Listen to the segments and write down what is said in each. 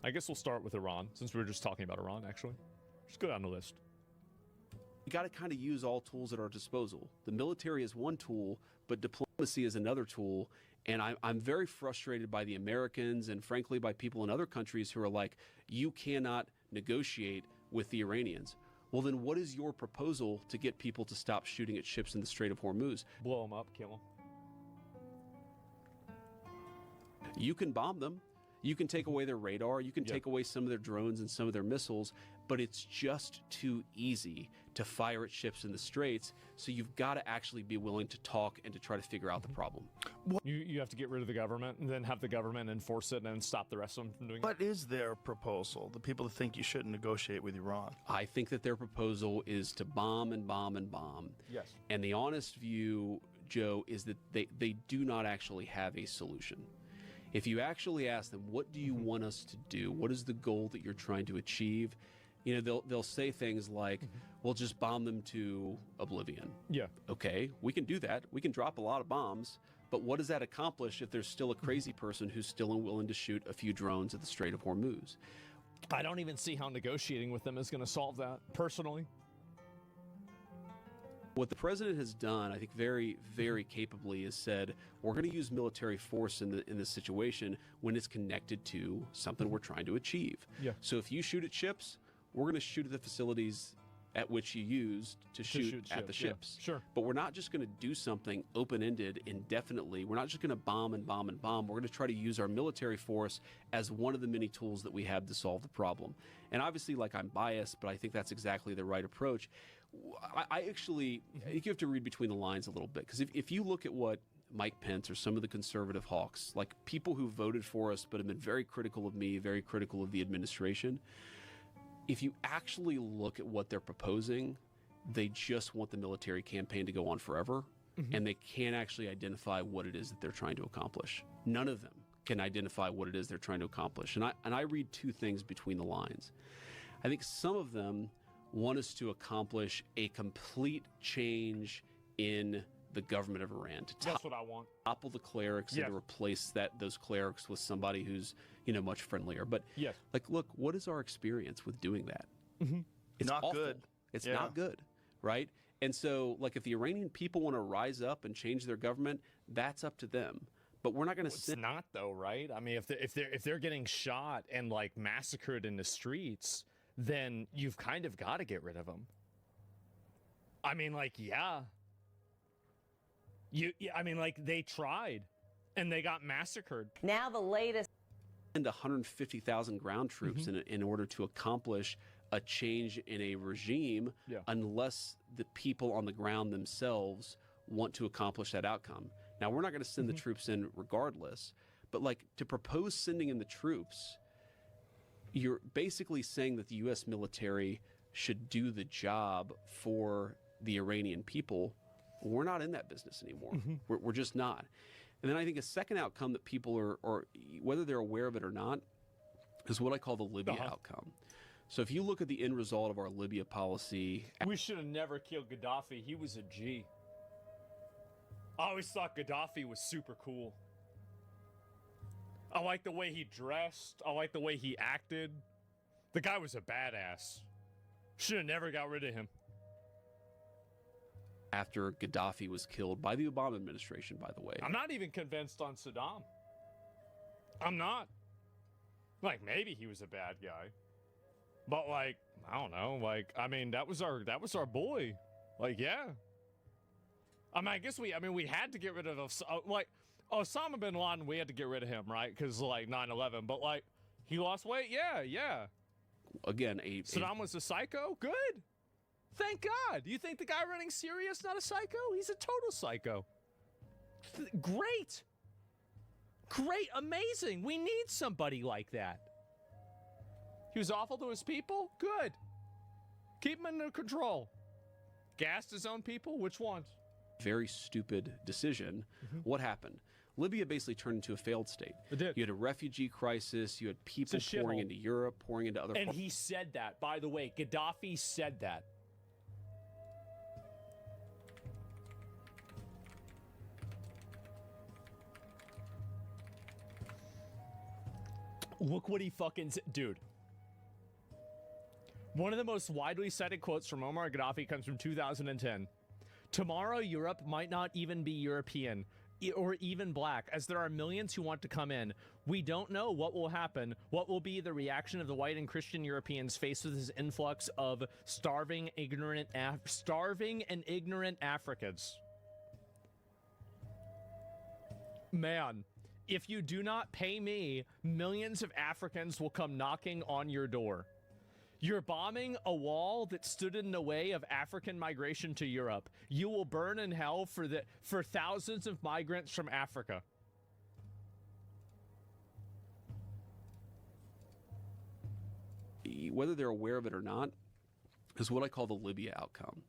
I guess we'll start with Iran, since we were just talking about Iran, actually. Just go down the list. We got to kind of use all tools at our disposal. The military is one tool, but diplomacy is another tool. And I'm very frustrated by the Americans and frankly by people in other countries who are like, you cannot negotiate with the Iranians. Well, then what is your proposal to get people to stop shooting at ships in the Strait of Hormuz? Blow them up, kill them. You can bomb them. You can take away their radar. You can take away some of their drones and some of their missiles, but it's just too easy to fire at ships in the straits. So you've got to actually be willing to talk and to try to figure out the problem. You have to get rid of the government and then have the government enforce it and stop the rest of them from doing it. What is their proposal? The people that think you shouldn't negotiate with Iran. I think that their proposal is to bomb and bomb and bomb. Yes. And the honest view, Joe, is that they do not actually have a solution. If you actually ask them, what do you want us to do? What is the goal that you're trying to achieve? You know, they'll say things like, we'll just bomb them to oblivion. Yeah. Okay, we can do that. We can drop a lot of bombs, but what does that accomplish if there's still a crazy person who's still unwilling to shoot a few drones at the Strait of Hormuz? I don't even see how negotiating with them is going to solve that, personally. What the president has done, I think very, very capably, is said, we're going to use military force in this situation when it's connected to something we're trying to achieve. Yeah. So if you shoot at ships, we're going to shoot at the facilities at which you used to shoot at the ships. Sure. But we're not just going to do something open-ended indefinitely. We're not just going to bomb and bomb and bomb. We're going to try to use our military force as one of the many tools that we have to solve the problem. And obviously, like, I'm biased, but I think that's exactly the right approach. I think you have to read between the lines a little bit, because if you look at what Mike Pence or some of the conservative hawks, like people who voted for us but have been very critical of me, very critical of the administration, if you actually look at what they're proposing, they just want the military campaign to go on forever, and they can't actually identify what it is that they're trying to accomplish. None of them can identify what it is they're trying to accomplish. And I read two things between the lines. I think some of them want us to accomplish a complete change in the government of Iran, to That's what I want. topple the clerics and to replace those clerics with somebody who's, much friendlier. But like, look, what is our experience with doing that? It's not awful. good. It's not good, right? And so, like, if the Iranian people want to rise up and change their government, that's up to them. But we're not going to. It's not, though, right? I mean, if they're getting shot and like massacred in the streets, then you've kind of got to get rid of them. I mean, like, I mean, like, they tried and they got massacred. Now the latest. And 150,000 ground troops in order to accomplish a change in a regime, unless the people on the ground themselves want to accomplish that outcome. Now, we're not going to send the troops in regardless, but like, to propose sending in the troops, you're basically saying that the U.S. military should do the job for the Iranian people. We're not in that business anymore. We're just not. And then I think a second outcome that people are whether they're aware of it or not, is what I call the Libya outcome. So if you look at the end result of our Libya policy... We should have never killed Gaddafi. He was a G. I always thought Gaddafi was super cool. I like the way he dressed. I like the way he acted. The guy was a badass. Should have never got rid of him. After Gaddafi was killed by the Obama administration, by the way. I'm not even convinced on Saddam. I'm not. Like, maybe he was a bad guy. But, like, I don't know. Like, I mean, that was our boy. Like, yeah. I mean, I guess we had to get rid of, like, Osama bin Laden, we had to get rid of him, right? Because, like, 9/11. But, like, he lost weight? Yeah. Again, Saddam was a psycho? Good. Thank God. You think the guy running Syria is not a psycho? He's a total psycho. Great. Amazing. We need somebody like that. He was awful to his people? Good. Keep him under control. Gassed his own people? Which ones? Very stupid decision. What happened? Libya basically turned into a failed state. It did. You had a refugee crisis. You had people pouring into Europe, pouring into other... And he said that, by the way. Gaddafi said that. Look what he fucking dude. One of the most widely cited quotes from Muammar Gaddafi comes from 2010. Tomorrow, Europe might not even be European or even black, as there are millions who want to come in. We don't know what will happen, what will be the reaction of the white and Christian Europeans faced with this influx of starving and ignorant Africans. Man, if you do not pay me, millions of Africans will come knocking on your door. You're bombing a wall that stood in the way of African migration to Europe. You will burn in hell for thousands of migrants from Africa. Whether they're aware of it or not, is what I call the Libya outcome.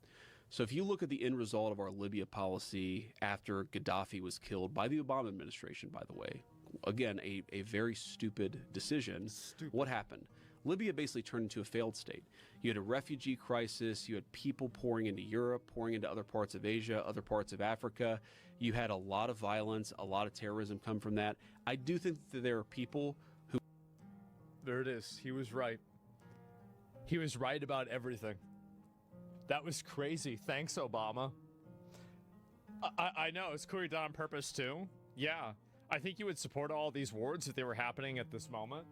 So if you look at the end result of our Libya policy after Gaddafi was killed by the Obama administration, by the way, again, a very stupid decision. What happened? Libya basically turned into a failed state. You had a refugee crisis. You had people pouring into Europe, pouring into other parts of Asia, other parts of Africa. You had a lot of violence, a lot of terrorism come from that. I do think that there are people who... There it is. He was right. He was right about everything. That was crazy. Thanks, Obama. I know. It's clearly done on purpose, too. Yeah. I think you would support all these wars if they were happening at this moment.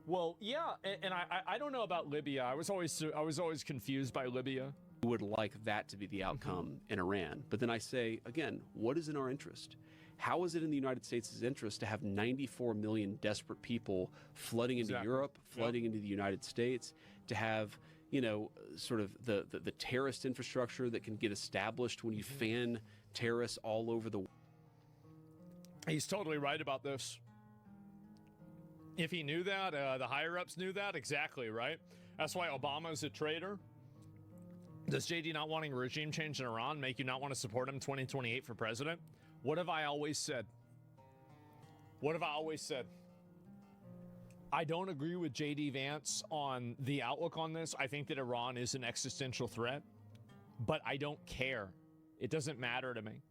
Well, yeah, and I don't know about Libya. I was always confused by Libya. Would like that to be the outcome in Iran. But then I say, again, what is in our interest? How is it in the United States' interest to have 94 million desperate people flooding into Europe, flooding into the United States, to have, you know, sort of the terrorist infrastructure that can get established when you fan terrorists all over the world? He's totally right about this. If he knew that, the higher-ups knew that, exactly, right? That's why Obama's a traitor. Does JD not wanting regime change in Iran make you not want to support him in 2028 for president? What have I always said? What have I always said? I don't agree with JD Vance on the outlook on this. I think that Iran is an existential threat, but I don't care. It doesn't matter to me.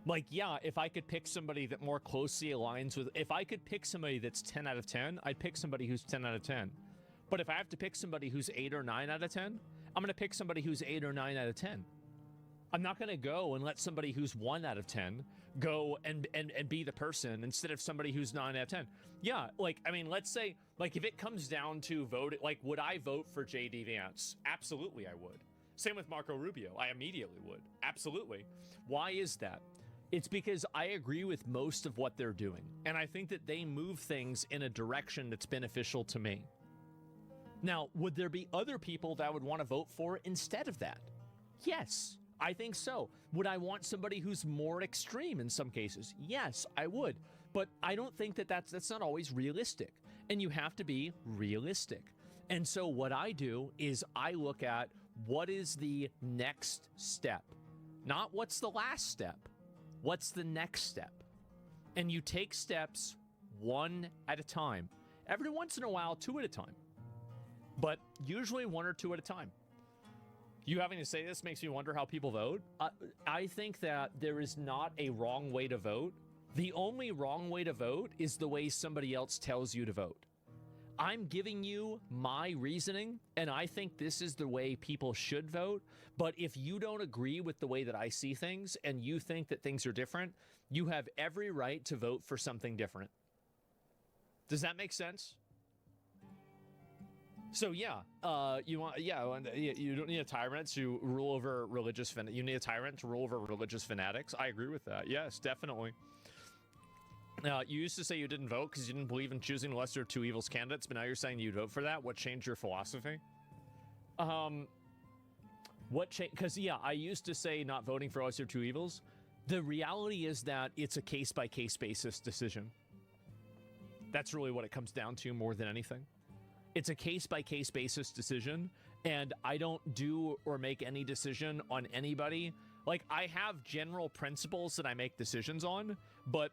Like, yeah, if I could pick somebody that more closely aligns with... If I could pick somebody that's 10 out of 10, I'd pick somebody who's 10 out of 10. But if I have to pick somebody who's 8 or 9 out of 10, I'm going to pick somebody who's 8 or 9 out of 10. I'm not going to go and let somebody who's 1 out of 10 go and be the person instead of somebody who's 9 out of 10. Yeah, like, I mean, let's say, like, if it comes down to voting, like, would I vote for JD Vance? Absolutely, I would. Same with Marco Rubio. I immediately would. Absolutely. Why is that? It's because I agree with most of what they're doing, and I think that they move things in a direction that's beneficial to me. Now, would there be other people that I would want to vote for instead of that? Yes, I think so. Would I want somebody who's more extreme in some cases? Yes, I would. But I don't think that that's not always realistic, and you have to be realistic. And so what I do is I look at what is the next step, not what's the last step. What's the next step? And you take steps 1 at a time. Every once in a while, 2 at a time. But usually 1 or 2 at a time. You having to say this makes me wonder how people vote. I think that there is not a wrong way to vote. The only wrong way to vote is the way somebody else tells you to vote. I'm giving you my reasoning, and I think this is the way people should vote. But if you don't agree with the way that I see things and you think that things are different, you have every right to vote for something different. Does that make sense? So yeah, you don't need a tyrant to rule over religious you need a tyrant to rule over religious fanatics. I agree with that. Yes, definitely. You used to say you didn't vote because you didn't believe in choosing the lesser of two evils candidates, but now you're saying you'd vote for that. What changed your philosophy? What changed? Because yeah, I used to say not voting for lesser of two evils. The reality is that it's a case-by-case basis decision. That's really what it comes down to more than anything. It's a case-by-case basis decision, and I don't do or make any decision on anybody. Like, I have general principles that I make decisions on, but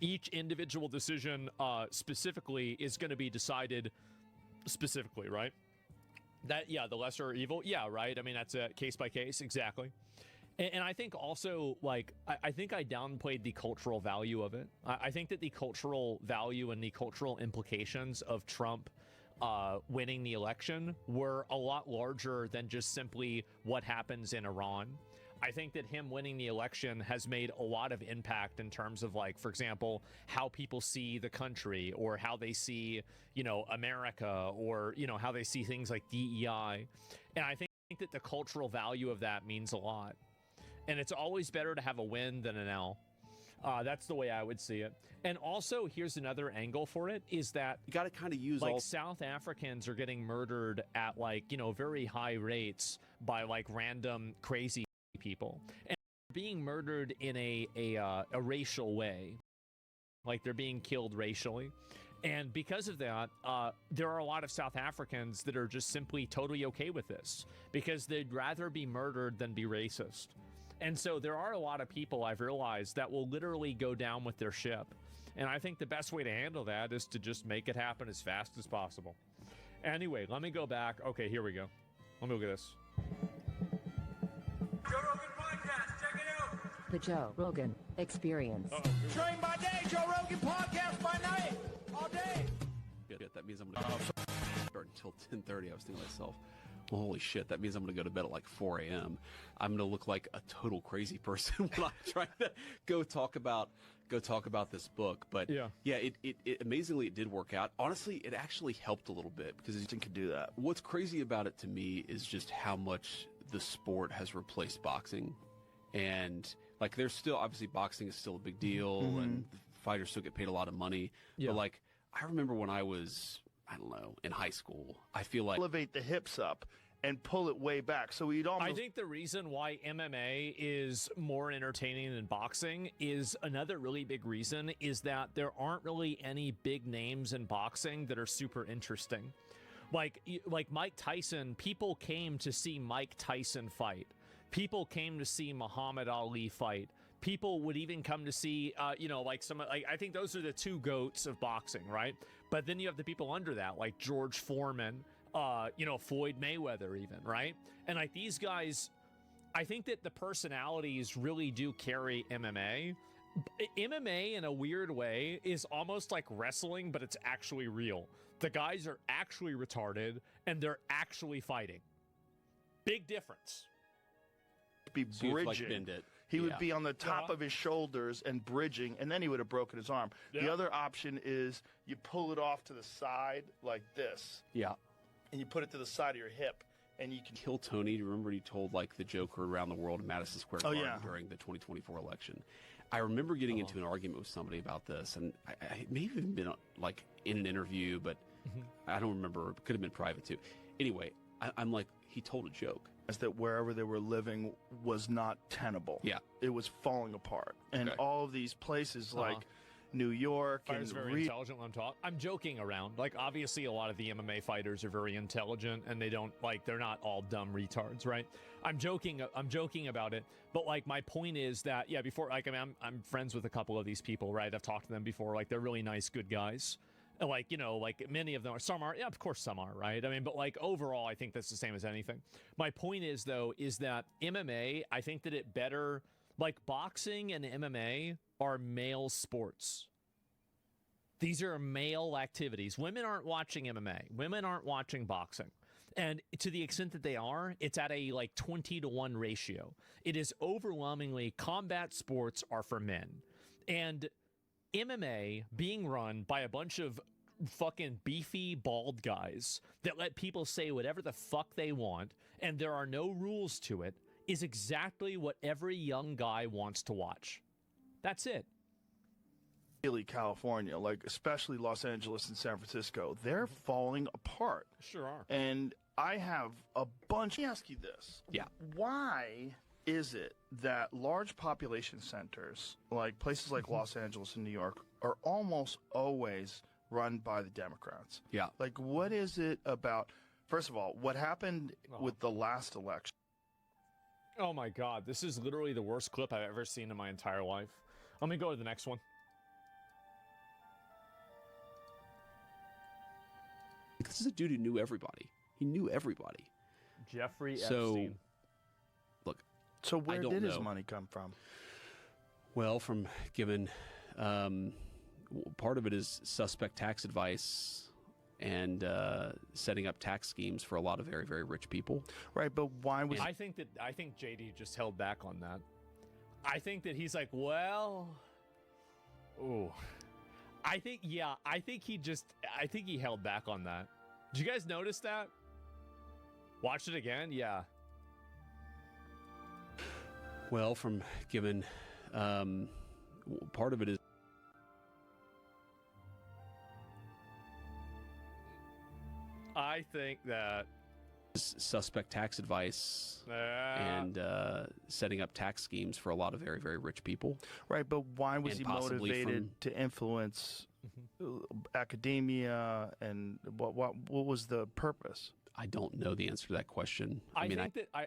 each individual decision specifically is going to be decided specifically, right? That, yeah, the lesser evil, yeah, right? I mean, that's a case by case, exactly. And I think also, like, I think I downplayed the cultural value of it. I think that the cultural value and the cultural implications of Trump winning the election were a lot larger than just simply what happens in Iran. I think that him winning the election has made a lot of impact in terms of, like, for example, how people see the country, or how they see, you know, America, or, you know, how they see things like DEI. And I think that the cultural value of that means a lot. And it's always better to have a win than an L. That's the way I would see it. And also, here's another angle for it, is that You got to kind of use like all. South Africans are getting murdered at, like, you know, very high rates by, like, random crazy people, and being murdered in a racial way, like they're being killed racially. And because of that, there are a lot of South Africans that are just simply totally okay with this, because they'd rather be murdered than be racist. And so there are a lot of people, I've realized, that will literally go down with their ship. And I think the best way to handle that is to just make it happen as fast as possible. Anyway, let me go back. Okay, here we go. Let me look at this. Joe Rogan Podcast, check it out. The Joe Rogan Experience. Train by day, Joe Rogan Podcast by night, all day. That means I'm going to start until 10:30. I was thinking to myself, well, holy shit, that means I'm going to go to bed at like 4 a.m. I'm going to look like a total crazy person when I'm trying to go talk about this book. But Yeah. It amazingly, it did work out. Honestly, it actually helped a little bit, because You could do that. what's crazy about it to me is just how much the sport has replaced boxing. And like, there's still, obviously boxing is still a big deal, and fighters still get paid a lot of money. Yeah. But like, I remember when I was, I don't know, in high school, I feel like Elevate the hips up and pull it way back. So we'd almost. I think the reason why MMA is more entertaining than boxing is another really big reason is that there aren't really any big names in boxing that are super interesting. Like Mike Tyson, people came to see Mike Tyson fight. People came to see Muhammad Ali fight. People would even come to see, like I think those are the two GOATs of boxing, right? But then you have the people under that, like George Foreman, Floyd Mayweather even, right? And like these guys, I think that the personalities really do carry MMA. MMA in a weird way is almost like wrestling, but it's actually real. The guys are actually retarded and they're actually fighting. Big difference. be So you'd, like, bridging. bend it. He would Yeah. be on the top Yeah. of his shoulders and bridging, and then he would have broken his arm. The Yeah. other option is you pull it off to the side like this, Yeah. and you put it to the side of your hip, and you can. Kill Tony. Do you remember he told like the Joker around the world in Madison Square Oh, Garden yeah. during the 2024 election? I remember getting into an argument with somebody about this, and I may have even been like in an interview, but I don't remember. It could have been private too. Anyway, I'm like, he told a joke. That wherever they were living was not tenable. Yeah. It was falling apart. And Okay. all of these places like New York Fighters and very intelligent when I'm talking. I'm joking around. Like, obviously, a lot of the MMA fighters are very intelligent, and they don't they're not all dumb retards, right? I'm joking about it, but like my point is that before, like, I mean, I'm friends with a couple of these people, right? I've talked to them before. Like, they're really nice, good guys. And like, like many of them are. Some are, yeah, of course, some are, right? I mean, but like overall, I think that's the same as anything. My point is though, is that MMA, I think that it better. Like, boxing and MMA are male sports. These are male activities. Women aren't watching MMA. Women aren't watching boxing. And to the extent that they are, it's at a like 20-to-1 ratio. It is overwhelmingly combat sports are for men. And MMA being run by a bunch of fucking beefy bald guys that let people say whatever the fuck they want, and there are no rules to it, is exactly what every young guy wants to watch. That's it. really California, like especially Los Angeles and San Francisco, they're falling apart. Sure are. And I have a bunch. Let me ask you this. Yeah. Why is it that large population centers, like places like Los Angeles and New York, are almost always run by the Democrats? Yeah. Like, what is it about? First of all, what happened with the last election? Oh my God, this is literally the worst clip I've ever seen in my entire life. Let me go to the next one. This is a dude who knew everybody. He knew everybody. Jeffrey So, Epstein. look, So where don't did his know. money come from? Well, from given part of it is suspect tax advice and setting up tax schemes for a lot of very, very rich people. Right, but why was I think JD just held back on that. I think that he's like, well, ooh, I think he held back on that. Did you guys notice that? Watch it again, yeah. Well, from given part of it is I think that suspect tax advice and setting up tax schemes for a lot of very, very rich people. right, but why was and he possibly motivated to influence academia, and what was the purpose? I don't know the answer to that question. I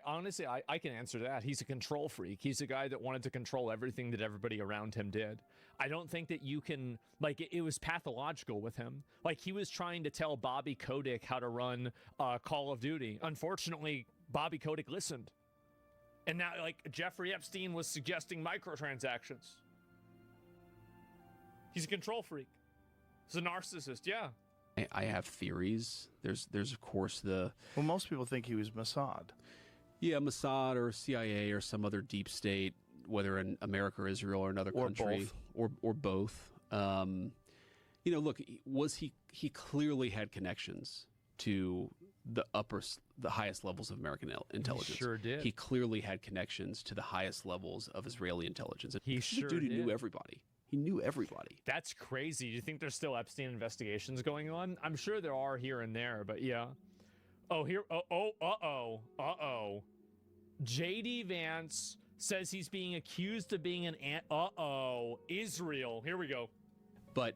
honestly can answer that. He's a control freak. He's a guy that wanted to control everything that everybody around him did. I don't think that you can, like, it was pathological with him. Like, he was trying to tell Bobby Kotick how to run Call of Duty. Unfortunately, Bobby Kotick listened. And now, like, Jeffrey Epstein was suggesting microtransactions. He's a control freak. He's a narcissist, yeah. I have theories. There's of course the Well, most people think he was Mossad. Mossad or CIA or some other deep state, whether in America or Israel or another Or country or both. Look, he clearly had connections to the highest levels of American intelligence. sure did. He clearly had connections to the highest levels of Israeli intelligence. He The sure dude who did. knew everybody. He knew everybody. That's crazy. Do you think there's still Epstein investigations going on? I'm sure there are here and there, but yeah. Oh, here. Uh-oh. JD Vance says he's being accused of being Israel. Here we go. But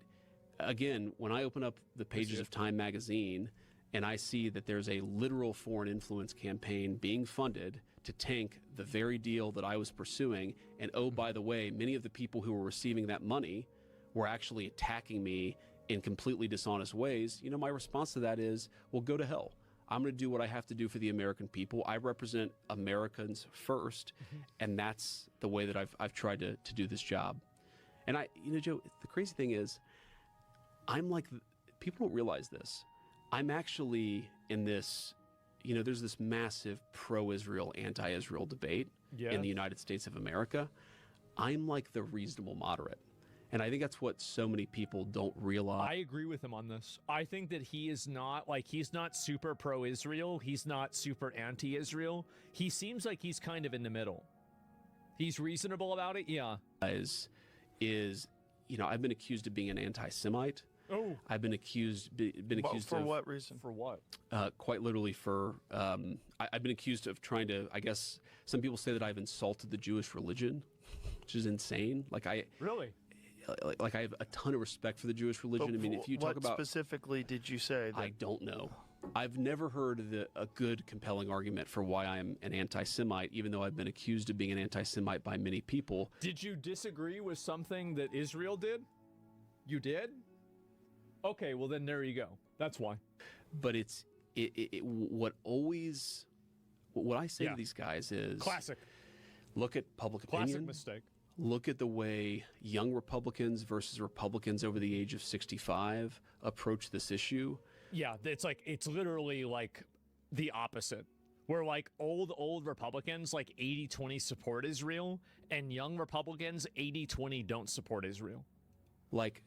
again, when I open up the pages of Time magazine and I see that there's a literal foreign influence campaign being funded to tank the very deal that I was pursuing, and oh, by the way, many of the people who were receiving that money were actually attacking me in completely dishonest ways, my response to that is, well, go to hell. I'm going to do what I have to do for the American people. I represent Americans first, and that's the way that I've tried to do this job. And Joe, the crazy thing is, I'm like, people don't realize this. I'm actually in this, there's this massive pro-Israel, anti-Israel debate in the United States of America. I'm like the reasonable moderate. And I think that's what so many people don't realize. I agree with him on this. I think that he's not super pro-Israel. He's not super anti-Israel. He seems like he's kind of in the middle. He's reasonable about it, yeah. I've been accused of being an anti-Semite. Oh. I've been accused For of, what reason? For what? quite literally for, I've been accused of trying to, I guess, some people say that I've insulted the Jewish religion, which is insane. Really? Like I have a ton of respect for the Jewish religion. But I mean, if you talk what about, specifically did you say? I don't know. I've never heard a good, compelling argument for why I'm an anti-Semite, even though I've been accused of being an anti-Semite by many people. Did you disagree with something that Israel did? You did? Okay, well then there you go. That's why. But what I say to these guys is Classic look at public opinion. mistake. Look at the way young Republicans versus Republicans over the age of 65 approach this issue. Yeah, it's literally like the opposite. Where like old Republicans like 80-20 support Israel, and young Republicans 80-20 don't support Israel. Like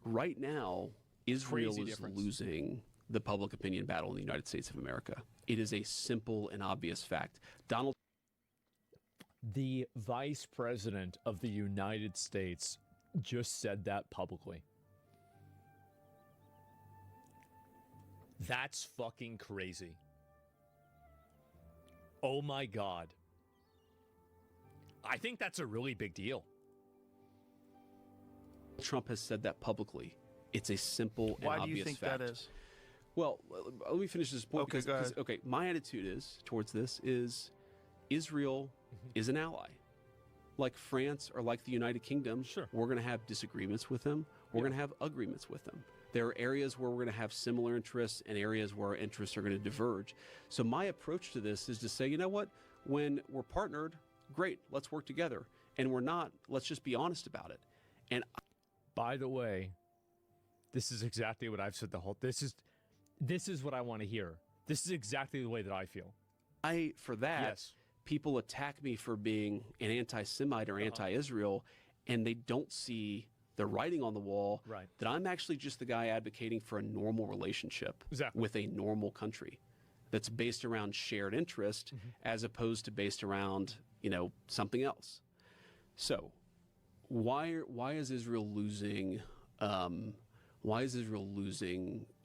right now, Israel Crazy is difference. losing the public opinion battle in the United States of America. It is a simple and obvious fact. The Vice President of the United States just said that publicly. That's fucking crazy. Oh my God. I think that's a really big deal. Trump has said that publicly. It's a simple and Why do obvious you think fact. that is? Well, let me finish this point. Okay, go ahead. Okay, my attitude towards this is Israel is an ally. Like France or like the United Kingdom, Sure. We're going to have disagreements with them. We're going to have agreements with them. There are areas where we're going to have similar interests and areas where our interests are going to diverge. So my approach to this is to say, you know what? When we're partnered, great, let's work together. And we're not, let's just be honest about it. And By the way, this is exactly what I've said this is what I want to hear. This is exactly the way that I feel. for that, Yes. people attack me for being an anti-Semite or anti-Israel, and they don't see the writing on the wall Right. that I'm actually just the guy advocating for a normal relationship Exactly. with a normal country that's based around shared interest as opposed to based around, something else. So why is Israel losing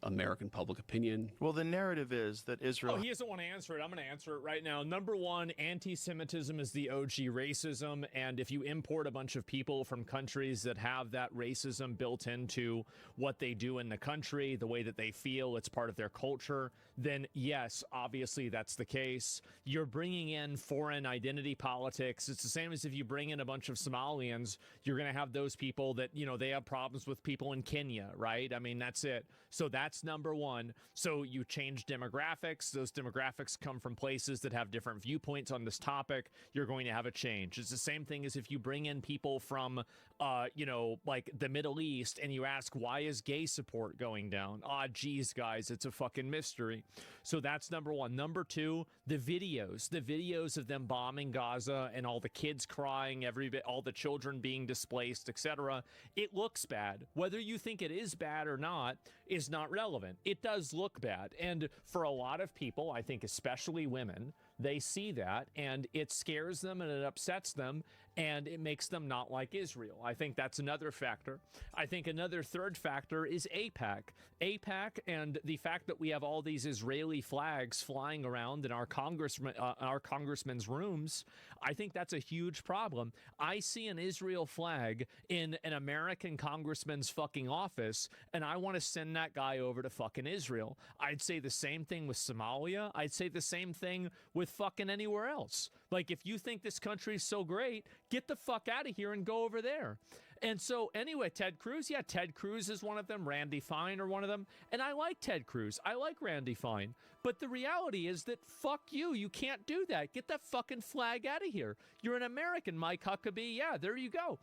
American public opinion? Well, the narrative is that Israel. Oh, he doesn't want to answer it. I'm going to answer it right now. Number one, anti-Semitism is the OG racism, and if you import a bunch of people from countries that have that racism built into what they do in the country, the way that they feel, it's part of their culture, then yes, obviously that's the case. You're bringing in foreign identity politics. It's the same as if you bring in a bunch of Somalians, you're going to have those people that, they have problems with people in Kenya, right? I mean, that's it. So that's number one. So you change demographics. Those demographics come from places that have different viewpoints on this topic. You're going to have a change. It's the same thing as if you bring in people from, like the Middle East and you ask, why is gay support going down? Geez, guys, it's a fucking mystery. So that's number one. Number two, the videos of them bombing Gaza and all the kids crying, all the children being displaced, etc. It looks bad. Whether you think it is bad or not is not relevant. It does look bad. And for a lot of people, I think especially women, they see that and it scares them and it upsets them and it makes them not like Israel. I think that's another factor. I think another third factor is AIPAC. AIPAC and the fact that we have all these Israeli flags flying around in our congressmen's rooms, I think that's a huge problem. I see an Israel flag in an American congressman's fucking office and I want to send that guy over to fucking Israel. I'd say the same thing with Somalia. I'd say the same thing with fucking anywhere else. Like, if you think this country is so great, get the fuck out of here and go over there. And so anyway, Ted Cruz, Ted Cruz is one of them. Randy Fine are one of them. And I like Ted Cruz. I like Randy Fine. But the reality is that fuck you. You can't do that. Get that fucking flag out of here. You're an American, Mike Huckabee. Yeah, there you go.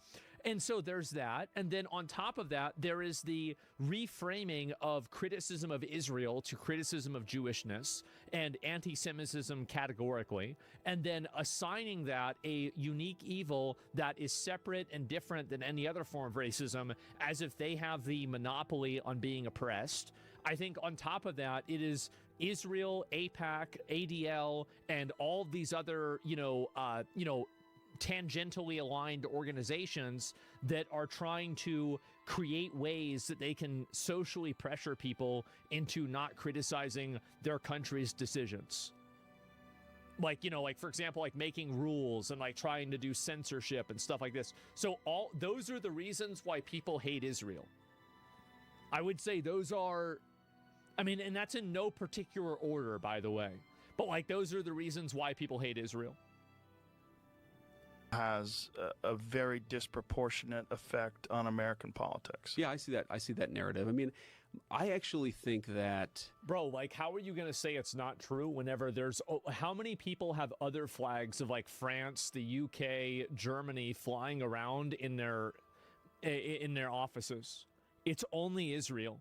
And so there's that. And then on top of that, there is the reframing of criticism of Israel to criticism of Jewishness and anti-Semitism categorically, and then assigning that a unique evil that is separate and different than any other form of racism, as if they have the monopoly on being oppressed. I think on top of that, it is Israel, AIPAC, ADL, and all of these other, tangentially aligned organizations that are trying to create ways that they can socially pressure people into not criticizing their country's decisions. Like, for example, like making rules and like trying to do censorship and stuff like this. So all those are the reasons why people hate Israel. I would say those are, and that's in no particular order, by the way. But like, those are the reasons why people hate Israel. Has a very disproportionate effect on American politics. Yeah, I see that. I see that narrative. I actually think that... Bro, like, how are you going to say it's not true whenever there's... how many people have other flags of, like, France, the UK, Germany flying around in their offices? It's only Israel.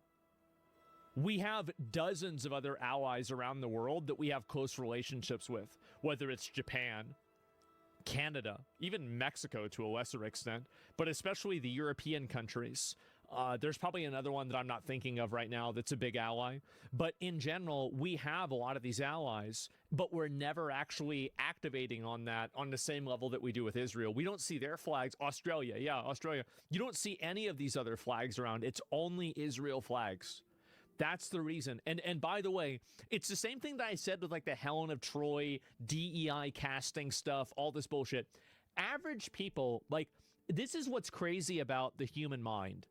We have dozens of other allies around the world that we have close relationships with, whether it's Japan, Canada, even Mexico to a lesser extent, but especially the European countries. There's probably another one that I'm not thinking of right now that's a big ally. But in general, we have a lot of these allies, but we're never actually activating on that on the same level that we do with Israel. We don't see their flags. Australia. You don't see any of these other flags around. It's only Israel flags. That's the reason. And by the way, it's the same thing that I said with like the Helen of Troy, DEI casting stuff, all this bullshit. Average people, like, this is what's crazy about the human mind,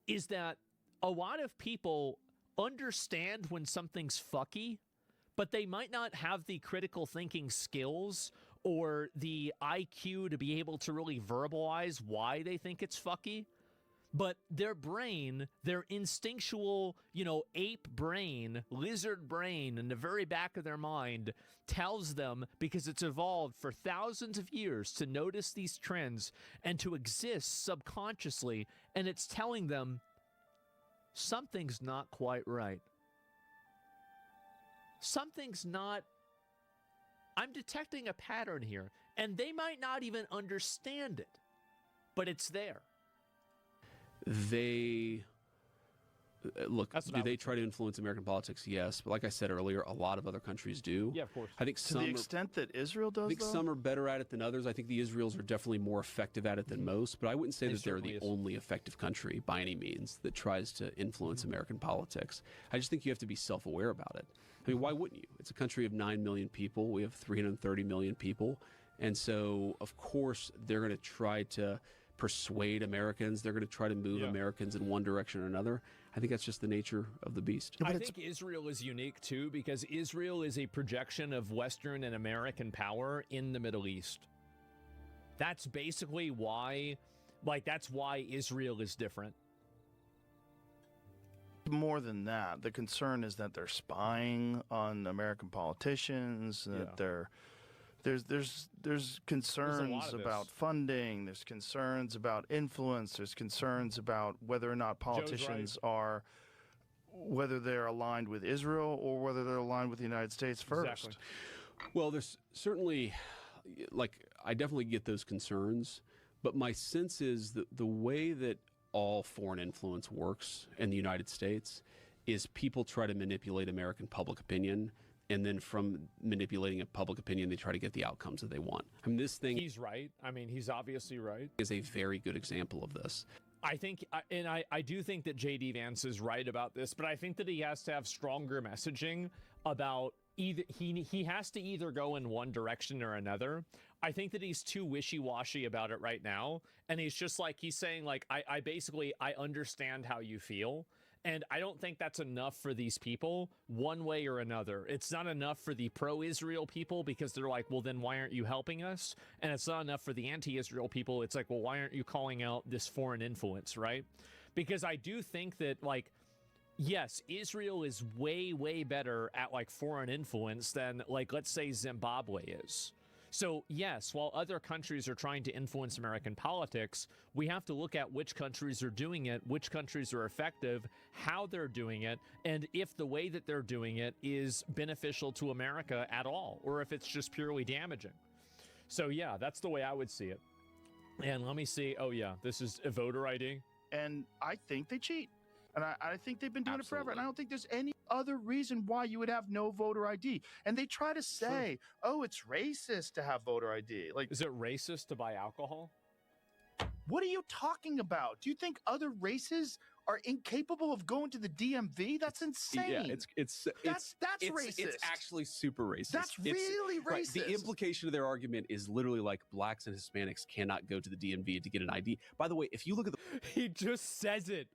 is that a lot of people understand when something's fucky, but they might not have the critical thinking skills or the IQ to be able to really verbalize why they think it's fucky. But their brain, their instinctual, ape brain, lizard brain in the very back of their mind tells them, because it's evolved for thousands of years to notice these trends and to exist subconsciously, and it's telling them something's not quite right. Something's not. I'm detecting a pattern here, and they might not even understand it, but it's there. They look. That's what Do I they would try to influence American politics? Yes, but like I said earlier, a lot of other countries do. Yeah, of course. I think To some the are, extent that Israel does, I think though? some are better at it than others. I think the Israelis are definitely more effective at it than most, but I wouldn't say It that they're certainly the is. only effective country by any means that tries to influence American politics. I just think you have to be self-aware about it. I mean, why wouldn't you? It's a country of 9 million people. We have 330 million people. And so, of course, they're going to try to persuade Americans. They're going to try to move Americans in one direction or another. I think that's just the nature of the beast. I think Israel is unique, too, because Israel is a projection of Western and American power in the Middle East. That's basically why, that's why Israel is different. More than that, the concern is that they're spying on American politicians, that there's concerns of about this. funding, there's concerns about influence, there's concerns about whether or not politicians are, whether they're aligned with Israel or whether they're aligned with the United States first. Exactly. Well, there's certainly, I definitely get those concerns, but my sense is that the way that all foreign influence works in the United States is people try to manipulate American public opinion, and then from manipulating a public opinion, they try to get the outcomes that they want. I mean, this thing He's right. I mean, he's obviously right. is a very good example of this. I think, and I do think that J.D. Vance is right about this, but I think that he has to have stronger messaging about either he has to either go in one direction or another. I think that he's too wishy-washy about it right now, and he's just he's saying I basically understand how you feel. And I don't think that's enough for these people one way or another. It's not enough for the pro-Israel people because they're like, well, then why aren't you helping us? And it's not enough for the anti-Israel people. It's like, well, why aren't you calling out this foreign influence, right? Because I do think that, yes, Israel is way, way better at, foreign influence than, let's say Zimbabwe is. So, yes, while other countries are trying to influence American politics, we have to look at which countries are doing it, which countries are effective, how they're doing it, and if the way that they're doing it is beneficial to America at all, or if it's just purely damaging. So, yeah, that's the way I would see it. And let me see. Oh, yeah, this is a voter ID. And I think they cheat. And I think they've been doing it forever. And Absolutely. I don't think there's any other reason why you would have no voter ID. And they try to say, oh, it's racist to have voter ID. Is it racist to buy alcohol? What are you talking about? Do you think other races are incapable of going to the DMV? That's insane. Yeah, it's racist. It's actually super racist. That's It's- really right, racist. the implication of their argument is literally like blacks and Hispanics cannot go to the DMV to get an ID. By the way, if you look at the He just says it.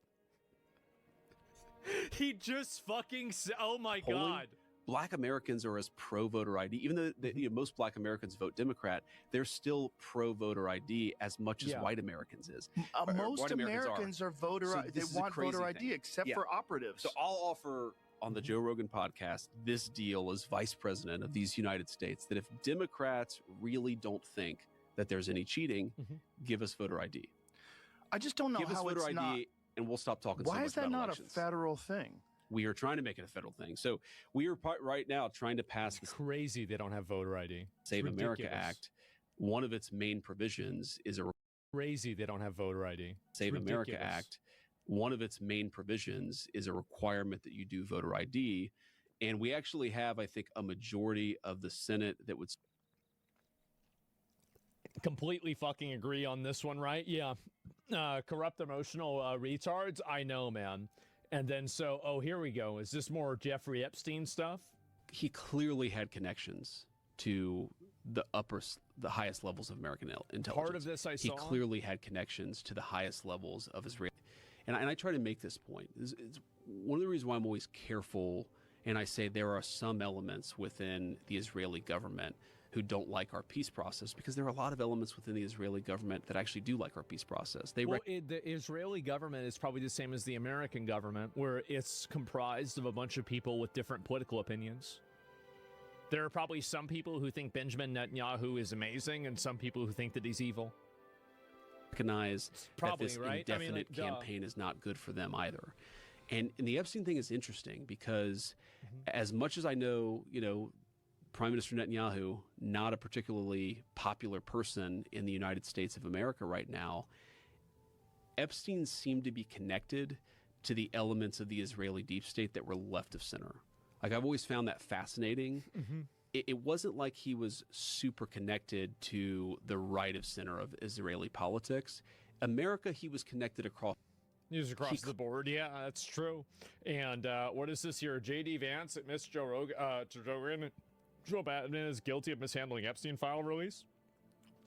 He just fucking oh my polling, God. Black Americans are as pro-voter ID, even though most Black Americans vote Democrat, they're still pro-voter ID as much as Yeah. white Americans is. Or Most white Americans are voter. So They this is a want voter crazy ID, thing. except Yeah. for operatives. So I'll offer on the Joe Rogan podcast this deal as vice president of these United States that if Democrats really don't think that there's any cheating, Mhm. give us voter ID. I just don't know Give us how voter it's ID, not. and we'll stop talking so Why much is that about not elections. a federal thing? We are trying to make it a federal thing. So we are right now trying to pass the Crazy they don't have voter ID. Save It's America ridiculous. Act. One of its main provisions is a Crazy they don't have voter ID. Save It's America ridiculous. Act. One of its main provisions is a requirement that you do voter ID. And we actually have, I think, a majority of the Senate that would Completely fucking agree on this one, right? Yeah. Corrupt emotional retards. I know, man. And then here we go. Is this more Jeffrey Epstein stuff? he clearly had connections to the highest levels of American intelligence. Part of this I he saw. clearly had connections to the highest levels of Israel. And I try to make this point. It's one of the reasons why I'm always careful, and I say there are some elements within the Israeli government who don't like our peace process, because there are a lot of elements within the Israeli government that actually do like our peace process. The Israeli government is probably the same as the American government, where it's comprised of a bunch of people with different political opinions. There are probably some people who think Benjamin Netanyahu is amazing and some people who think that he's evil. Recognize probably, that this right? indefinite campaign is not good for them either. And the Epstein thing is interesting because as much as I know, Prime Minister Netanyahu, not a particularly popular person in the United States of America right now, Epstein seemed to be connected to the elements of the Israeli deep state that were left of center. Like, I've always found that fascinating. It wasn't like he was super connected to the right of center of Israeli politics. America, he was connected across. He was across the board. Yeah, that's true. And what is this here? J.D. Vance admits Joe Rogan, Joe Biden is guilty of mishandling Epstein file release.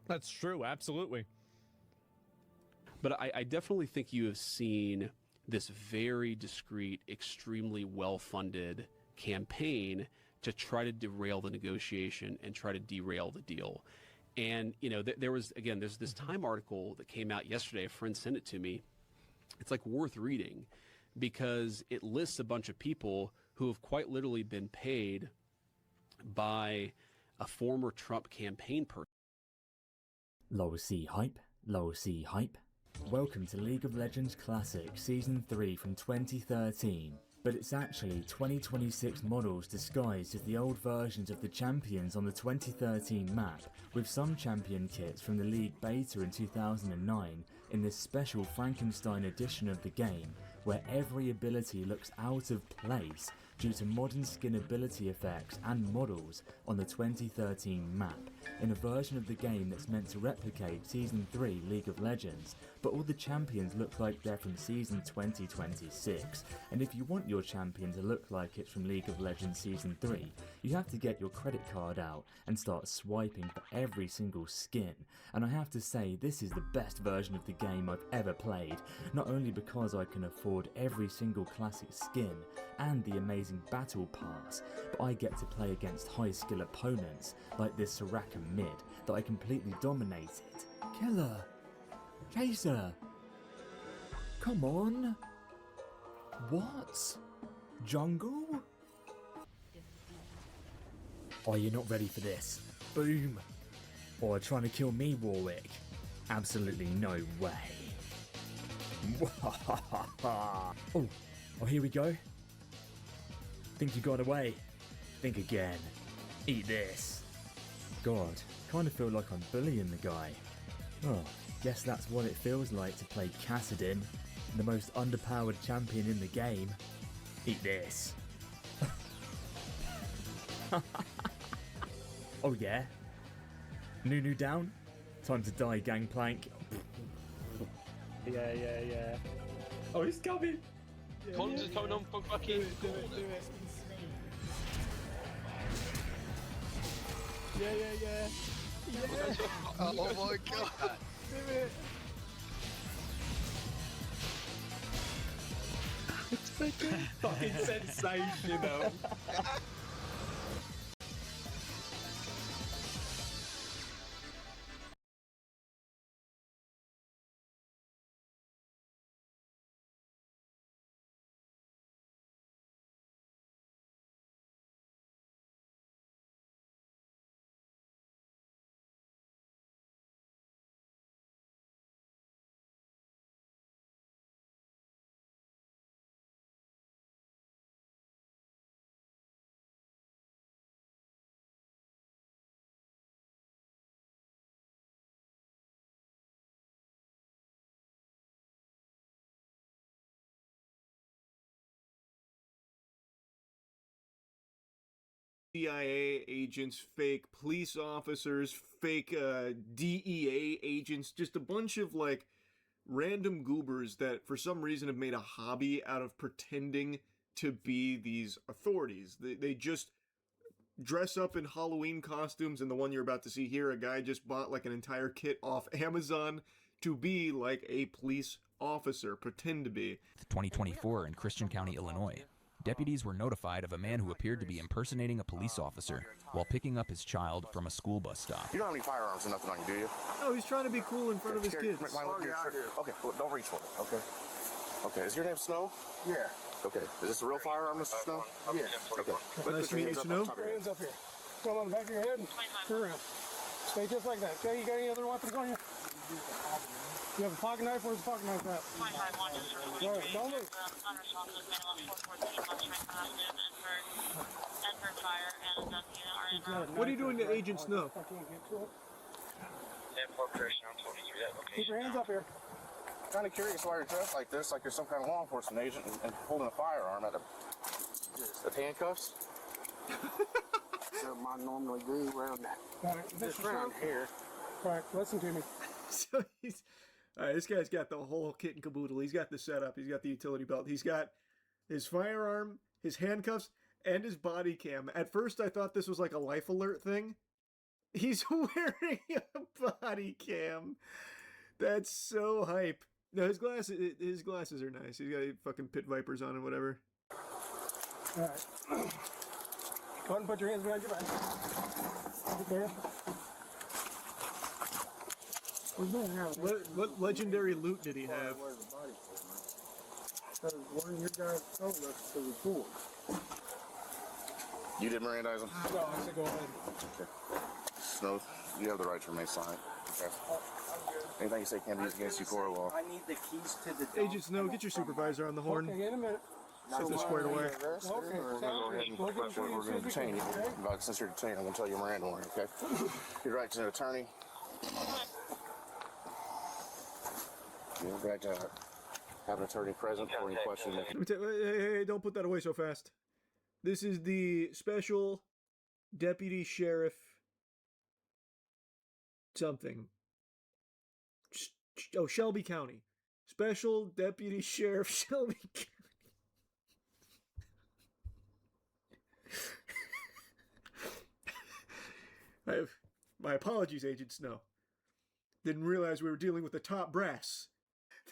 That's true. Absolutely. But I definitely think you have seen this very discreet, extremely well-funded campaign to try to derail the negotiation and try to derail the deal. And, there's this Time article that came out yesterday. A friend sent it to me. It's like worth reading because it lists a bunch of people who have quite literally been paid by a former Trump campaign person. Low C hype, low C hype. Welcome to League of Legends Classic Season 3 from 2013. But it's actually 2026 models disguised as the old versions of the champions on the 2013 map, with some champion kits from the League beta in 2009 in this special Frankenstein edition of the game, where every ability looks out of place due to modern skin ability effects and models on the 2013 map, in a version of the game that's meant to replicate Season 3 League of Legends, but all the champions look like they're from Season 2026, and if you want your champion to look like it's from League of Legends Season 3, you have to get your credit card out and start swiping for every single skin, and I have to say this is the best version of the game I've ever played, not only because I can afford every single classic skin and the amazing battle pass, but I get to play against high skill opponents like this Soraka mid that I completely dominated. Killer! Chaser! Come on! What? Jungle? Oh, you're not ready for this. Boom! Or trying to kill me, Warwick? Absolutely no way. Oh, here we go. Think you got away? Think again. Eat this. God, kind of feel like I'm bullying the guy. Oh, guess that's what it feels like to play Kassadin, the most underpowered champion in the game. Eat this. Oh yeah? Nunu down? Time to die, Gangplank. Yeah. Oh, he's coming! Collins is coming on for fucking... Do it. Yeah. Oh my god! Do it! Fucking sensational! CIA agents, fake police officers, fake DEA agents, just a bunch of like random goobers that for some reason have made a hobby out of pretending to be these authorities. They just dress up in Halloween costumes, and the one you're about to see here, a guy just bought like an entire kit off Amazon to be like a police officer, pretend to be. 2024 in Christian County, Illinois. deputies were notified of a man who appeared to be impersonating a police officer while picking up his child from a school bus stop. You don't have any firearms or nothing on you, do you? No, he's trying to be cool in front of his kids. Okay, well, don't reach for it, okay? Okay, is your name Snow? Yeah. Okay, is this a real firearm, Mr. Snow? Yeah. Okay. Nice to meet you, Snow. Put your hands up here. Come on the back of your head and turn around. Stay just like that, okay? You got any other weapons on you? You have a pocket knife? Where's the pocket knife at? All right, don't move. What are you doing to Agent Snow? Keep your hands up here. Kind of curious why you're dressed like this, like you're some kind of law enforcement agent and holding a firearm at the handcuffs. So I normally do around that. All right, Just around here. All right, listen to me. So he's all right. This guy's got the whole kit and caboodle. He's got the setup. He's got the utility belt. He's got his firearm, his handcuffs, and his body cam. At first, I thought this was like a life alert thing. He's wearing a body cam. That's so hype. No, his glasses are nice. He's got fucking pit vipers on and whatever. All right. Go ahead and put your hands behind your back. Okay. What legendary loot did he have? Because one of your guys told us to report. You did Mirandize him? No, I said go ahead. Okay. Snow, you have the right to remain silent. Okay. Anything you say can't be used against you for a law. I need the keys to the Agent Snow, get your supervisor on the horn. Okay, in a minute. Set this squared away. Okay, We're going to go ahead and we're going to detain you. But since you're detained, I'm going to tell you a Miranda warning, okay? Your right to an attorney. Your right to have an attorney present for any question. Hey, don't put that away so fast. This is the special deputy sheriff something. Oh, Shelby County. Special deputy sheriff Shelby County. My apologies, Agent Snow. Didn't realize we were dealing with the top brass.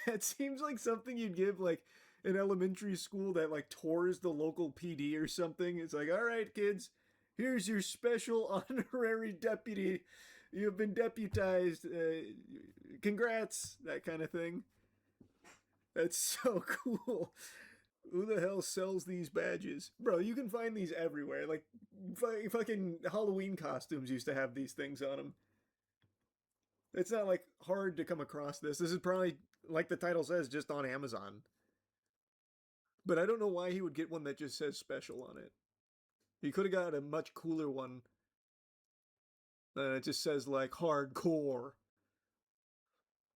That seems like something you'd give like an elementary school that like tours the local PD or something. It's like, all right, kids, here's your special honorary deputy. You have been deputized. Congrats, that kind of thing. That's so cool. Who the hell sells these badges? Bro, you can find these everywhere. Like, fucking Halloween costumes used to have these things on them. It's not, like, hard to come across this. This is probably, like the title says, just on Amazon. But I don't know why he would get one that just says special on it. He could have got a much cooler one. It just says, like, hardcore.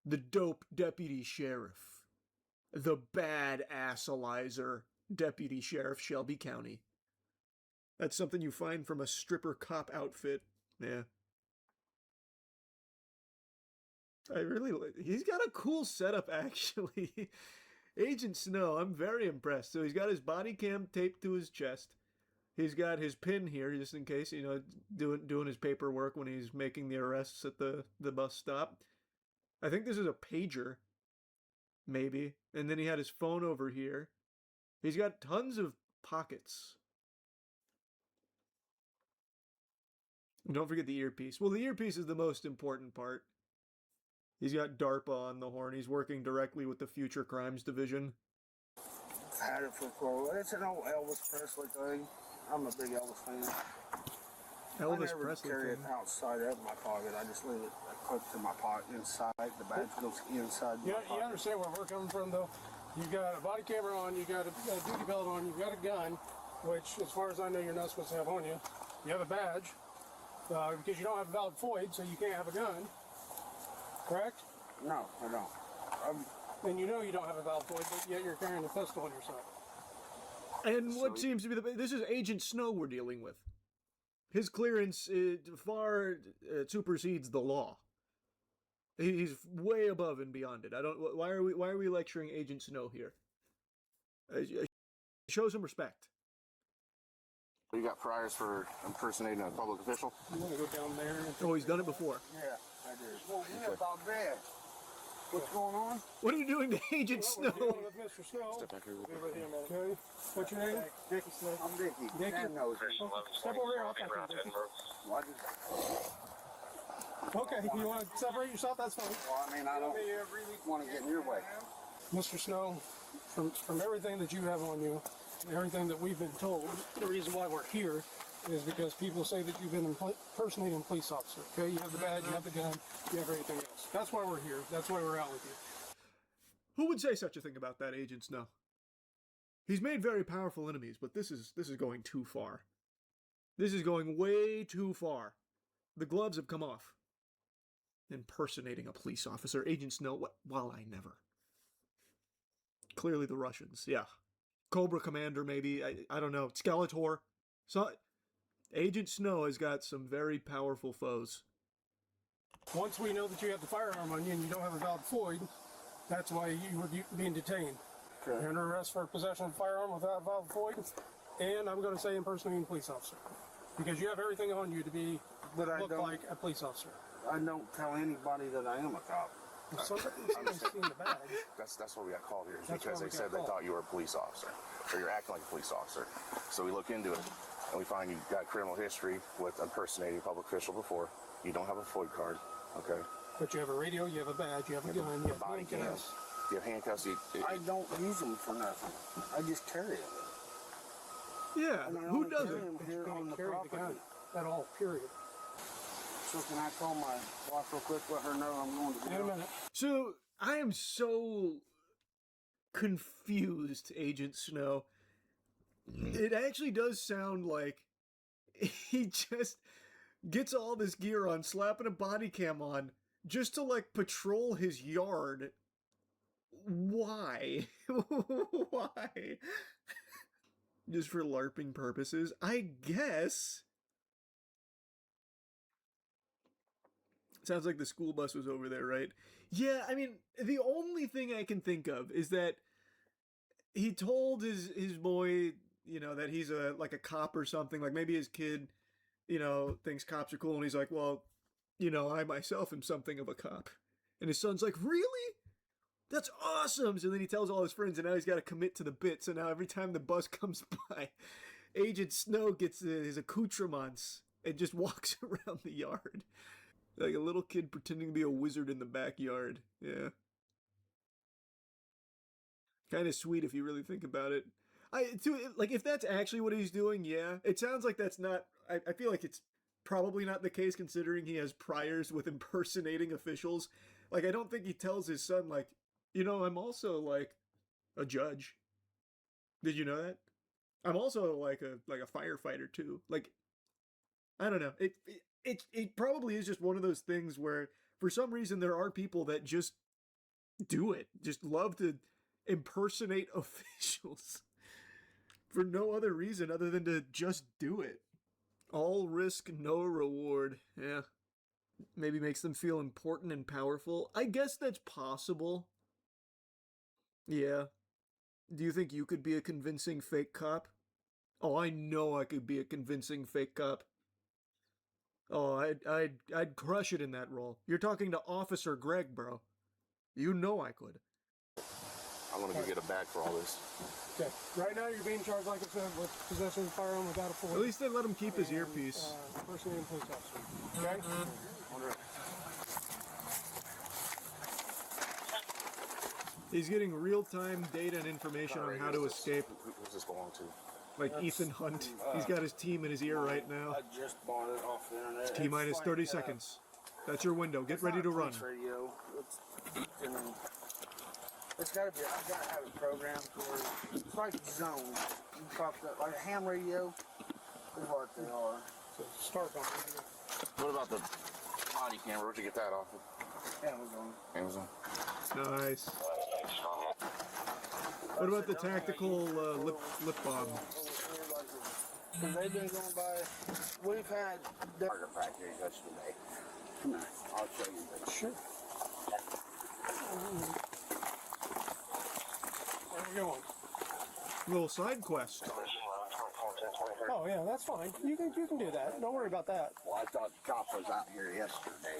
The dope deputy sheriff. The bad-assalizer deputy sheriff Shelby County. That's something you find from a stripper cop outfit. Yeah. He's got a cool setup, actually. Agent Snow, I'm very impressed. So he's got his body cam taped to his chest. He's got his pin here, just in case, you know, doing his paperwork when he's making the arrests at the bus stop. I think this is a pager. Maybe. And then he had his phone over here. He's got tons of pockets. And don't forget the earpiece. Well, the earpiece is the most important part. He's got DARPA on the horn. He's working directly with the Future Crimes Division. Had it for cool. It's an old Elvis Presley thing. I'm a big Elvis fan. Elvis I never Presley carry thing. it outside of my pocket. I just leave it clipped to my pocket inside. The badge goes inside my pocket. You understand where we're coming from, though? You've got a body camera on, you've got a duty belt on, you've got a gun, which, as far as I know, you're not supposed to have on you. You have a badge, because you don't have a valid FOID, so you can't have a gun. Correct? No, I don't. And you know you don't have a valid FOID, but yet you're carrying a pistol on yourself. And what seems to be this is Agent Snow we're dealing with. His clearance far supersedes the law. He's way above and beyond it. I don't. Why are we lecturing Agent Snow here? Show some respect. You got priors for impersonating a public official? You want to go down there? Oh, he's done it before. Yeah, I did. Well, yeah, about that. What's going on? What are you doing to Agent Snow? With Mr. Snow. Step back here. Okay. What's your name? Dickie Snow. I'm Dickie. Dickie. Oh, step over here. I'll talk to you, Dickie. Okay, you want to separate yourself? That's fine. Well, I mean, I don't want to get in your way. Mr. Snow, from everything that you have on you, and everything that we've been told, the reason why we're here is because people say that you've been impersonating a police officer. Okay, you have the badge, you have the gun, you have everything else. That's why we're here. That's why we're out with you. Who would say such a thing about that, Agent Snow? He's made very powerful enemies, but this is going too far. This is going way too far. The gloves have come off. Impersonating a police officer, Agent Snow. Well, I never. Clearly the Russians, yeah. Cobra Commander, maybe. I don't know. Skeletor. So, Agent Snow has got some very powerful foes. Once we know that you have the firearm on you and you don't have a valid FOID, that's why you were being detained. Okay. You're under arrest for possession of a firearm without a valid FOID, and I'm going to say impersonating a police officer. Because you have everything on you to be look like a police officer. I don't tell anybody that I am a cop. If somebody's seen the badge. That's what we got called here, is because they said they thought you were a police officer, or you're acting like a police officer. So we look into it, and we find you got criminal history with impersonating a public official before. You don't have a FOID card, okay? But you have a radio, you have a badge, you have a gun, you have body cams. You have handcuffs. I don't use them for nothing. I just carry them. Yeah, who doesn't? You can't carry the gun at all, period. So can I call my wife real quick, let her know I'm going to In a minute. So, I am so confused, Agent Snow. It actually does sound like he just gets all this gear on, slapping a body cam on, just to, like, patrol his yard. Why? Why? Just for LARPing purposes? I guess. Sounds like the school bus was over there, right? Yeah, I mean, the only thing I can think of is that he told his boy, you know, that he's like a cop or something. Like maybe his kid, you know, thinks cops are cool, and he's like, well, you know, I myself am something of a cop. And his son's like, really? That's awesome! So then he tells all his friends, and now he's got to commit to the bit. So now every time the bus comes by, Agent Snow gets his accoutrements and just walks around the yard. Like a little kid pretending to be a wizard in the backyard. Yeah. Kind of sweet if you really think about it. Like, if that's actually what he's doing, yeah. It sounds like that's not... I feel like it's probably not the case, considering he has priors with impersonating officials. Like, I don't think he tells his son, like, you know, I'm also, like, a judge. Did you know that? I'm also, like a firefighter, too. Like, I don't know. It probably is just one of those things where, for some reason, there are people that just do it. Just love to impersonate officials. For no other reason other than to just do it. All risk, no reward. Yeah. Maybe makes them feel important and powerful. I guess that's possible. Yeah. Do you think you could be a convincing fake cop? Oh, I know I could be a convincing fake cop. Oh, I'd crush it in that role. You're talking to Officer Greg, bro. You know I could. I'm gonna go get a bag for all this. Okay. Right now you're being charged, like I said, with possession of a firearm without a FOID. At least they let him keep his earpiece. Impersonating a police officer. Okay? He's getting real-time data and information on how to escape. Who's this belong to? Like Ethan Hunt. He's got his team in his ear right now. I just bought it off the internet. T-minus 30 seconds. That's your window. Get ready to run. Radio. It's gotta be, I've gotta have it programmed where it's like zones. You popped up like a ham radio is what they are. So start on What about the body camera? Where'd you get that off of? Amazon. Nice. What about the tactical lip balm? Because they've been going by, we've had target practice yesterday. Come on, I'll show you that. Sure. Where are we going? Little side quest. Oh, Oh, yeah, that's fine. You can do that. Don't worry about that. Well, I thought the cop was out here yesterday.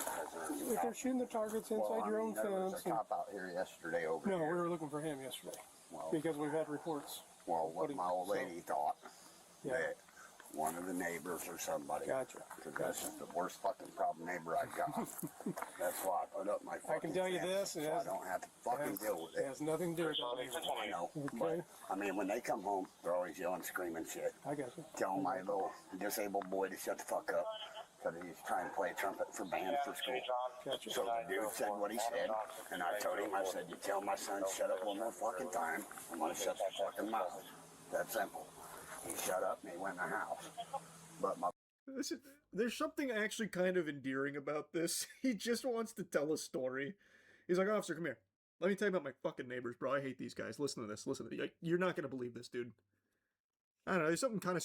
If they're shooting the targets inside your own there was fence. a cop out here yesterday over No, here. we were looking for him yesterday. Well, Because we've had reports. Well, what my old lady thought, Yeah. that one of the neighbors or somebody. Gotcha. Because that's just the worst fucking problem neighbor I got. That's why I put up my fucking I can tell you fence, this. so I don't have to fucking deal with It it. has nothing to do with that. I know. Okay. But, I mean, when they come home, they're always yelling, screaming shit. I got you. Telling my little disabled boy to shut the fuck up. Because he's trying to play trumpet for band for school. Gotcha. So the dude said what he said, and I told him, I said, you tell my son shut up one more fucking time, I'm gonna shut the fucking mouth. That simple. He shut up and he went in the house. But my There's something actually kind of endearing about this. He just wants to tell a story. He's like, officer, come here. Let me tell you about my fucking neighbors, bro. I hate these guys. Listen to this. Listen to this. You're not gonna believe this, dude. I don't know. There's something kind of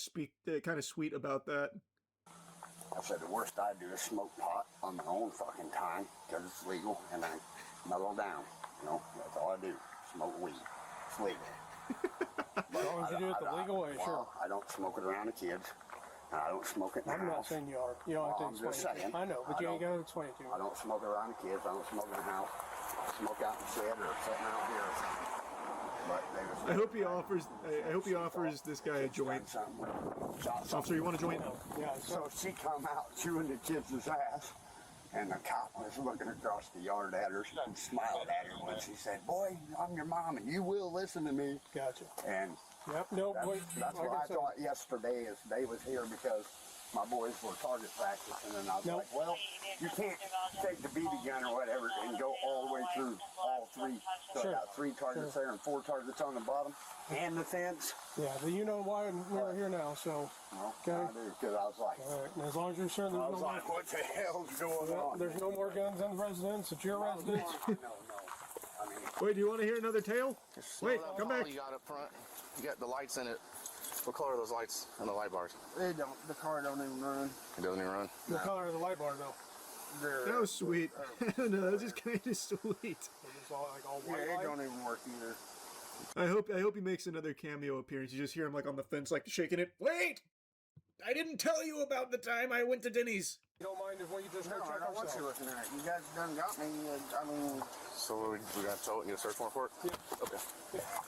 sweet about that. I said the worst I do is smoke pot on my own fucking time because it's legal, and I mellow down. You know, that's all I do. Smoke weed. It's legal. As long as you do it the legal way, sure. I don't smoke it around the kids, and I don't smoke it in the I'm not house. saying you are. You don't have to I'm just explain it. saying. I know, but you ain't got to explain it to me. I don't smoke around the kids. I don't smoke in the house. I smoke out in the shed or sitting out here. But they was I hope he offers this guy a joint. Officer, you want a joint? Yeah. So she come out chewing the kid's ass, and the cop was looking across the yard at her and smiled at her when she said, "Boy, I'm your mom, and you will listen to me." Gotcha. And yep. No. that's like what I said. thought yesterday is they was here because my boys were target practicing, and I was like, well, you can't take the BB gun or whatever and go all the way through all three. So I got 3 targets there and 4 targets on the bottom and the fence. Yeah, but you know why we're here now, so. Okay. I do, because I was like, All right. And as long as you're sure there's I was no like, what the hell's going on? There's no more guns in the residence. It's your residence. No. Wait, do you want to hear another tale? Wait, come back. You got up front. You got the lights in it. What color are those lights on the light bars? They don't. The car don't even run. It doesn't even run. The color of the light bar, though. That was sweet. No, that was just kind of sweet. It's all, like all Yeah, white it light. don't even work either. I hope he makes another cameo appearance. You just hear him like on the fence, like shaking it. Wait! I didn't tell you about the time I went to Denny's. You don't mind if we just No, go I check don't want you ourselves? looking at it. You guys done got me. I mean, So we got to tow it and get a search warrant for it? Yeah. Okay.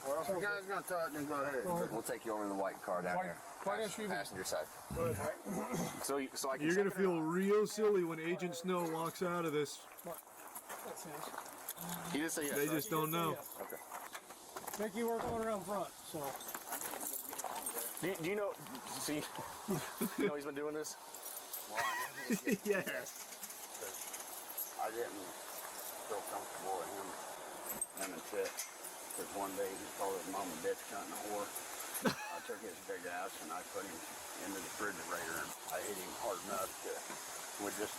well, if you guys gonna tow it, then go ahead. We'll take you over to the white car down there. White SUV. Passenger side. So I can You're gonna check it feel out. real silly when Agent Snow walks out of this. That's his. He did say yes. They right? just don't know. Okay. Mickey worked on around front, so. Do you know? See, you know he's been doing this. Well, I didn't get Yes. I didn't feel comfortable with him and Chip, because one day he called his mom a bitch, cunt, and a whore. I took his big ass and I put him into the refrigerator, and I hit him hard enough to, with just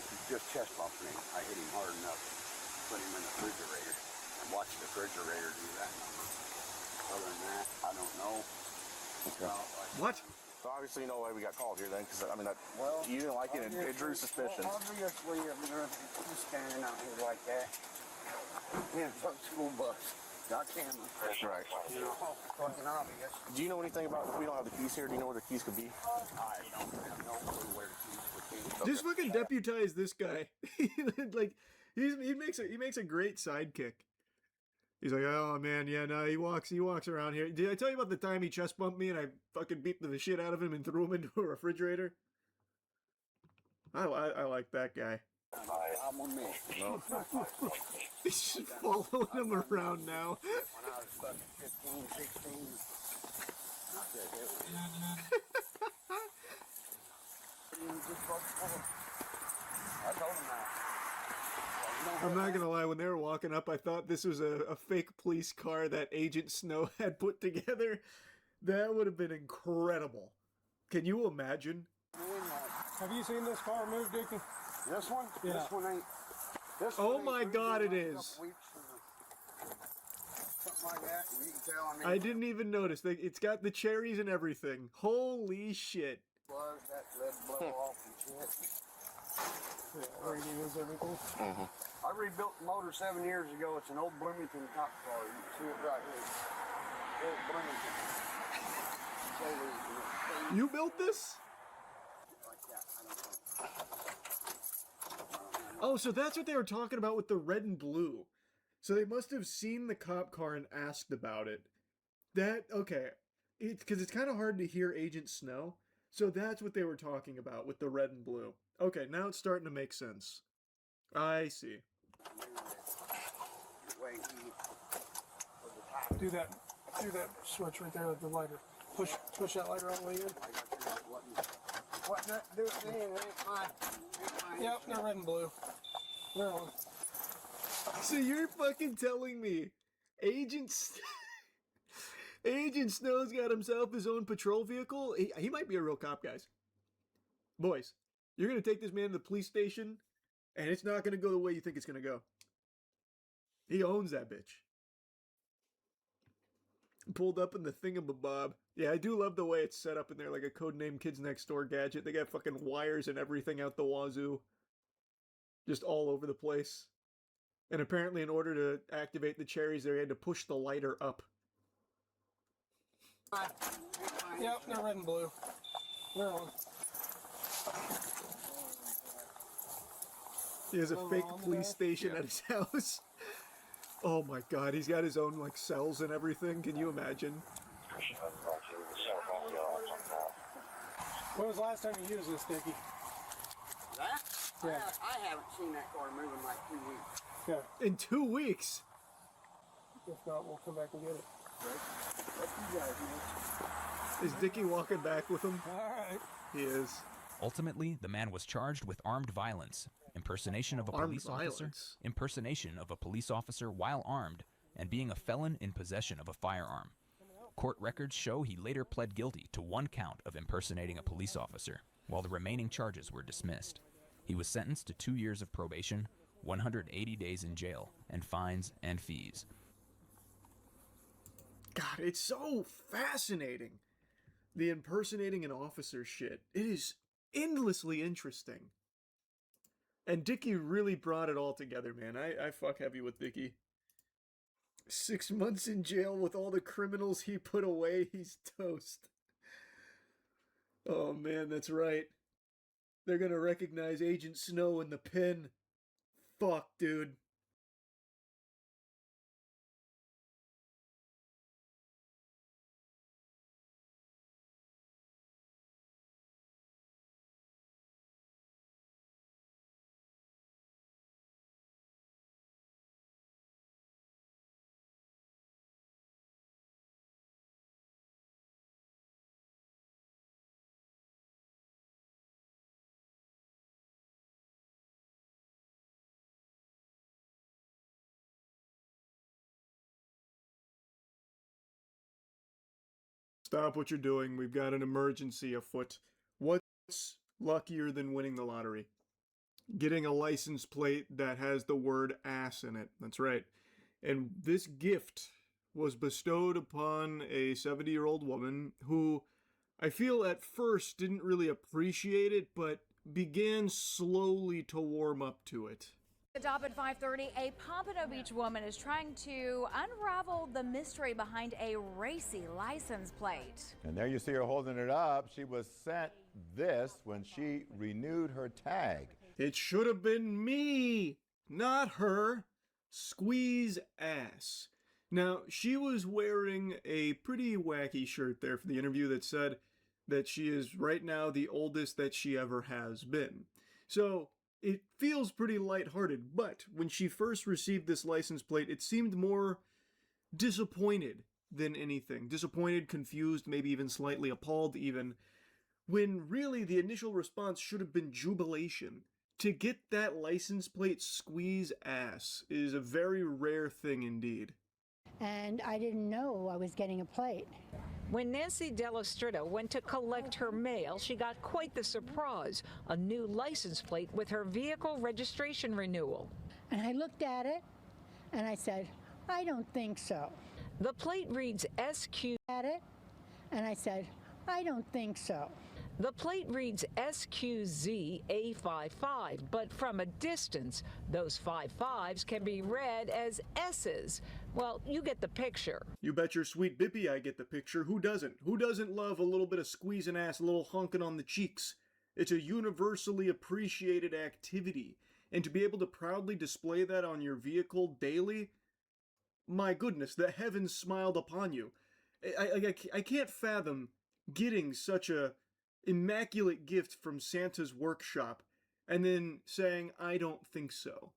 chest bumping him, I hit him hard enough to put him in the refrigerator and watch the refrigerator do that number. Other than that, I don't know. Okay. What? So obviously you know why we got called here then, because I mean, Well, you didn't like it. It drew suspicion. Well, obviously, I mean, just standing out here like that. Yeah, fuck school bus. Got cameras. That's right. You know, fucking obvious. Do you know anything about if we don't have the keys here? Do you know where the keys could be? I don't have no clue where the keys would be. Just fucking deputize this guy. Like he makes a great sidekick. He's like, oh man, yeah, no, he walks around here. Did I tell you about the time he chest bumped me and I fucking beat the shit out of him and threw him into a refrigerator? I like that guy. I'm with me. No. He's just following him around now. When I was fucking 15, 16, I said, "Hell yeah." I told him that. I'm not gonna lie, when they were walking up, I thought this was a fake police car that Agent Snow had put together. That would have been incredible. Can you imagine? Have you seen this car move, Dickie? This one? Yeah. This one ain't. This Oh one ain't my moved God, in it like a is. couple weeks or something like that. You can tell. I mean, I didn't even notice. It's got the cherries and everything. Holy shit. was that lead blow off and shit. Yeah, radios, everything. I rebuilt the motor 7 years ago. It's an old Bloomington cop car. You can see it right here. Old Bloomington. You built this? Oh, so that's what they were talking about with the red and blue. So they must have seen the cop car and asked about it. Okay. Because it's kind of hard to hear Agent Snow. So that's what they were talking about with the red and blue. Okay, now it's starting to make sense. I see. Do that switch right there with the lighter. Push that lighter all the way in. What? Do it then. It ain't mine. Yep, they're red and blue. They're on. So you're fucking telling me Agent Snow's got himself his own patrol vehicle? He might be a real cop, guys. Boys, you're going to take this man to the police station, and it's not going to go the way you think it's going to go. He owns that bitch. Pulled up in the thingamabob. Yeah, I do love the way it's set up in there like a codename Kids Next Door gadget. They got fucking wires and everything out the wazoo. Just all over the place. And apparently in order to activate the cherries, they had to push the lighter up. Yep, they're red and blue. They're on. He has a fake police station at his house. Oh my god, he's got his own like cells and everything. Can you imagine? When was the last time you used this, Dickie? That? Yeah. I haven't seen that car move in like 2 weeks. Yeah. In 2 weeks? If not, we'll come back and get it. What you guys know? Is Dickie walking back with him? Alright. He is. Ultimately, the man was charged with armed violence, impersonation of a police officer, impersonation of a police officer while armed, and being a felon in possession of a firearm. Court records show he later pled guilty to 1 count of impersonating a police officer, while the remaining charges were dismissed. He was sentenced to 2 years of probation, 180 days in jail, and fines and fees. God, it's so fascinating. The impersonating an officer shit. It is endlessly interesting. And Dickie really brought it all together, man. I fuck heavy with Dickie. 6 months in jail with all the criminals he put away, he's toast. Oh man, that's right. They're gonna recognize Agent Snow in the pen. Fuck, dude. Stop what you're doing. We've got an emergency afoot. What's luckier than winning the lottery? Getting a license plate that has the word ass in it. That's right. And this gift was bestowed upon a 70-year-old woman who I feel at first didn't really appreciate it, but began slowly to warm up to it. The top at 5:30, a Pompano Beach woman is trying to unravel the mystery behind a racy license plate. And there you see her holding it up. She was sent this when she renewed her tag. It should have been me, not her. Squeeze ass. Now, she was wearing a pretty wacky shirt there for the interview that said that she is right now the oldest that she ever has been. So, it feels pretty lighthearted, but when she first received this license plate, it seemed more disappointed than anything. Disappointed, confused, maybe even slightly appalled even, when really the initial response should have been jubilation. To get that license plate squeeze ass is a very rare thing indeed. And I didn't know I was getting a plate. When Nancy Delastrita went to collect her mail, she got quite the surprise, a new license plate with her vehicle registration renewal. And I looked at it, and I said, I don't think so. The plate reads SQ. At it, and I said, I don't think so. The plate reads SQZ-A55, but from a distance, those 55s can be read as S's. Well, you get the picture. You bet your sweet bippy I get the picture. Who doesn't? Who doesn't love a little bit of squeezing ass, a little honking on the cheeks? It's a universally appreciated activity. And to be able to proudly display that on your vehicle daily, my goodness, the heavens smiled upon you. I can't fathom getting such a immaculate gift from Santa's workshop and then saying, I don't think so.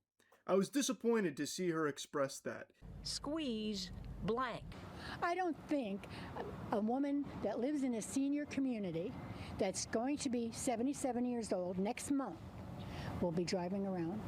I was disappointed to see her express that. Squeeze blank. I don't think a woman that lives in a senior community that's going to be 77 years old next month will be driving around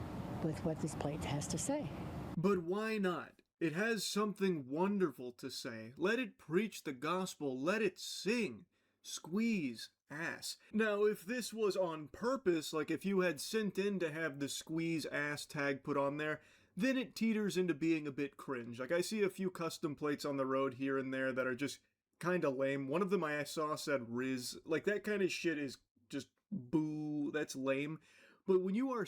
with what this plate has to say. But why not? It has something wonderful to say. Let it preach the gospel. Let it sing. Squeeze ass. Now, if this was on purpose, like if you had sent in to have the squeeze ass tag put on there, then it teeters into being a bit cringe. Like, I see a few custom plates on the road here and there that are just kind of lame. One of them I saw said Riz. Like, that kind of shit is just boo. That's lame. But when you are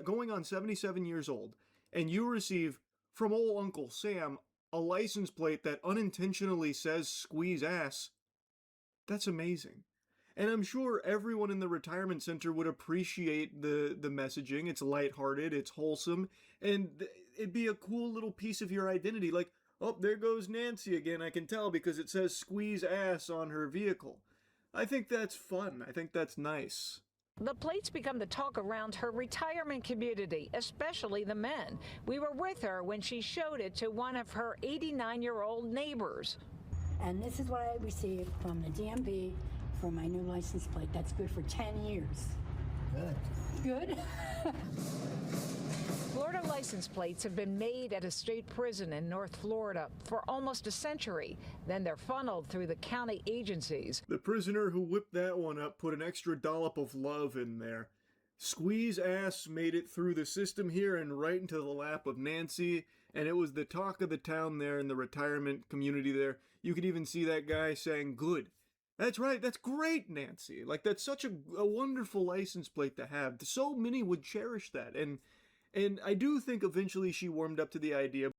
going on 77 years old and you receive from old Uncle Sam a license plate that unintentionally says squeeze ass, that's amazing. And I'm sure everyone in the retirement center would appreciate the messaging. It's lighthearted, it's wholesome, and it'd be a cool little piece of your identity. Like, oh, there goes Nancy again, I can tell because it says squeeze ass on her vehicle. I think that's fun. I think that's nice. The plates become the talk around her retirement community, especially the men. We were with her when she showed it to one of her 89-year-old neighbors. And this is what I received from the DMV for my new license plate. That's good for 10 years. Good. Good? Florida license plates have been made at a state prison in North Florida for almost a century. Then they're funneled through the county agencies. The prisoner who whipped that one up put an extra dollop of love in there. Squeeze ass made it through the system here and right into the lap of Nancy, and it was the talk of the town there in the retirement community there. You could even see that guy saying, good. That's right, that's great, Nancy. Like, that's such a wonderful license plate to have. So many would cherish that, and I do think eventually she warmed up to the idea.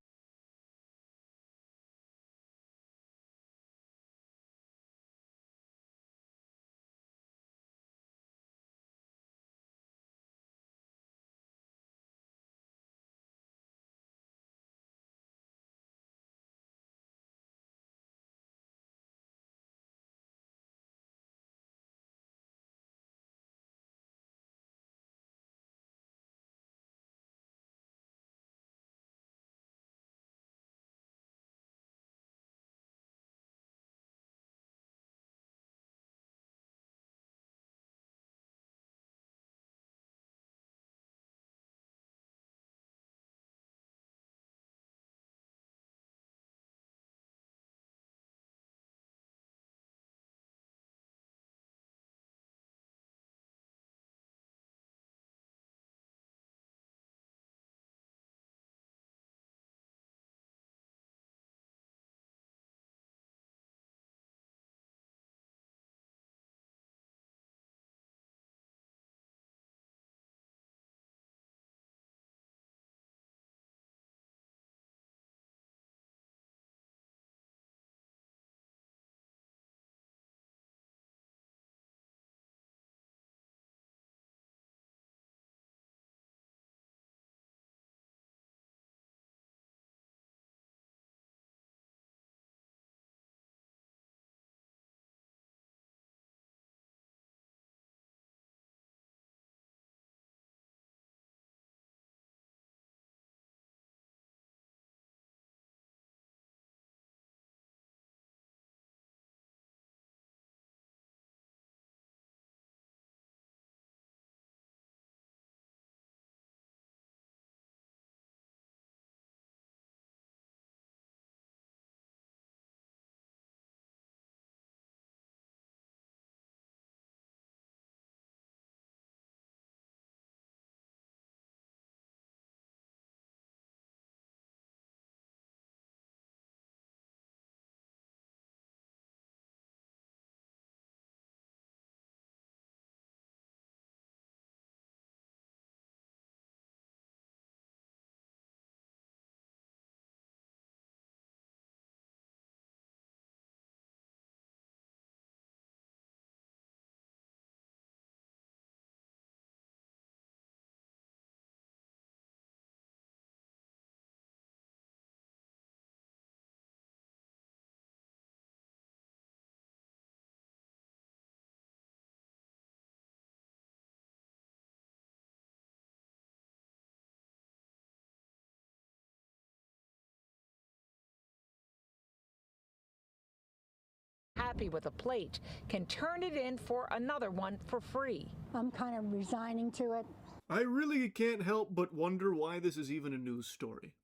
happy with a plate can turn it in for another one for free. I'm kind of resigning to it. I really can't help but wonder why this is even a news story.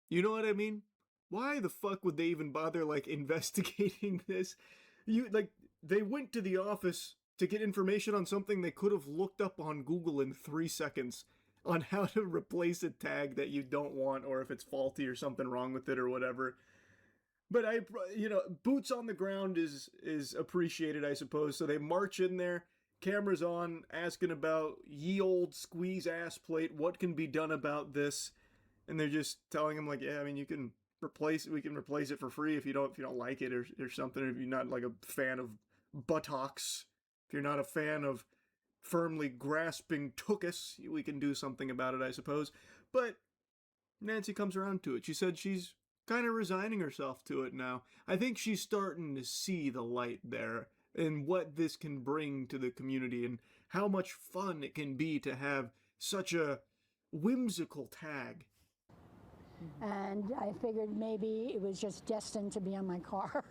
You know what I mean? Why the fuck would they even bother, like, investigating this? They went to the office to get information on something they could have looked up on Google in 3 seconds on how to replace a tag that you don't want, or if it's faulty or something wrong with it or whatever. But boots on the ground is appreciated, I suppose. So they march in there, cameras on, asking about ye old squeeze ass plate. What can be done about this? And they're just telling him, like, yeah, I mean, we can replace it for free if you don't like it or something. If you're not like a fan of buttocks, if you're not a fan of firmly grasping tuchus, we can do something about it, I suppose. But Nancy comes around to it. She said she's kind of resigning herself to it now. I think she's starting to see the light there and what this can bring to the community and how much fun it can be to have such a whimsical tag. And I figured maybe it was just destined to be on my car.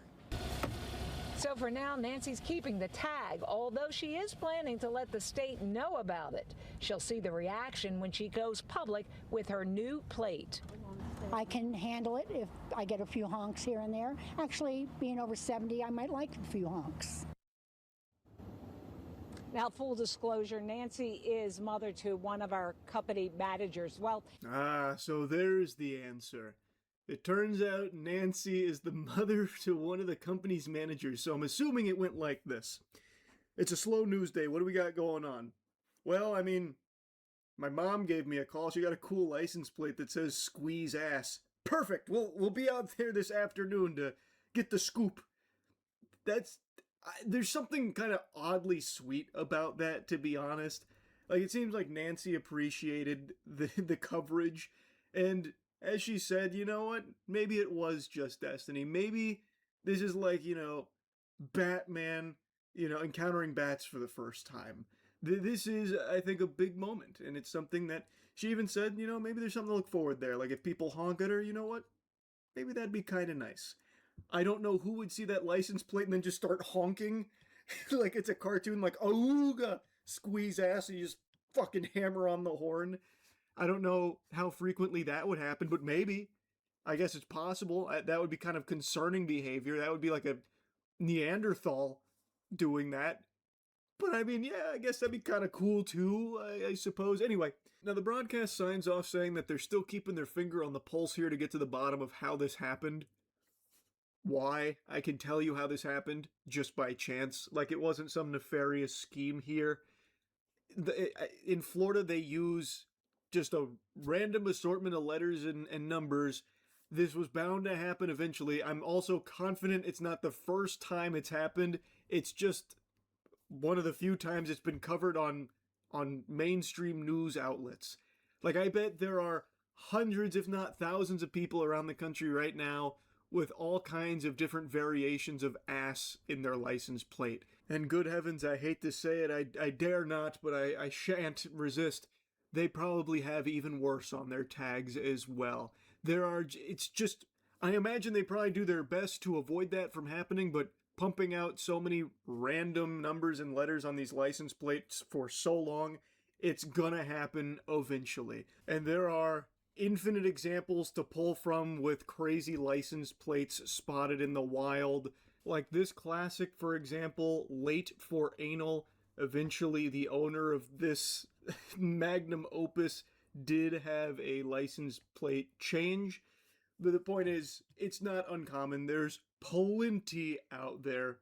So for now, Nancy's keeping the tag, although she is planning to let the state know about it. She'll see the reaction when she goes public with her new plate. I can handle it if I get a few honks here and there. Actually, being over 70, I might like a few honks. Now, full disclosure, Nancy is mother to one of our company managers. Well, so there's the answer. It turns out Nancy is the mother to one of the company's managers, so I'm assuming it went like this. It's a slow news day. What do we got going on? Well, I mean, my mom gave me a call. She got a cool license plate that says squeeze ass. Perfect. We'll be out there this afternoon to get the scoop. There's something kind of oddly sweet about that, to be honest. Like, it seems like Nancy appreciated the coverage, and as she said, you know what? Maybe it was just destiny. Maybe this is like, Batman, encountering bats for the first time. This is, I think, a big moment, and it's something that she even said, maybe there's something to look forward there. Like, if people honk at her, you know what? Maybe that'd be kind of nice. I don't know who would see that license plate and then just start honking like it's a cartoon, like, ooga, squeeze ass, and you just fucking hammer on the horn. I don't know how frequently that would happen, but maybe. I guess it's possible. That would be kind of concerning behavior. That would be like a Neanderthal doing that. But I mean, yeah, I guess that'd be kind of cool too, I suppose. Anyway, now the broadcast signs off saying that they're still keeping their finger on the pulse here to get to the bottom of how this happened. Why? I can tell you how this happened just by chance. Like, it wasn't some nefarious scheme here. In Florida, they use just a random assortment of letters and numbers. This was bound to happen eventually. I'm also confident it's not the first time it's happened. It's just one of the few times it's been covered on mainstream news outlets. Like, I bet there are hundreds, if not thousands, of people around the country right now with all kinds of different variations of ass in their license plate. And good heavens, I hate to say it, I dare not, but I shan't resist. They probably have even worse on their tags as well. I imagine they probably do their best to avoid that from happening, but pumping out so many random numbers and letters on these license plates for so long, it's gonna happen eventually. And there are infinite examples to pull from with crazy license plates spotted in the wild. Like this classic, for example, late for anal. Eventually, the owner of this magnum opus did have a license plate change. But the point is, it's not uncommon. There's plenty out there.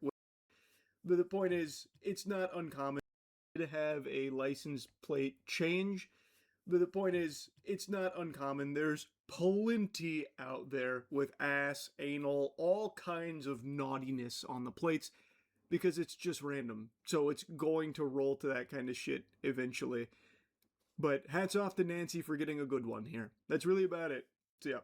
But the point is, it's not uncommon to have a license plate change. But the point is, it's not uncommon. There's plenty out there with ass, anal, all kinds of naughtiness on the plates because it's just random. So it's going to roll to that kind of shit eventually. But hats off to Nancy for getting a good one here. That's really about it. So yeah.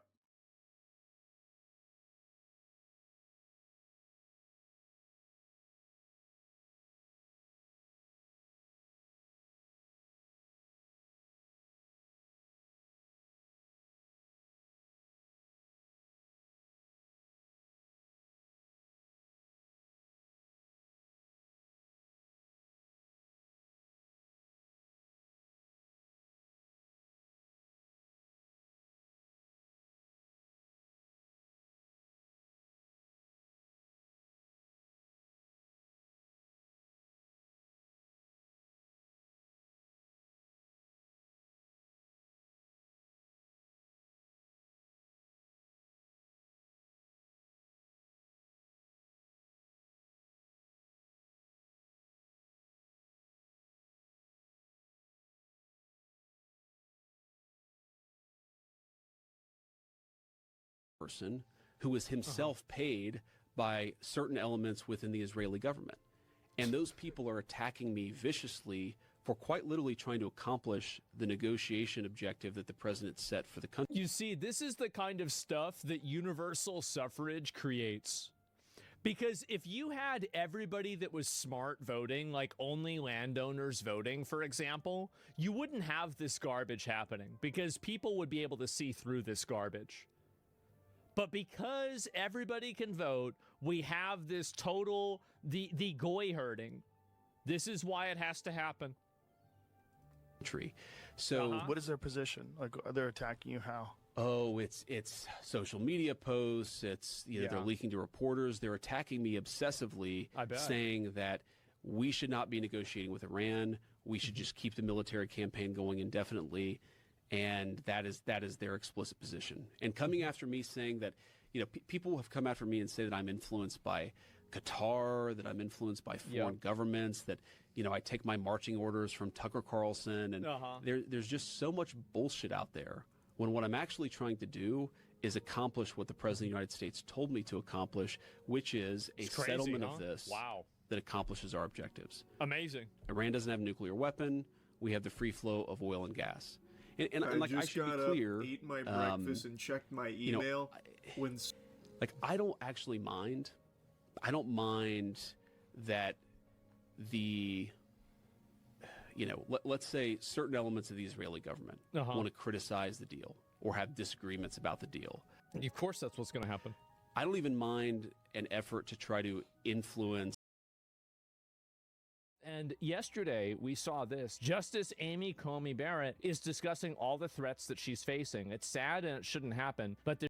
person who was himself paid by certain elements within the Israeli government. And those people are attacking me viciously for quite literally trying to accomplish the negotiation objective that the president set for the country. You see, this is the kind of stuff that universal suffrage creates. Because if you had everybody that was smart voting, like only landowners voting, for example, you wouldn't have this garbage happening because people would be able to see through this garbage. But because everybody can vote, we have this total, the goy herding. This is why it has to happen. So what is their position? Like, they're attacking you how? Oh, it's social media posts. It's they're leaking to reporters. They're attacking me obsessively, saying that we should not be negotiating with Iran. We should just keep the military campaign going indefinitely, and that is their explicit position. And coming after me, saying that people have come after me and say that I'm influenced by Qatar, that I'm influenced by foreign governments, that I take my marching orders from Tucker Carlson, and there's just so much bullshit out there. When what I'm actually trying to do is accomplish what the President of the United States told me to accomplish, which is a settlement of this that accomplishes our objectives. Amazing. Iran doesn't have a nuclear weapon. We have the free flow of oil and gas. And like, I just should got be clear, up, ate my breakfast, and checked my email. I don't actually mind. I don't mind that let's say certain elements of the Israeli government want to criticize the deal or have disagreements about the deal. Of course, that's what's going to happen. I don't even mind an effort to try to influence. And yesterday, we saw this. Justice Amy Coney Barrett is discussing all the threats that she's facing. It's sad and it shouldn't happen, but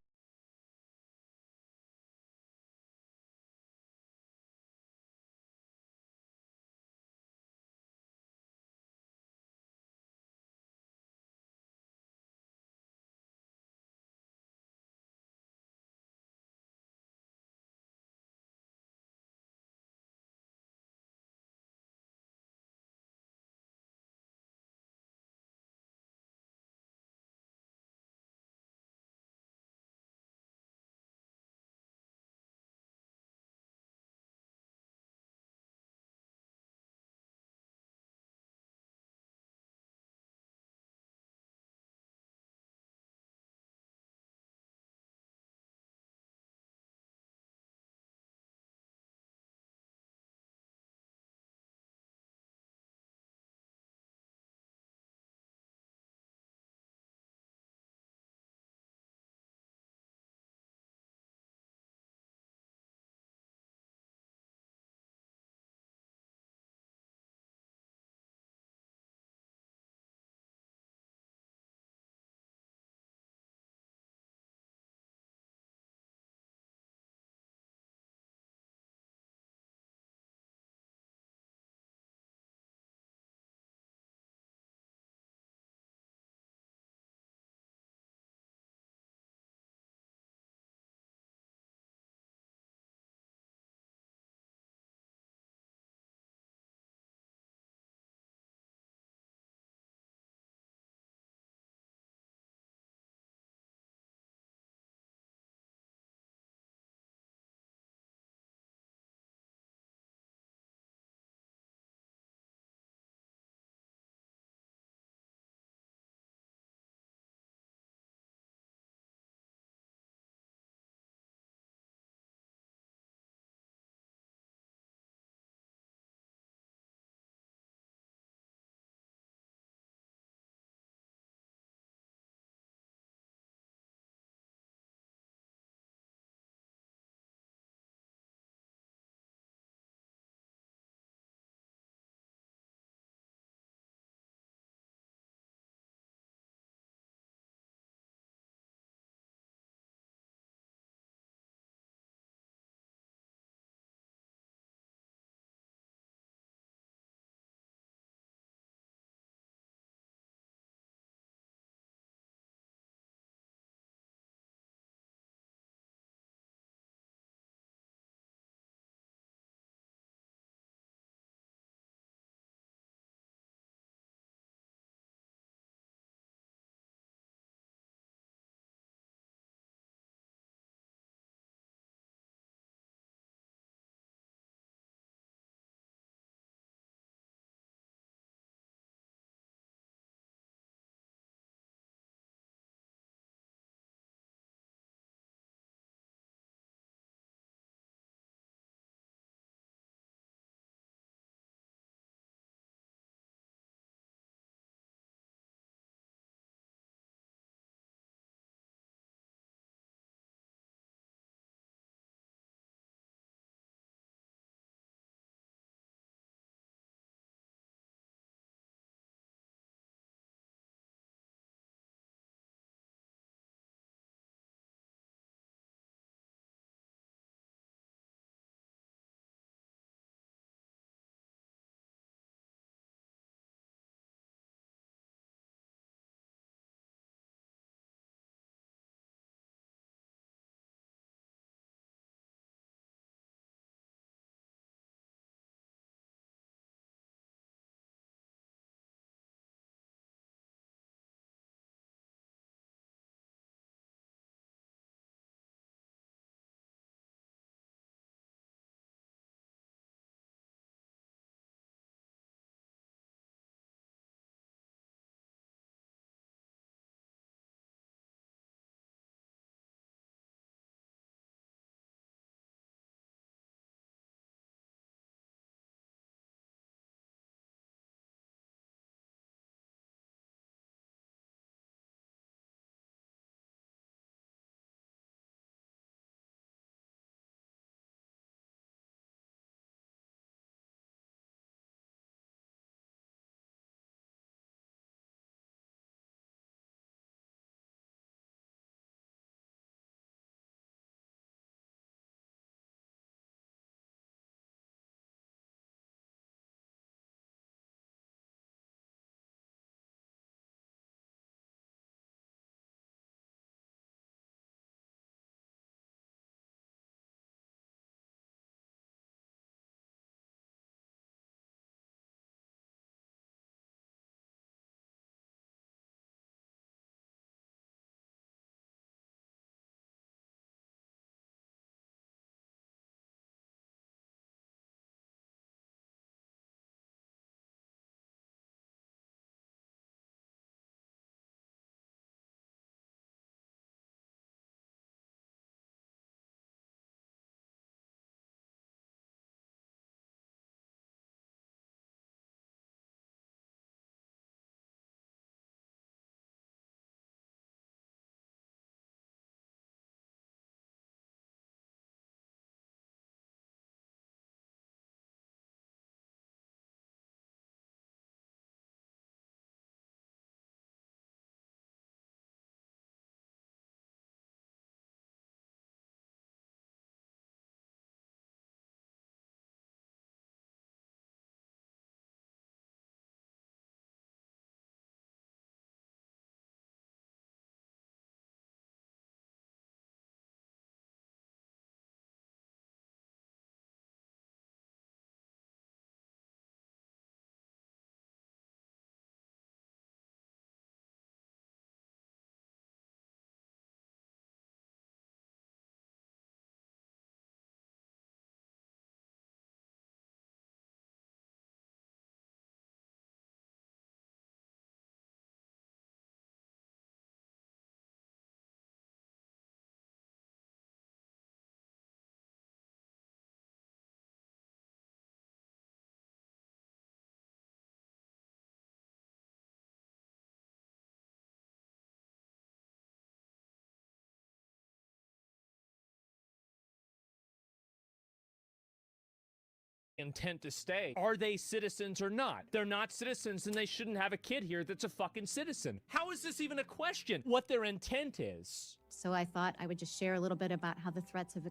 intent to stay. Are they citizens or not? They're not citizens, and they shouldn't have a kid here that's a fucking citizen. How is this even a question? What their intent is. So I thought I would just share a little bit about how the threats have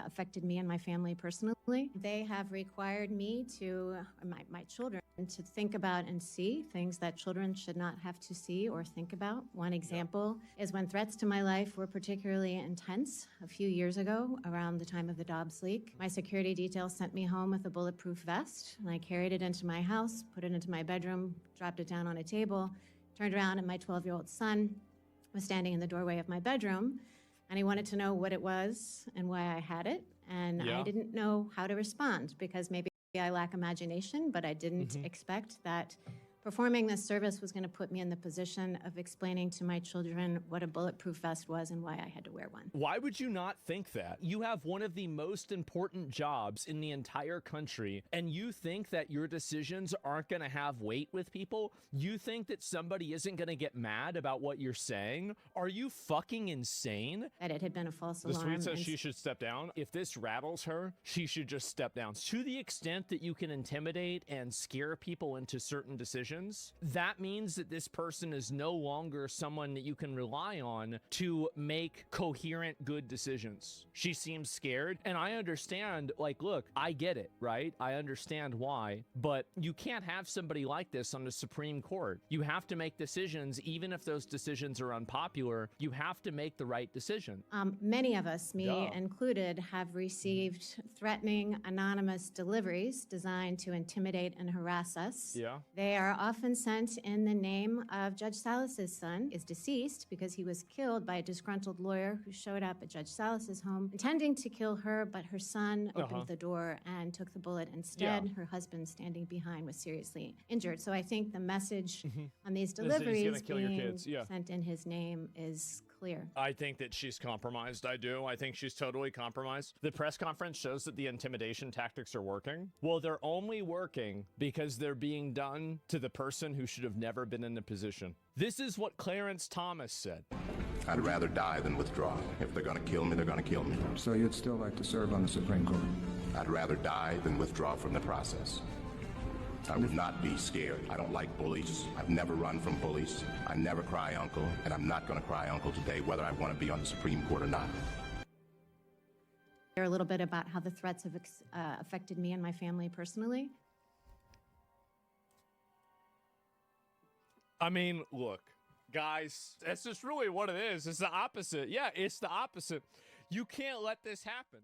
affected me and my family personally. They have required me to, my children, to think about and see things that children should not have to see or think about. One example is when threats to my life were particularly intense a few years ago around the time of the Dobbs leak. My security detail sent me home with a bulletproof vest, and I carried it into my house, put it into my bedroom, dropped it down on a table, turned around, and my 12-year-old son was standing in the doorway of my bedroom, and he wanted to know what it was and why I had it, and I didn't know how to respond because maybe I lack imagination, but I didn't expect that performing this service was going to put me in the position of explaining to my children what a bulletproof vest was and why I had to wear one. Why would you not think that? You have one of the most important jobs in the entire country, and you think that your decisions aren't going to have weight with people? You think that somebody isn't going to get mad about what you're saying? Are you fucking insane? That it had been a false The alarm. tweet says she should step down. If this rattles her, she should just step down. To the extent that you can intimidate and scare people into certain decisions, that means that this person is no longer someone that you can rely on to make coherent, good decisions. She seems scared, and I understand, like, look, I get it, right? I understand why, but you can't have somebody like this on the Supreme Court. You have to make decisions, even if those decisions are unpopular. You have to make the right decision. Many of us, me included, have received threatening, anonymous deliveries designed to intimidate and harass us. Yeah. They are often sent in the name of Judge Salas's son, is deceased because he was killed by a disgruntled lawyer who showed up at Judge Salas's home intending to kill her, but her son opened the door and took the bullet instead. Her husband, standing behind, was seriously injured. So I think the message on these deliveries being sent in his name is clear. I think that she's compromised. I do. I think she's totally compromised. The press conference shows that the intimidation tactics are working. Well, they're only working because they're being done to the person who should have never been in the position. This is what Clarence Thomas said. I'd rather die than withdraw. If they're going to kill me, they're going to kill me. So you'd still like to serve on the Supreme Court? I'd rather die than withdraw from the process. I would not be scared. I don't like bullies. I've never run from bullies. I never cry uncle, and I'm not going to cry uncle today, whether I want to be on the Supreme Court or not. Share a little bit about how the threats have affected me and my family personally. I mean, look, guys, that's just really what it is. It's the opposite. Yeah, it's the opposite. You can't let this happen.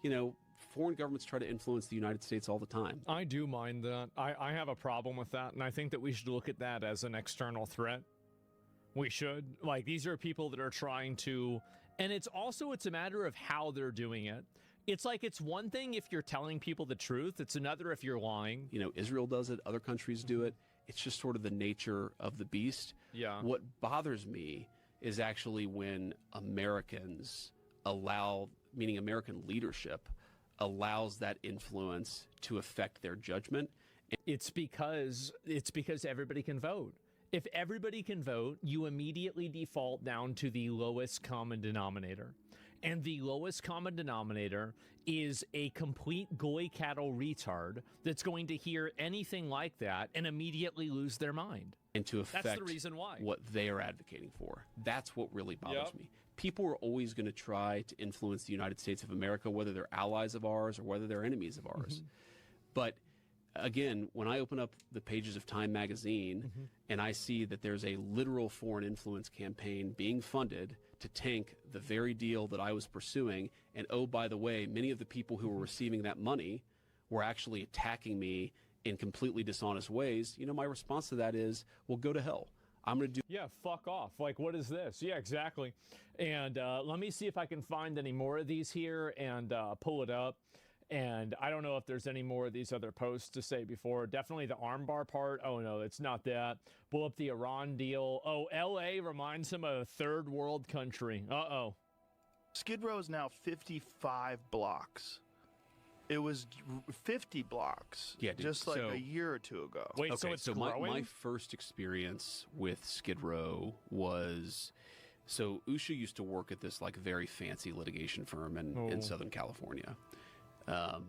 You know, foreign governments try to influence the United States all the time. I do mind that. I have a problem with that, and I think that we should look at that as an external threat. We should. Like, these are people that are trying to... And it's a matter of how they're doing it. It's like, it's one thing if you're telling people the truth. It's another if you're lying. You know, Israel does it. Other countries do it. It's just sort of the nature of the beast. Yeah. What bothers me is actually when Americans allow, meaning American leadership, allows that influence to affect their judgment. It's because everybody can vote. If everybody can vote, you immediately default down to the lowest common denominator. And the lowest common denominator is a complete goy cattle retard that's going to hear anything like that and immediately lose their mind. And to affect That's the reason why. What they are advocating for. That's what really bothers me. People are always going to try to influence the United States of America, whether they're allies of ours or whether they're enemies of ours. But again, when I open up the pages of Time magazine and I see that there's a literal foreign influence campaign being funded to tank the very deal that I was pursuing, and oh, by the way, many of the people who were receiving that money were actually attacking me in completely dishonest ways, you know, my response to that is, well, go to hell. I'm going to do... Yeah, fuck off. Like, what is this? Yeah, exactly. And let me see if I can find any more of these here and pull it up. And I don't know if there's any more of these other posts to say before. Definitely the armbar part. Oh, no, it's not that. Pull up the Iran deal. Oh, L.A. reminds him of a third world country. Uh-oh. Skid Row is now 55 blocks. It was 50 blocks just like a year or two ago. Wait, so it's growing? My first experience with Skid Row was... So Usha used to work at this like very fancy litigation firm in Southern California.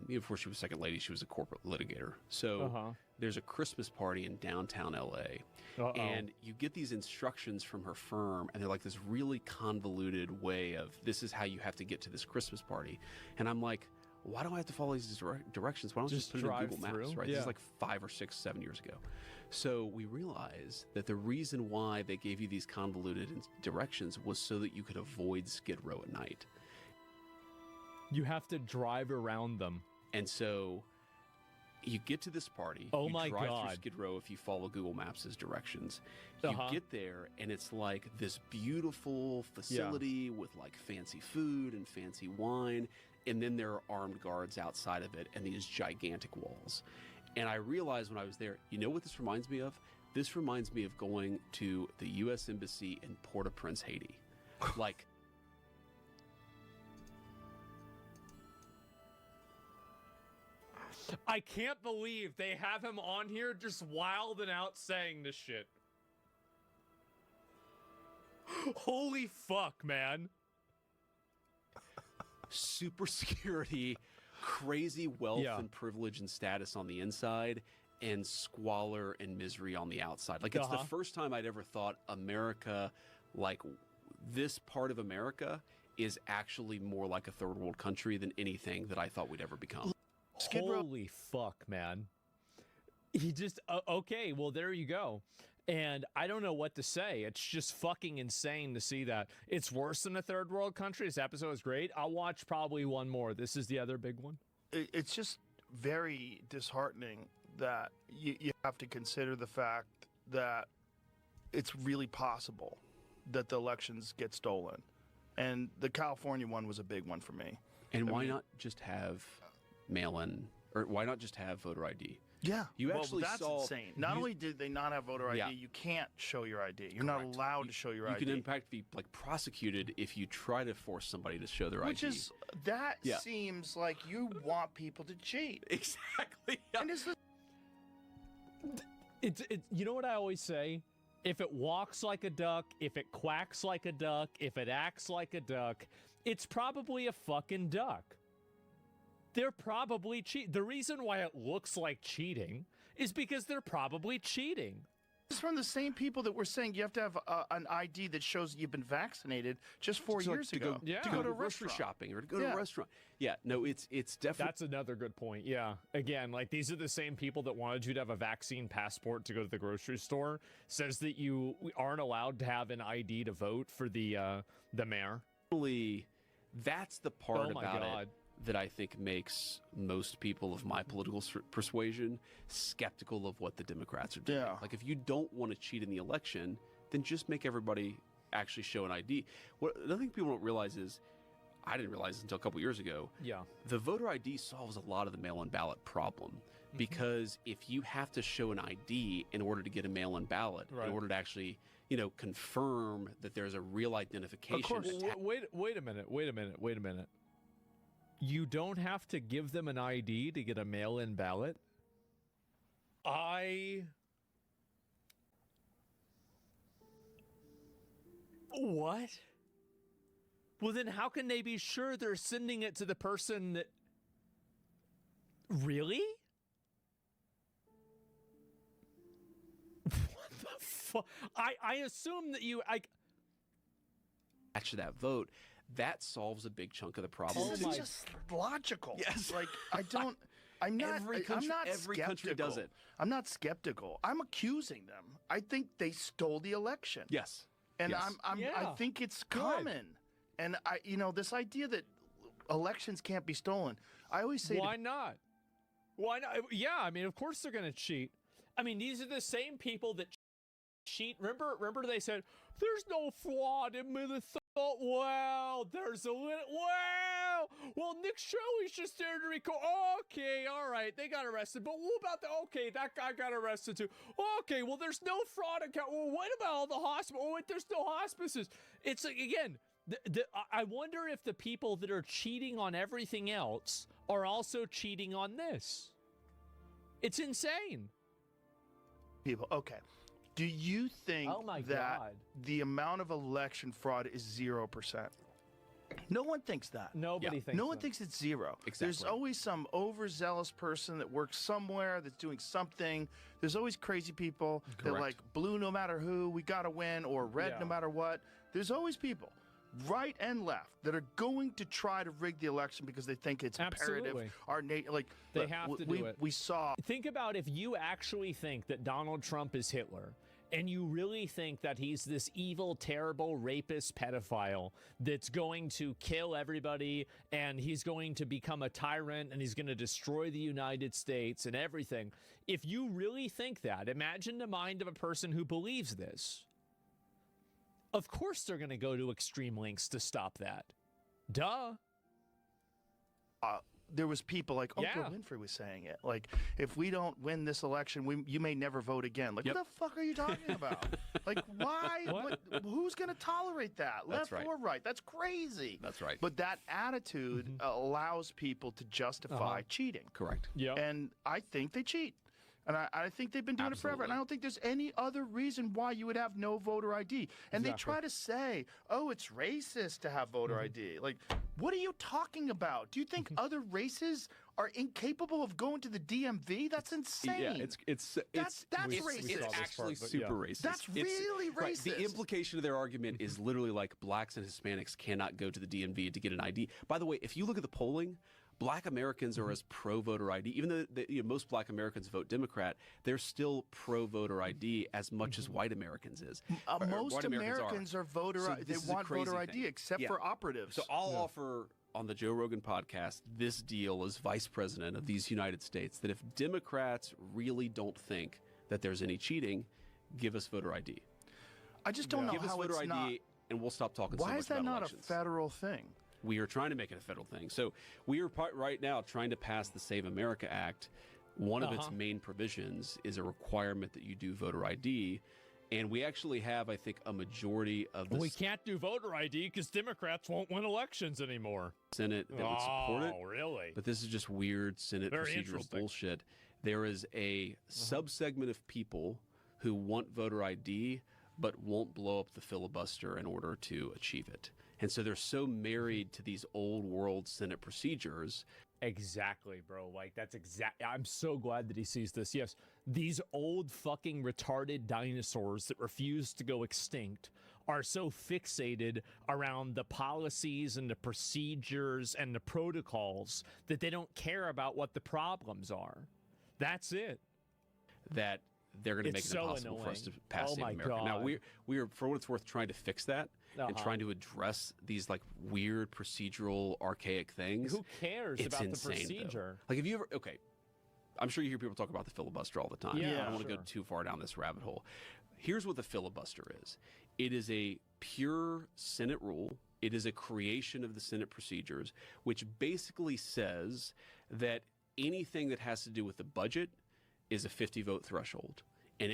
Before she was second lady, she was a corporate litigator. So there's a Christmas party in downtown LA. And you get these instructions from her firm, and they're like this really convoluted way of, this is how you have to get to this Christmas party. And I'm like, why do I have to follow these directions? Why don't I just put it in Google Maps, right? Yeah. This is like 5 or 6, 7 years ago. So we realized that the reason why they gave you these convoluted directions was so that you could avoid Skid Row at night. You have to drive around them. And so you get to this party. Oh you my drive God. through Skid Row if you follow Google Maps' directions. You get there, and it's like this beautiful facility with like fancy food and fancy wine. And then there are armed guards outside of it and these gigantic walls. And I realized when I was there, you know what this reminds me of? This reminds me of going to the U.S. Embassy in Port-au-Prince, Haiti. Like, I can't believe they have him on here just wilding out saying this shit. Holy fuck, man. super security, crazy wealth and privilege and status on the inside, and squalor and misery on the outside. Like, it's the first time I'd ever thought America, like this part of America, is actually more like a third world country than anything that I thought we'd ever become. Holy fuck, man. He just, okay, well, there you go. And I don't know what to say. It's just fucking insane to see that. It's worse than a third world country. This episode is great. I'll watch probably one more. This is the other big one. It's just very disheartening that you have to consider the fact that it's really possible that the elections get stolen. And the California one was a big one for me. And why not just have mail-in, or why not just have voter ID? Yeah, you actually that's saw insane. Not only did they not have voter ID, you can't show your ID. You're not allowed to show your ID. You can in fact be like prosecuted if you try to force somebody to show their Which ID. is seems like you want people to cheat. Exactly. And it's you know what I always say? If it walks like a duck, if it quacks like a duck, if it acts like a duck, it's probably a fucking duck. They're probably cheating. The reason why it looks like cheating is because they're probably cheating. It's from the same people that were saying you have to have an ID that shows you've been vaccinated just 4 years ago. To go to grocery shopping or to go to a restaurant. Yeah, no, it's definitely. That's another good point. Yeah. Again, like, these are the same people that wanted you to have a vaccine passport to go to the grocery store. Says that you aren't allowed to have an ID to vote for the mayor. That's the part about it that I think makes most people of my political persuasion skeptical of what the Democrats are doing. Yeah. Like, if you don't want to cheat in the election, then just make everybody actually show an ID. Another thing people don't realize is, I didn't realize this until a couple years ago, the voter ID solves a lot of the mail-in ballot problem. Because if you have to show an ID in order to get a mail-in ballot, in order to actually, confirm that there's a real identification. Of course. Wait a minute. You don't have to give them an ID to get a mail-in ballot? What? Well, then how can they be sure they're sending it to the person that... Really? What the fuck? I assume that you... Match that vote, that solves a big chunk of the problem. This is just logical. Yes. Like, I'm not Every country does it. I'm not skeptical. I'm accusing them. I think they stole the election. Yes. And Yes. I think it's common. And this idea that elections can't be stolen. I always say, why not? Why not? Yeah, I mean, of course they're going to cheat. I mean, these are the same people that cheat. Remember they said, there's no fraud in Minnesota. Well, there's a little, well, Nick Shelley's just there to record. Okay, all right, they got arrested. But what about that guy got arrested too. Okay, well, there's no fraud account. Well, what about all the hospitals? Oh, wait, there's no hospices. It's like, again, I wonder if the people that are cheating on everything else are also cheating on this. It's insane. People, okay. Do you think that the amount of election fraud is 0%? No one thinks that. Nobody thinks No one thinks it's zero. Exactly. There's always some overzealous person that works somewhere that's doing something. There's always crazy people that like blue no matter who, we got to win, or red no matter what. There's always people, right and left, that are going to try to rig the election because they think it's imperative. They have to do it. We saw. Think about if you actually think that Donald Trump is Hitler, and you really think that he's this evil, terrible rapist pedophile that's going to kill everybody, and he's going to become a tyrant, and he's going to destroy the United States and everything. If you really think that, imagine the mind of a person who believes this. Of course they're going to go to extreme lengths to stop that. Duh. There was people like Oprah Winfrey was saying it. Like, if we don't win this election, you may never vote again. Like, what the fuck are you talking about? Like, why? Who's going to tolerate that? That's Left or right? That's crazy. That's right. But that attitude allows people to justify cheating. Correct. Yeah. And I think they cheat. And I think they've been doing it forever. And I don't think there's any other reason why you would have no voter ID. And they try to say, oh, it's racist to have voter ID. Like, what are you talking about? Do you think other races are incapable of going to the DMV? That's insane. Yeah, that's racist. It's actually super racist. That's really racist. Right, the implication of their argument is literally like blacks and Hispanics cannot go to the DMV to get an ID. By the way, if you look at the polling, Black Americans are as pro-voter ID. Even though most Black Americans vote Democrat, they're still pro-voter ID as much as white Americans is. Most Americans are voter. They want voter ID, except for operatives. So I'll offer on the Joe Rogan podcast this deal as vice president of these United States, that if Democrats really don't think that there's any cheating, give us voter ID. I just don't know give us how voter it's ID, not. and we'll stop talking so much about Why is that not elections. a federal thing? We are trying to make it a federal thing. So we are right now trying to pass the Save America Act. One of its main provisions is a requirement that you do voter ID. And we actually have, I think, a majority of the We can't do voter ID because Democrats won't win elections anymore. Senate that would support it. Oh, really? But this is just weird Senate Very procedural bullshit. There is a subsegment of people who want voter ID but won't blow up the filibuster in order to achieve it. And so they're so married to these old world Senate procedures. Exactly, bro. Like, that's I'm so glad that he sees this. Yes, these old fucking retarded dinosaurs that refuse to go extinct are so fixated around the policies and the procedures and the protocols that they don't care about what the problems are. That's it. That they're going to make It's it so impossible for us to annoying. pass Oh Save my America. Now, God. we are, for what it's worth, trying to fix that and trying to address these like weird procedural, archaic things. Who cares It's about insane, the procedure? Though. Like, have you ever? Okay, I'm sure you hear people talk about the filibuster all the time. Yeah, I don't want to go too far down this rabbit hole. Here's what the filibuster is. It is a pure Senate rule. It is a creation of the Senate procedures, which basically says that anything that has to do with the budget is a 50-vote threshold. And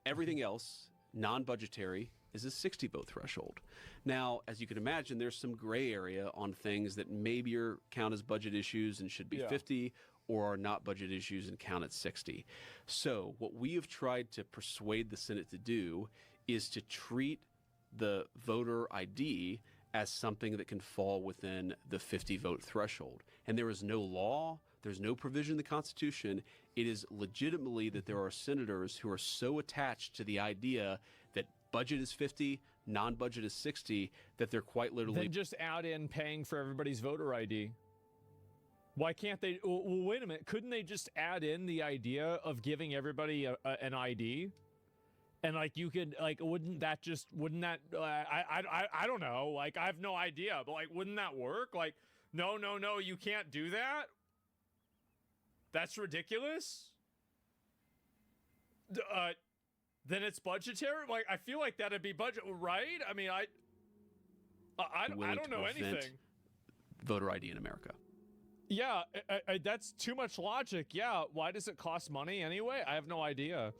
everything else, non-budgetary, is a 60-vote threshold. Now, as you can imagine, there's some gray area on things that maybe count as budget issues and should be 50, or are not budget issues and count at 60. So what we have tried to persuade the Senate to do is to treat the voter ID as something that can fall within the 50-vote threshold. And there is no law, there's no provision in the Constitution. It is legitimately that there are senators who are so attached to the idea that budget is 50, non-budget is 60, that they're quite literally... Then just add in paying for everybody's voter ID. Why can't they? Well, wait a minute. Couldn't they just add in the idea of giving everybody an ID? And like you could wouldn't that I don't know, like I have no idea, but like wouldn't that work? Like no, you can't do that. That's ridiculous. Then it's budgetary. Like I feel like that'd be budget, right? I mean, I don't know anything. Voter ID in America. Yeah, that's too much logic. Yeah, why does it cost money anyway? I have no idea.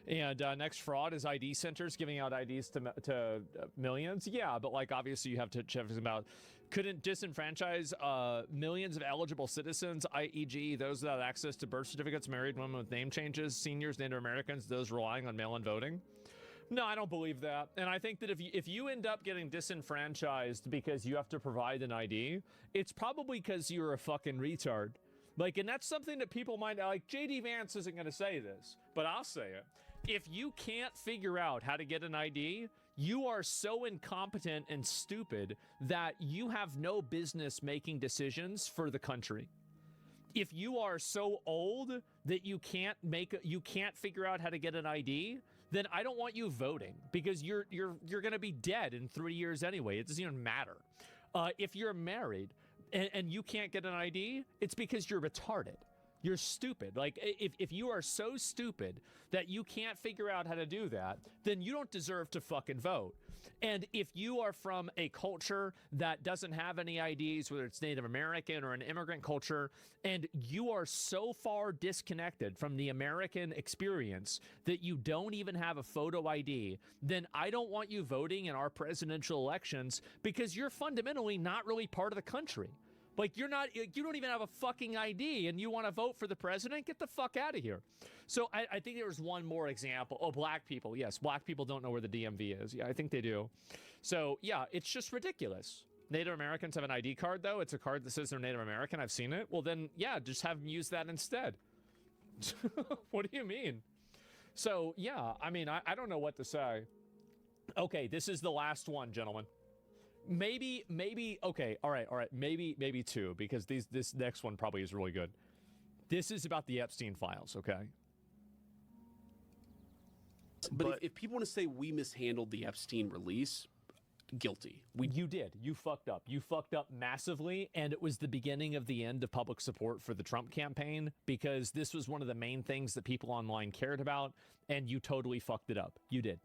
And next fraud is ID centers giving out IDs to millions. Yeah, but like obviously you have to check about couldn't disenfranchise millions of eligible citizens, i.e.g. those without access to birth certificates, married women with name changes, seniors, Native Americans, those relying on mail-in voting. No, I don't believe that. And I think that if you end up getting disenfranchised because you have to provide an ID, it's probably because you're a fucking retard. Like, and that's something that people might, like, J.D. Vance isn't going to say this, but I'll say it. If you can't figure out how to get an ID, you are so incompetent and stupid that you have no business making decisions for the country. If you are so old that you can't figure out how to get an ID, then I don't want you voting because you're going to be dead in 3 years anyway. It doesn't even matter. If you're married and you can't get an ID, it's because you're retarded. You're stupid. Like, if you are so stupid that you can't figure out how to do that, then you don't deserve to fucking vote. And if you are from a culture that doesn't have any IDs, whether it's Native American or an immigrant culture, and you are so far disconnected from the American experience that you don't even have a photo ID, then I don't want you voting in our presidential elections because you're fundamentally not really part of the country. Like, you don't even have a fucking ID and you want to vote for the president? Get the fuck out of here. So I think there was one more example. Oh, black people. Yes, black people don't know where the DMV is. Yeah, I think they do. So, yeah, it's just ridiculous. Native Americans have an ID card, though. It's a card that says they're Native American. I've seen it. Well, then, yeah, just have them use that instead. What do you mean? So, yeah, I mean, I don't know what to say. Okay, this is the last one, gentlemen. Maybe, okay, all right, maybe two, because this next one probably is really good. This is about the Epstein files, okay? But if people want to say we mishandled the Epstein release, guilty. You did. You fucked up. You fucked up massively, and it was the beginning of the end of public support for the Trump campaign, because this was one of the main things that people online cared about, and you totally fucked it up. You did.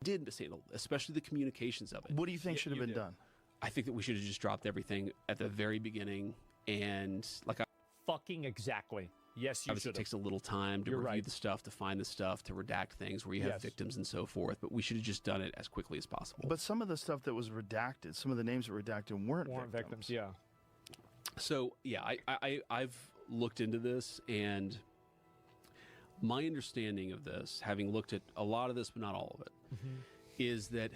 Did mishandle, especially the communications of it. What do you think should have been done? I think that we should have just dropped everything at the very beginning, and fucking exactly. Yes, you should. It takes a little time to review the stuff, to find the stuff, to redact things where you have victims and so forth. But we should have just done it as quickly as possible. But some of the stuff that was redacted, some of the names that were redacted weren't victims. Yeah. So yeah, I've looked into this, and my understanding of this, having looked at a lot of this but not all of it, is that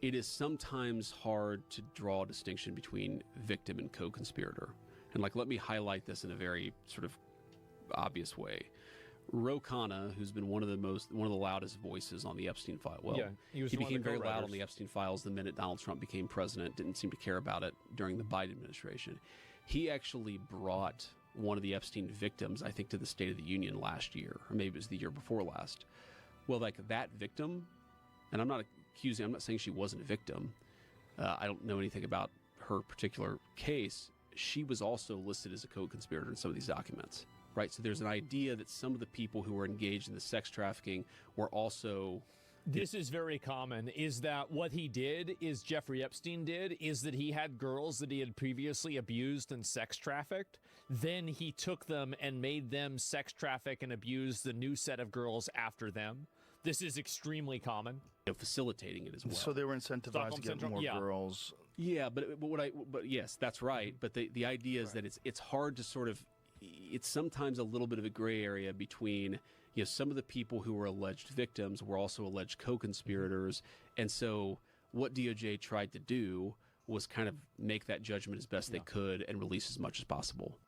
it is sometimes hard to draw a distinction between victim and co-conspirator. And let me highlight this in a very sort of obvious way. Ro Khanna, who's been one of the loudest voices on the Epstein file. Well, he became very loud on the Epstein files the minute Donald Trump became president. Didn't seem to care about it during the Biden administration. He actually brought one of the Epstein victims, I think, to the State of the Union last year, or maybe it was the year before last. Well, like that victim, and I'm not saying she wasn't a victim. I don't know anything about her particular case. She was also listed as a co-conspirator in some of these documents, right? So there's an idea that some of the people who were engaged in the sex trafficking were also... This is very common, is that what he did, is Jeffrey Epstein did, is that he had girls that he had previously abused and sex trafficked. Then he took them and made them sex traffic and abuse the new set of girls after them. This is extremely common. Facilitating it as well. So they were incentivized to get more girls. Yeah, but yes, that's right. But the idea is that it's hard to sort of, it's sometimes a little bit of a gray area between, you know, some of the people who were alleged victims were also alleged co-conspirators. And so what DOJ tried to do was kind of make that judgment as best they could and release as much as possible.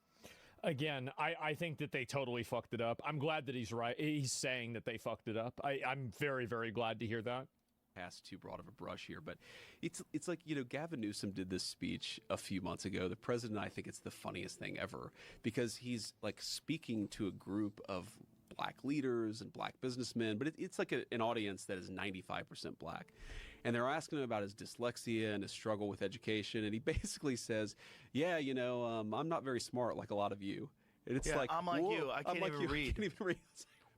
Again, I think that they totally fucked it up. I'm glad that he's right. He's saying that they fucked it up. I'm very, very glad to hear that. Pass too broad of a brush here, but it's like, you know, Gavin Newsom did this speech a few months ago. The president, I think it's the funniest thing ever, because he's like speaking to a group of black leaders and black businessmen, but it's like an audience that is 95% black. And they're asking him about his dyslexia and his struggle with education. And he basically says, yeah, you know, I'm not very smart like a lot of you. And it's like, I'm like you. I can't even read. I can't even read.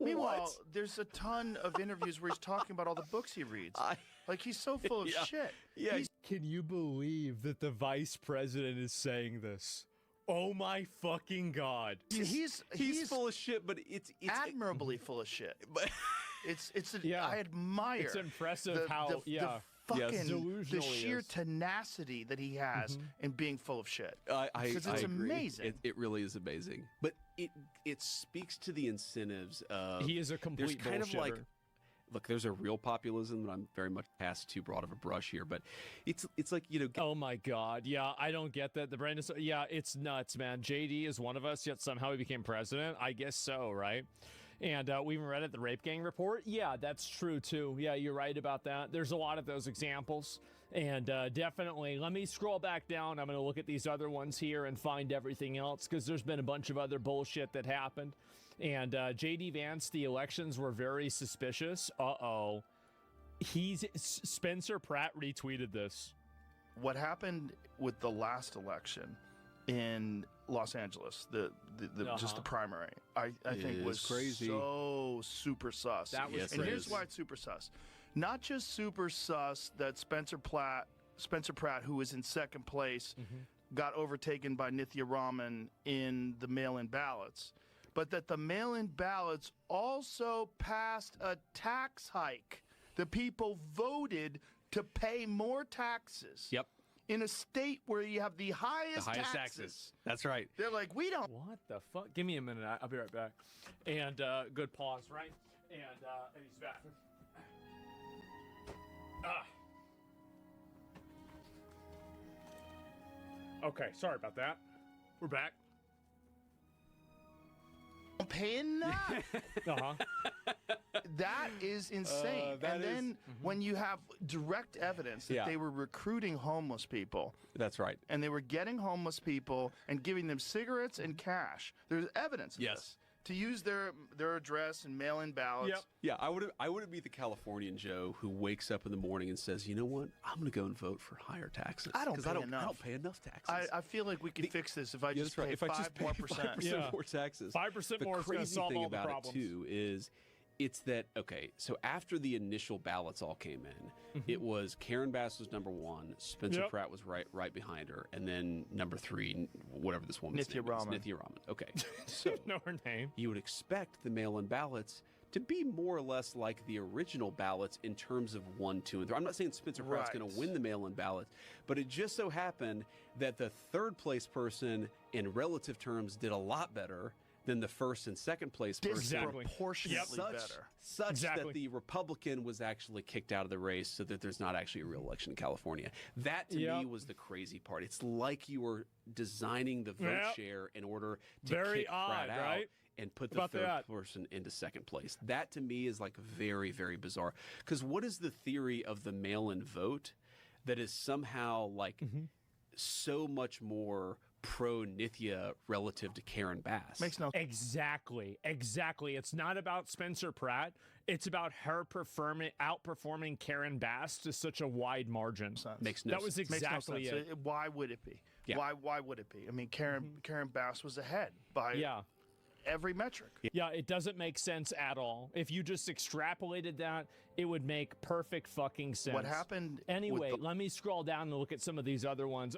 Meanwhile, there's a ton of interviews where he's talking about all the books he reads. Like, he's so full of shit. Yeah. Can you believe that the vice president is saying this? Oh my fucking God. He's full of shit, but it's admirably full of shit. But I admire. It's impressive the sheer tenacity that he has in being full of shit. Because it's amazing. It really is amazing. But it speaks to the incentives of... He is a complete there's kind bullshitter. of like, look, there's a real populism that I'm very much past too broad of a brush here, but it's like, you know... Oh my God. Yeah, I don't get that. The brand is... Yeah, it's nuts, man. JD is one of us, yet somehow he became president. I guess so, right? And we even read it, the rape gang report. Yeah, that's true too. Yeah, you're right about that. There's a lot of those examples. And definitely, let me scroll back down. I'm going to look at these other ones here and find everything else, because there's been a bunch of other bullshit that happened. And JD Vance, the elections were very suspicious. Uh-oh. Spencer Pratt retweeted this. What happened with the last election in Los Angeles, just the primary, I think was crazy. So super sus. That was and here's why it's super sus. Not just super sus that Spencer Pratt, who was in second place, got overtaken by Nithya Raman in the mail-in ballots, but that the mail-in ballots also passed a tax hike. The people voted to pay more taxes. Yep. In a state where you have the highest taxes. That's right. They're like, we don't. What the fuck? Give me a minute. I'll be right back. And good pause, right? And he's back. Okay, sorry about that. We're back. I'm paying that. That is insane. And then when you have direct evidence that they were recruiting homeless people. That's right. And they were getting homeless people and giving them cigarettes and cash. There's evidence of this. To use their address and mail-in ballots. Yep. Yeah, I would be the Californian Joe who wakes up in the morning and says, you know what? I'm going to go and vote for higher taxes. I don't pay enough. I don't pay enough taxes. I feel like we could fix this if I just pay 5% more taxes. 5% more is going to solve all the problems. The crazy thing about it, too, is it's that, okay, so after the initial ballots all came in, it was Karen Bass was number one, Spencer Pratt was right behind her, and then number three, whatever this woman's name is. Nithya Raman. Okay. So know her name. You would expect the mail-in ballots to be more or less like the original ballots in terms of 1, 2, and 3. I'm not saying Spencer Pratt's going to win the mail-in ballot, but it just so happened that the third place person in relative terms did a lot better than the first and second place person. Disproportionately better. Such that the Republican was actually kicked out of the race, so that there's not actually a real election in California. That, to me, was the crazy part. It's like you were designing the vote share in order to kick Pratt out and put the third person into second place. That, to me, is like very, very bizarre. Because what is the theory of the mail-in vote that is somehow like so much more pro Nithya relative to Karen Bass. Makes no Exactly. It's not about Spencer Pratt. It's about her outperforming Karen Bass to such a wide margin. Makes no That was sense. exactly Makes no sense. it. Why would it be? Yeah. Why would it be? I mean, Karen Bass was ahead by every metric. Yeah, it doesn't make sense at all. If you just extrapolated that, it would make perfect fucking sense. What happened with Anyway, let me scroll down and look at some of these other ones.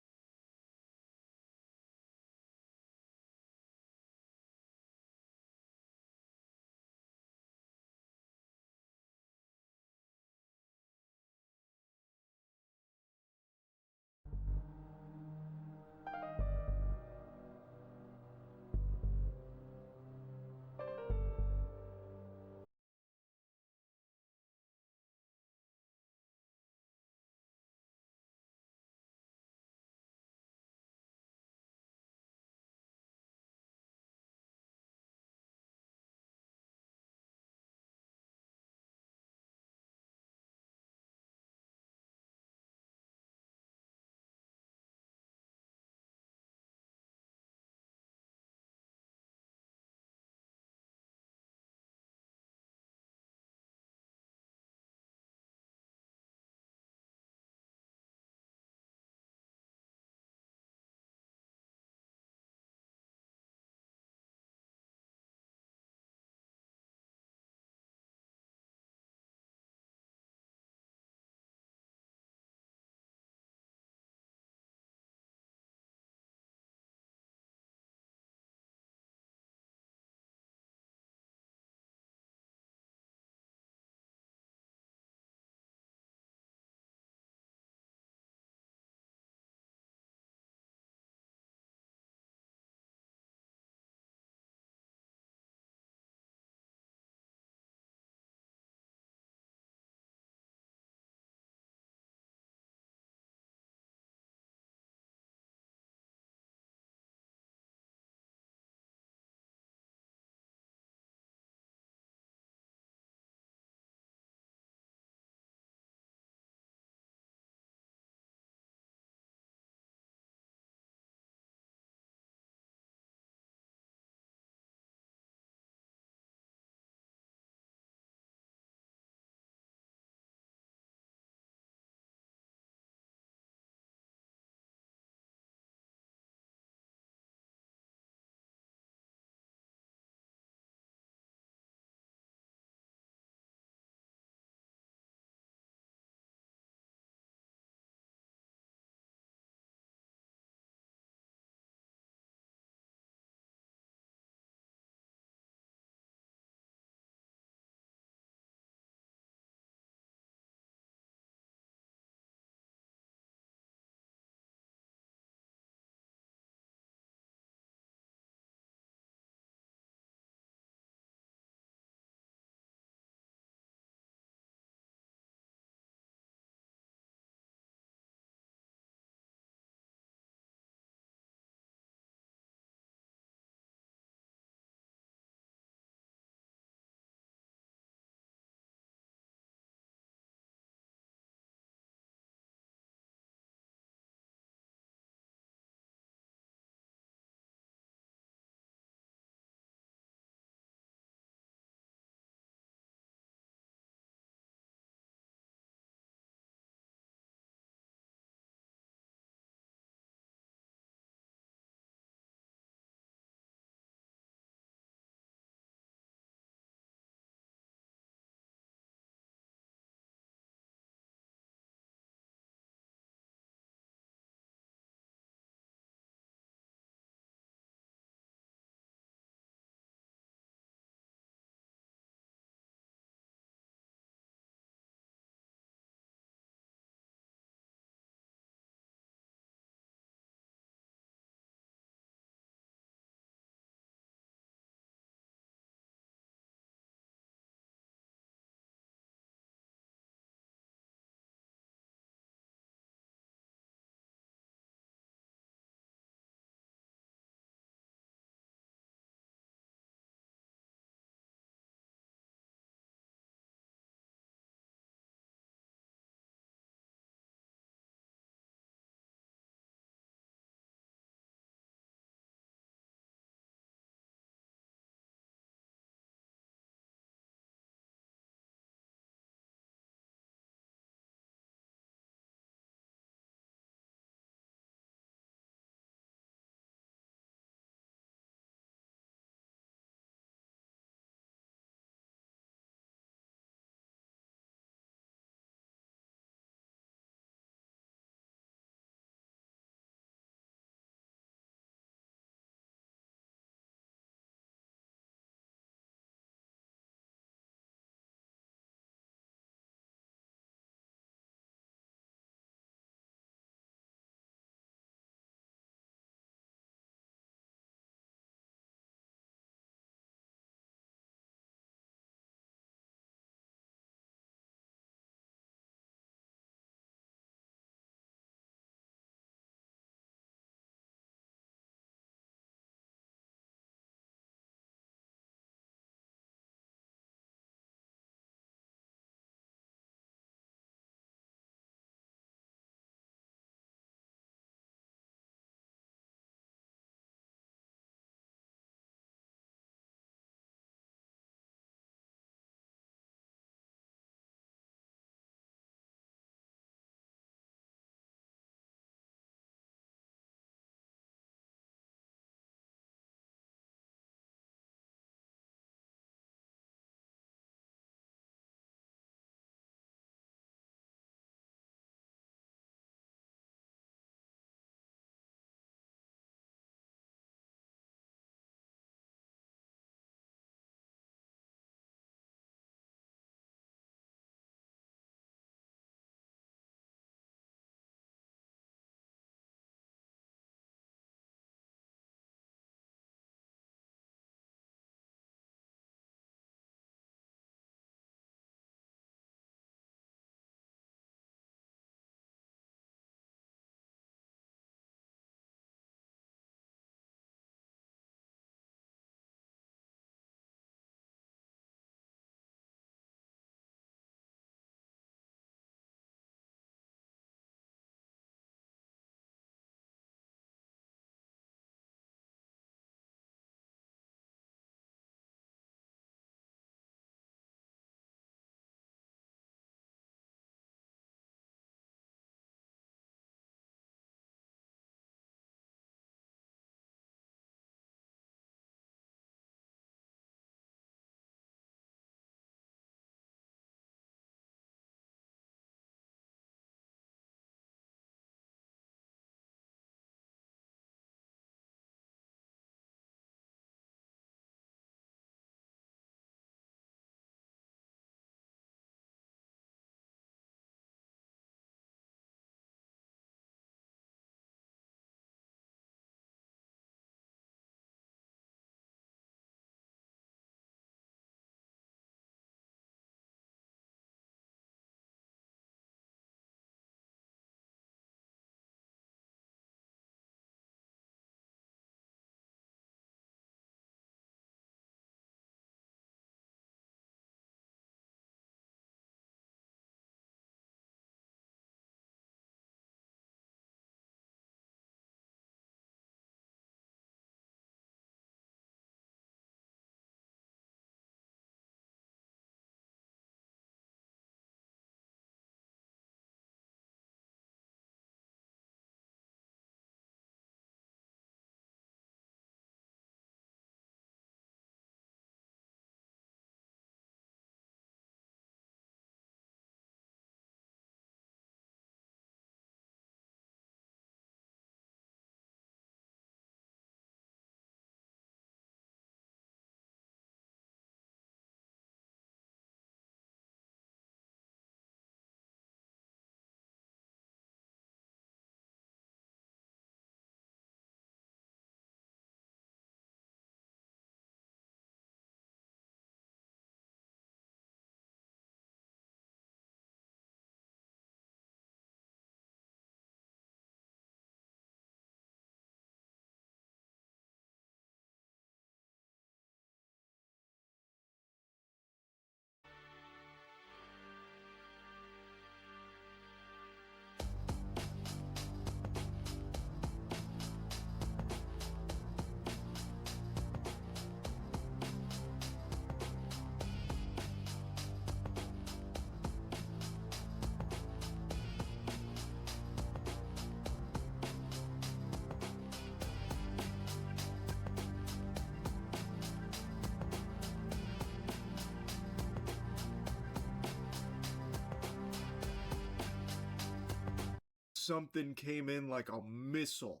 something came in like a missile.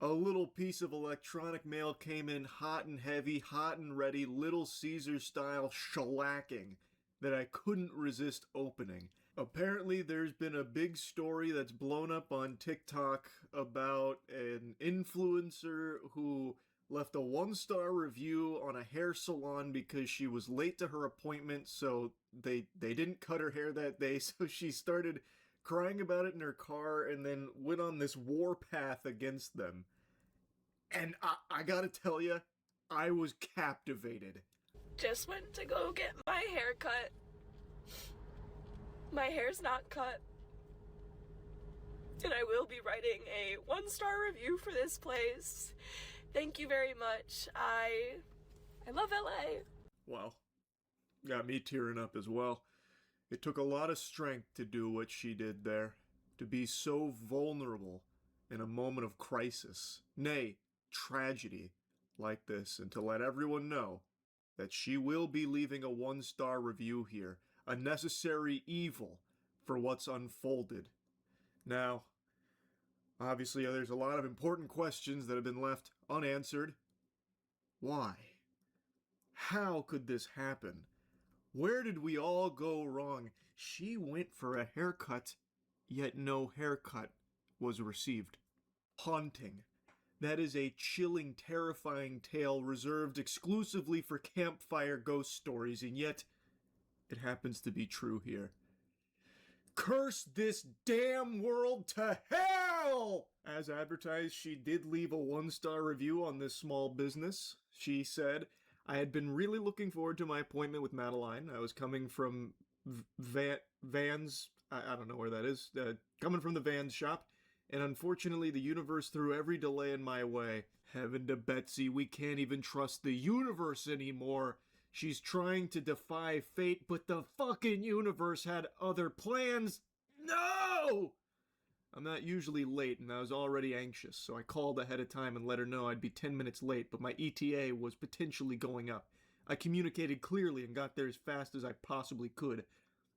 A little piece of electronic mail came in hot and heavy, hot and ready, Little Caesar style shellacking that I couldn't resist opening. Apparently there's been a big story that's blown up on TikTok about an influencer who left a 1-star review on a hair salon because she was late to her appointment, so they didn't cut her hair that day, so she started crying about it in her car and then went on this warpath against them. And I gotta tell you, I was captivated. Just went to go get my hair cut. My hair's not cut. And I will be writing a 1-star review for this place. Thank you very much. I love LA. Wow. Got me tearing up as well. It took a lot of strength to do what she did there. To be so vulnerable in a moment of crisis. Nay, tragedy like this, and to let everyone know that she will be leaving a 1-star review here, a necessary evil for what's unfolded. Now, obviously there's a lot of important questions that have been left unanswered. Why? How could this happen? Where did we all go wrong? She went for a haircut, yet no haircut was received. Haunting. That is a chilling, terrifying tale reserved exclusively for campfire ghost stories, and yet it happens to be true here. Curse this damn world to hell! As advertised, she did leave a 1-star review on this small business. She said, I had been really looking forward to my appointment with Madeline. I was coming from Vans, I don't know where that is, coming from the Vans shop, and unfortunately the universe threw every delay in my way. Heaven to Betsy, we can't even trust the universe anymore. She's trying to defy fate, but the fucking universe had other plans. No! I'm not usually late, and I was already anxious, so I called ahead of time and let her know I'd be 10 minutes late, but my ETA was potentially going up. I communicated clearly and got there as fast as I possibly could.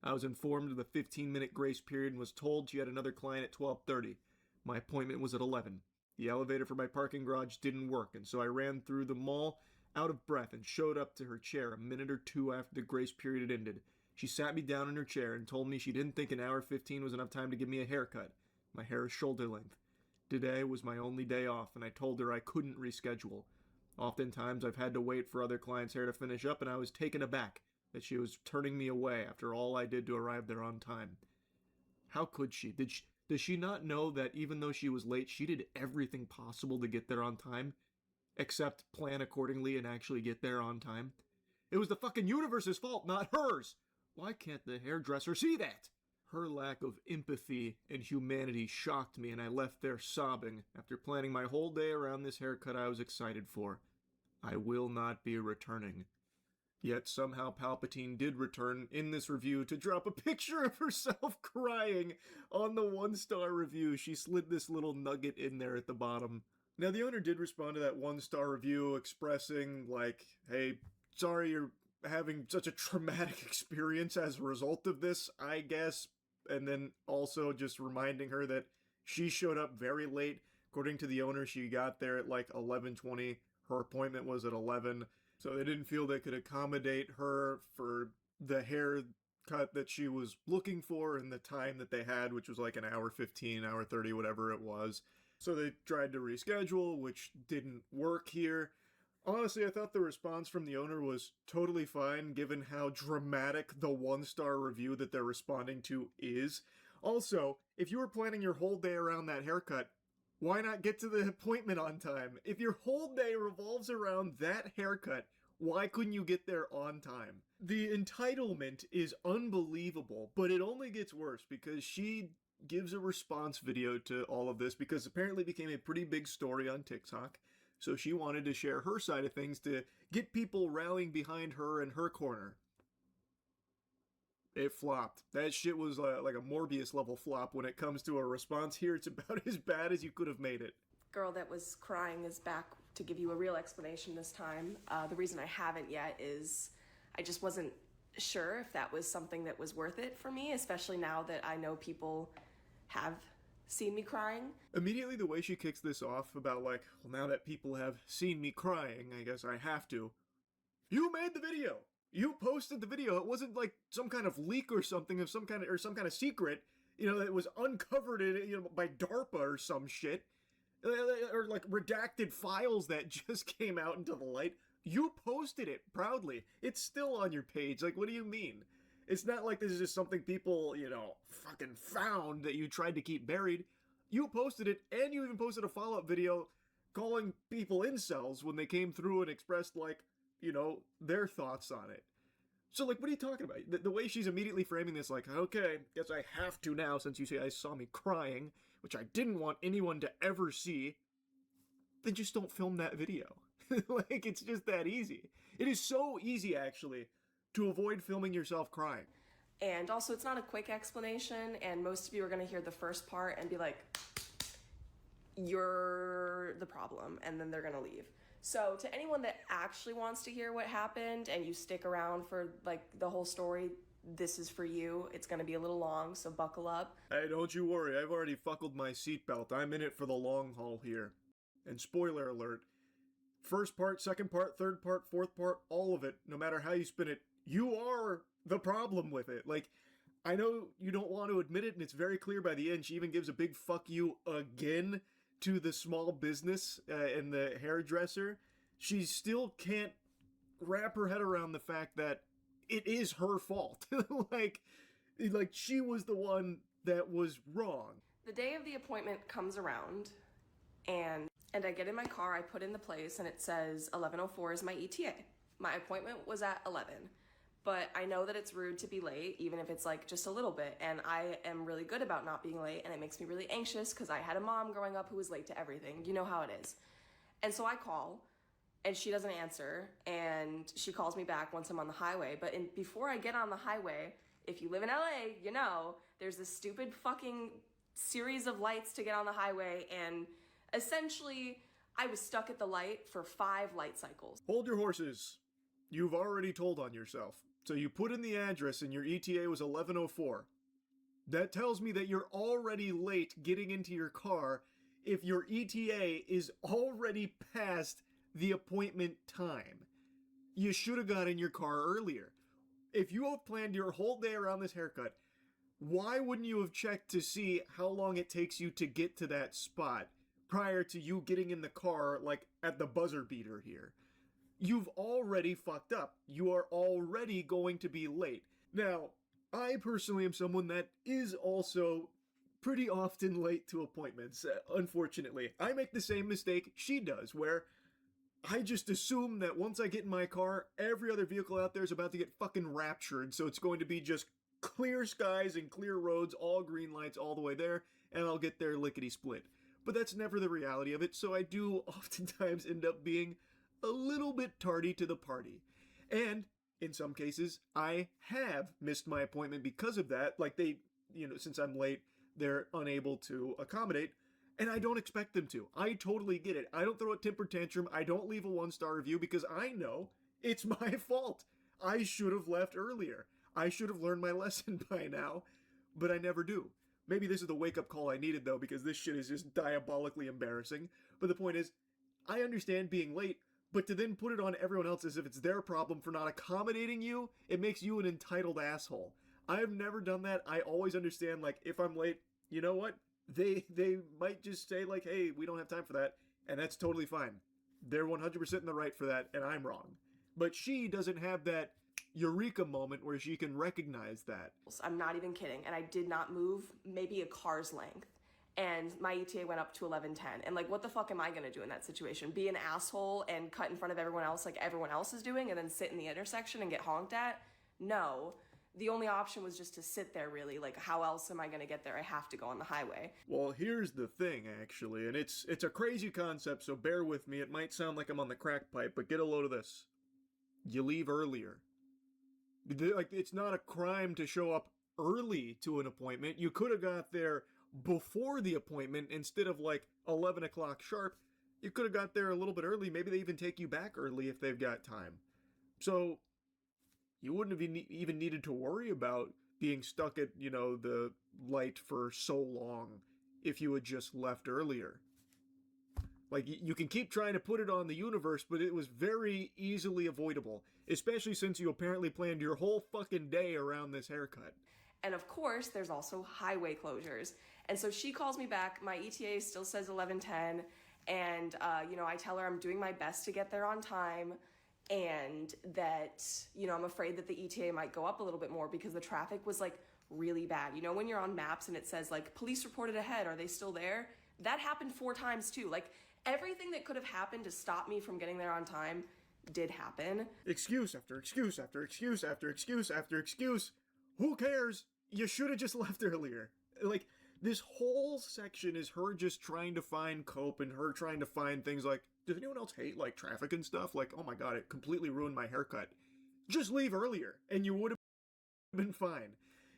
I was informed of the 15-minute grace period and was told she had another client at 12:30. My appointment was at 11. The elevator for my parking garage didn't work, and so I ran through the mall out of breath and showed up to her chair a minute or two after the grace period had ended. She sat me down in her chair and told me she didn't think an hour 15 was enough time to give me a haircut. My hair is shoulder length. Today was my only day off, and I told her I couldn't reschedule. Oftentimes I've had to wait for other clients' hair to finish up, and I was taken aback that she was turning me away after all I did to arrive there on time. How could she? Does she not know that even though she was late, she did everything possible to get there on time? Except plan accordingly and actually get there on time? It was the fucking universe's fault, not hers! Why can't the hairdresser see that? Her lack of empathy and humanity shocked me, and I left there sobbing after planning my whole day around this haircut I was excited for. I will not be returning. Yet somehow Palpatine did return in this review to drop a picture of herself crying on the 1-star review. She slid this little nugget in there at the bottom. Now, the owner did respond to that 1-star review expressing, like, hey, sorry you're having such a traumatic experience as a result of this, I guess. And then also just reminding her that she showed up very late. According to the owner, she got there at like 11:20. Her appointment was at 11. So they didn't feel they could accommodate her for the haircut that she was looking for and the time that they had, which was like an hour 15, hour 30, whatever it was. So they tried to reschedule, which didn't work here. Honestly, I thought the response from the owner was totally fine, given how dramatic the 1-star review that they're responding to is. Also, if you were planning your whole day around that haircut, why not get to the appointment on time? If your whole day revolves around that haircut, why couldn't you get there on time? The entitlement is unbelievable, but it only gets worse because she gives a response video to all of this because apparently it became a pretty big story on TikTok. So she wanted to share her side of things to get people rallying behind her in her corner. It flopped. That shit was like a Morbius level flop when it comes to a response. Here it's about as bad as you could have made it. Girl that was crying is back to give you a real explanation this time. The reason I haven't yet is I just wasn't sure if that was something that was worth it for me, especially now that I know people have seen me crying. Immediately, the way she kicks this off about, like, well, now that people have seen me crying, I guess I have to. You made the video! You posted the video. It wasn't like some kind of leak or something of some kind of secret, that was uncovered by DARPA or some shit. Or like redacted files that just came out into the light. You posted it proudly. It's still on your page. Like, what do you mean? It's not like this is just something people, fucking found that you tried to keep buried. You posted it, and you even posted a follow-up video calling people incels when they came through and expressed, like, their thoughts on it. So, like, what are you talking about? The way she's immediately framing this, like, okay, guess I have to now since you say I saw me crying, which I didn't want anyone to ever see, then just don't film that video. Like, it's just that easy. It is so easy, actually, to avoid filming yourself crying. And also, it's not a quick explanation, and most of you are going to hear the first part and be like, you're the problem, and then they're going to leave. So to anyone that actually wants to hear what happened and you stick around for like the whole story, this is for you. It's going to be a little long, so buckle up. Hey, don't you worry. I've already buckled my seatbelt. I'm in it for the long haul here. And spoiler alert, first part, second part, third part, fourth part, all of it, no matter how you spin it, you are the problem with it. Like, I know you don't want to admit it, and it's very clear by the end. She even gives a big fuck you again to the small business and the hairdresser. She still can't wrap her head around the fact that it is her fault. like she was the one that was wrong. The day of the appointment comes around, and I get in my car, I put in the place, and it says 11:04 is my ETA. My appointment was at 11. But I know that it's rude to be late, even if it's like just a little bit, and I am really good about not being late, and it makes me really anxious because I had a mom growing up who was late to everything. You know how it is. And so I call, and she doesn't answer, and she calls me back once I'm on the highway. But before I get on the highway, if you live in LA, you know, there's this stupid fucking series of lights to get on the highway, and essentially I was stuck at the light for 5 light cycles. Hold your horses. You've already told on yourself. So you put in the address and your ETA was 11:04. That tells me that you're already late getting into your car if your ETA is already past the appointment time. You should have got in your car earlier. If you have planned your whole day around this haircut, why wouldn't you have checked to see how long it takes you to get to that spot prior to you getting in the car, like at the buzzer beater here? You've already fucked up. You are already going to be late. Now, I personally am someone that is also pretty often late to appointments, unfortunately. I make the same mistake she does, where I just assume that once I get in my car, every other vehicle out there is about to get fucking raptured, so it's going to be just clear skies and clear roads, all green lights all the way there, and I'll get there lickety-split. But that's never the reality of it, so I do oftentimes end up being a little bit tardy to the party. And in some cases, I have missed my appointment because of that. Like since I'm late, they're unable to accommodate, and I don't expect them to. I totally get it. I don't throw a temper tantrum. I don't leave a 1-star review because I know it's my fault. I should have left earlier. I should have learned my lesson by now, but I never do. Maybe this is the wake-up call I needed, though, because this shit is just diabolically embarrassing. But the point is, I understand being late, but to then put it on everyone else as if it's their problem for not accommodating you, it makes you an entitled asshole. I have never done that. I always understand, like, if I'm late, you know what? They might just say, like, hey, we don't have time for that, and that's totally fine. They're 100% in the right for that, and I'm wrong. But she doesn't have that eureka moment where she can recognize that. I'm not even kidding, and I did not move maybe a car's length. And my ETA went up to 11:10. And like, what the fuck am I gonna do in that situation? Be an asshole and cut in front of everyone else like everyone else is doing and then sit in the intersection and get honked at? No. The only option was just to sit there, really. Like, how else am I gonna get there? I have to go on the highway. Well, here's the thing, actually, and it's a crazy concept, so bear with me. It might sound like I'm on the crack pipe, but get a load of this. You leave earlier. Like, it's not a crime to show up early to an appointment. You could have got there before the appointment instead of like 11 o'clock sharp. You could have got there a little bit early. Maybe they even take you back early if they've got time. So you wouldn't have even needed to worry about being stuck at, the light for so long if you had just left earlier. Like, you can keep trying to put it on the universe, but it was very easily avoidable, especially since you apparently planned your whole fucking day around this haircut. And of course, there's also highway closures. And so she calls me back. My ETA still says 11:10, and I tell her I'm doing my best to get there on time, and that I'm afraid that the ETA might go up a little bit more because the traffic was like really bad. You know, when you're on maps and it says like police reported ahead, are they still there? That happened 4 times too. Like, everything that could have happened to stop me from getting there on time did happen. Excuse after excuse after excuse after excuse after excuse. Who cares? You should have just left earlier. Like, this whole section is her just trying to find cope and her trying to find things like, does anyone else hate, like, traffic and stuff? Like, oh my god, it completely ruined my haircut. Just leave earlier, and you would have been fine.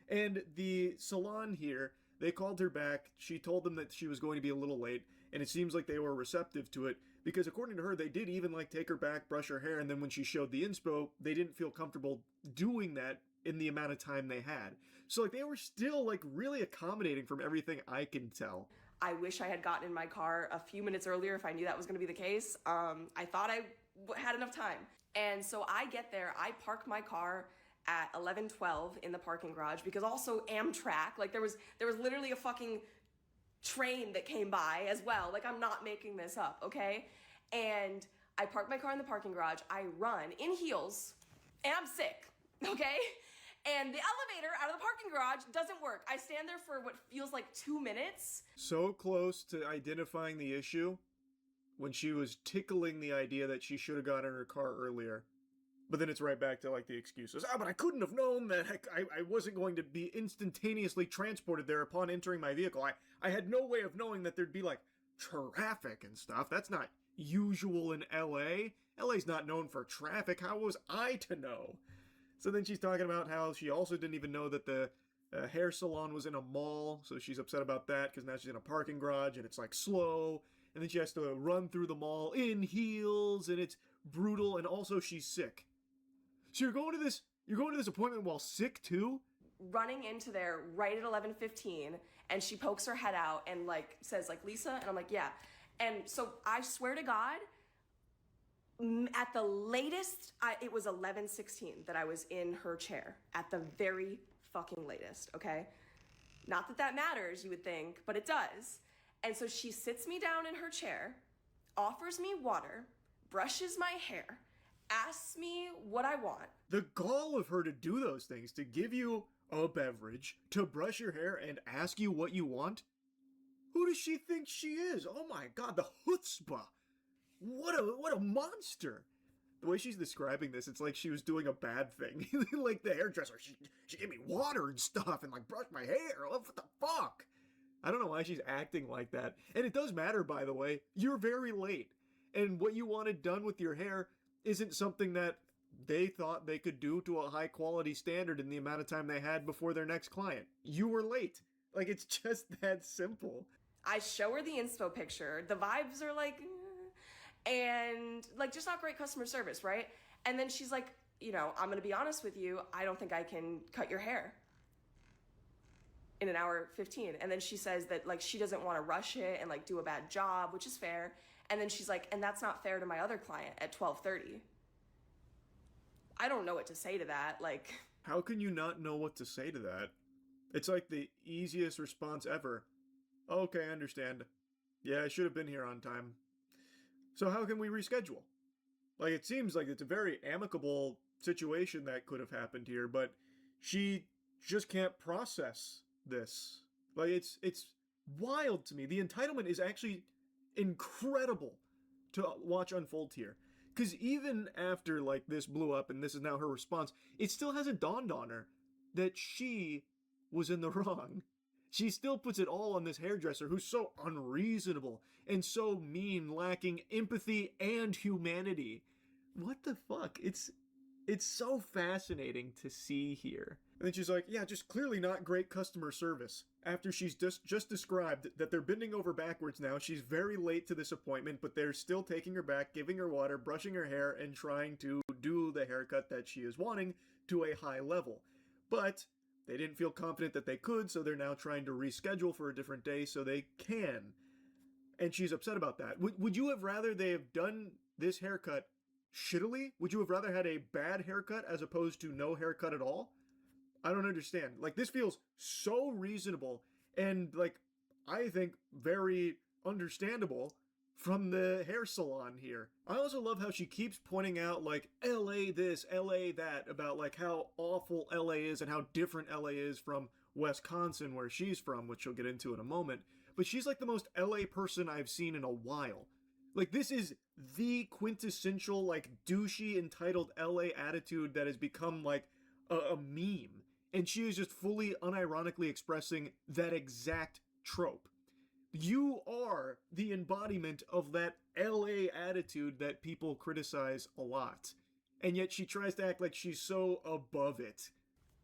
And the salon here, they called her back. She told them that she was going to be a little late, and it seems like they were receptive to it, because according to her, they did even, like, take her back, brush her hair, and then when she showed the inspo, they didn't feel comfortable doing that in the amount of time they had. So, like, they were still, like, really accommodating from everything I can tell. I wish I had gotten in my car a few minutes earlier if I knew that was going to be the case. I thought I had enough time. And so I get there, I park my car at 11:12 in the parking garage, because also Amtrak, like, there was literally a fucking train that came by as well. Like, I'm not making this up, okay? And I park my car in the parking garage, I run in heels, and I'm sick, okay? And the elevator out of the parking garage doesn't work. I stand there for what feels like 2 minutes. So close to identifying the issue when she was tickling the idea that she should have gotten in her car earlier. But then it's right back to, like, the excuses. But I couldn't have known that I wasn't going to be instantaneously transported there upon entering my vehicle. I had no way of knowing that there'd be, like, traffic and stuff. That's not usual in LA. LA's not known for traffic. How was I to know? So then she's talking about how she also didn't even know that the hair salon was in a mall, so she's upset about that because now she's in a parking garage and it's, like, slow. And then she has to run through the mall in heels, and it's brutal, and also she's sick. So you're going to this appointment while sick too? Running into there right at 11:15, and she pokes her head out and, like, says, like, Lisa? And I'm like, yeah. And so I swear to God, at the latest, it was 11:16 that I was in her chair. At the very fucking latest, okay? Not that that matters, you would think, but it does. And so she sits me down in her chair, offers me water, brushes my hair, asks me what I want. The gall of her to do those things, to give you a beverage, to brush your hair, and ask you what you want? Who does she think she is? Oh my god, the chutzpah! What a monster! The way she's describing this, it's like she was doing a bad thing. Like the hairdresser, she gave me water and stuff and, like, brushed my hair. What the fuck? I don't know why she's acting like that. And it does matter, by the way. You're very late. And what you wanted done with your hair isn't something that they thought they could do to a high quality standard in the amount of time they had before their next client. You were late. Like, it's just that simple. I show her the inspo picture. The vibes are like, and, like, just not great customer service, right? And then she's like, I'm gonna be honest with you, I don't think I can cut your hair in an hour 15. And then she says that, like, she doesn't want to rush it and, like, do a bad job, which is fair. And then she's like, and that's not fair to my other client at 12:30. I don't know what to say to that. Like, how can you not know what to say to that? It's like the easiest response ever. Okay, I understand. Yeah, I should have been here on time. So how can we reschedule? Like, it seems like it's a very amicable situation that could have happened here, but she just can't process this. Like, it's wild to me. The entitlement is actually incredible to watch unfold here. Because even after, like, this blew up and this is now her response, it still hasn't dawned on her that she was in the wrong. She still puts it all on this hairdresser who's so unreasonable and so mean, lacking empathy and humanity. What the fuck? It's so fascinating to see here. And then she's like, yeah, just clearly not great customer service. After she's just described that they're bending over backwards now, she's very late to this appointment, but they're still taking her back, giving her water, brushing her hair, and trying to do the haircut that she is wanting to a high level. But They didn't feel confident that they could, so they're now trying to reschedule for a different day so they can. And she's upset about that. Would you have rather they have done this haircut shittily? Would you have rather had a bad haircut as opposed to no haircut at all? I don't understand. Like, this feels so reasonable and, like, I think very understandable from the hair salon here. I also love how she keeps pointing out, like, LA this, LA that, about, like, how awful LA is and how different LA is from Wisconsin, where she's from, which she'll get into in a moment. But she's, like, the most LA person I've seen in a while. Like, this is the quintessential, like, douchey, entitled LA attitude that has become, like, a meme. And she is just fully, unironically expressing that exact trope. You are the embodiment of that LA attitude that people criticize a lot. And yet she tries to act like she's so above it.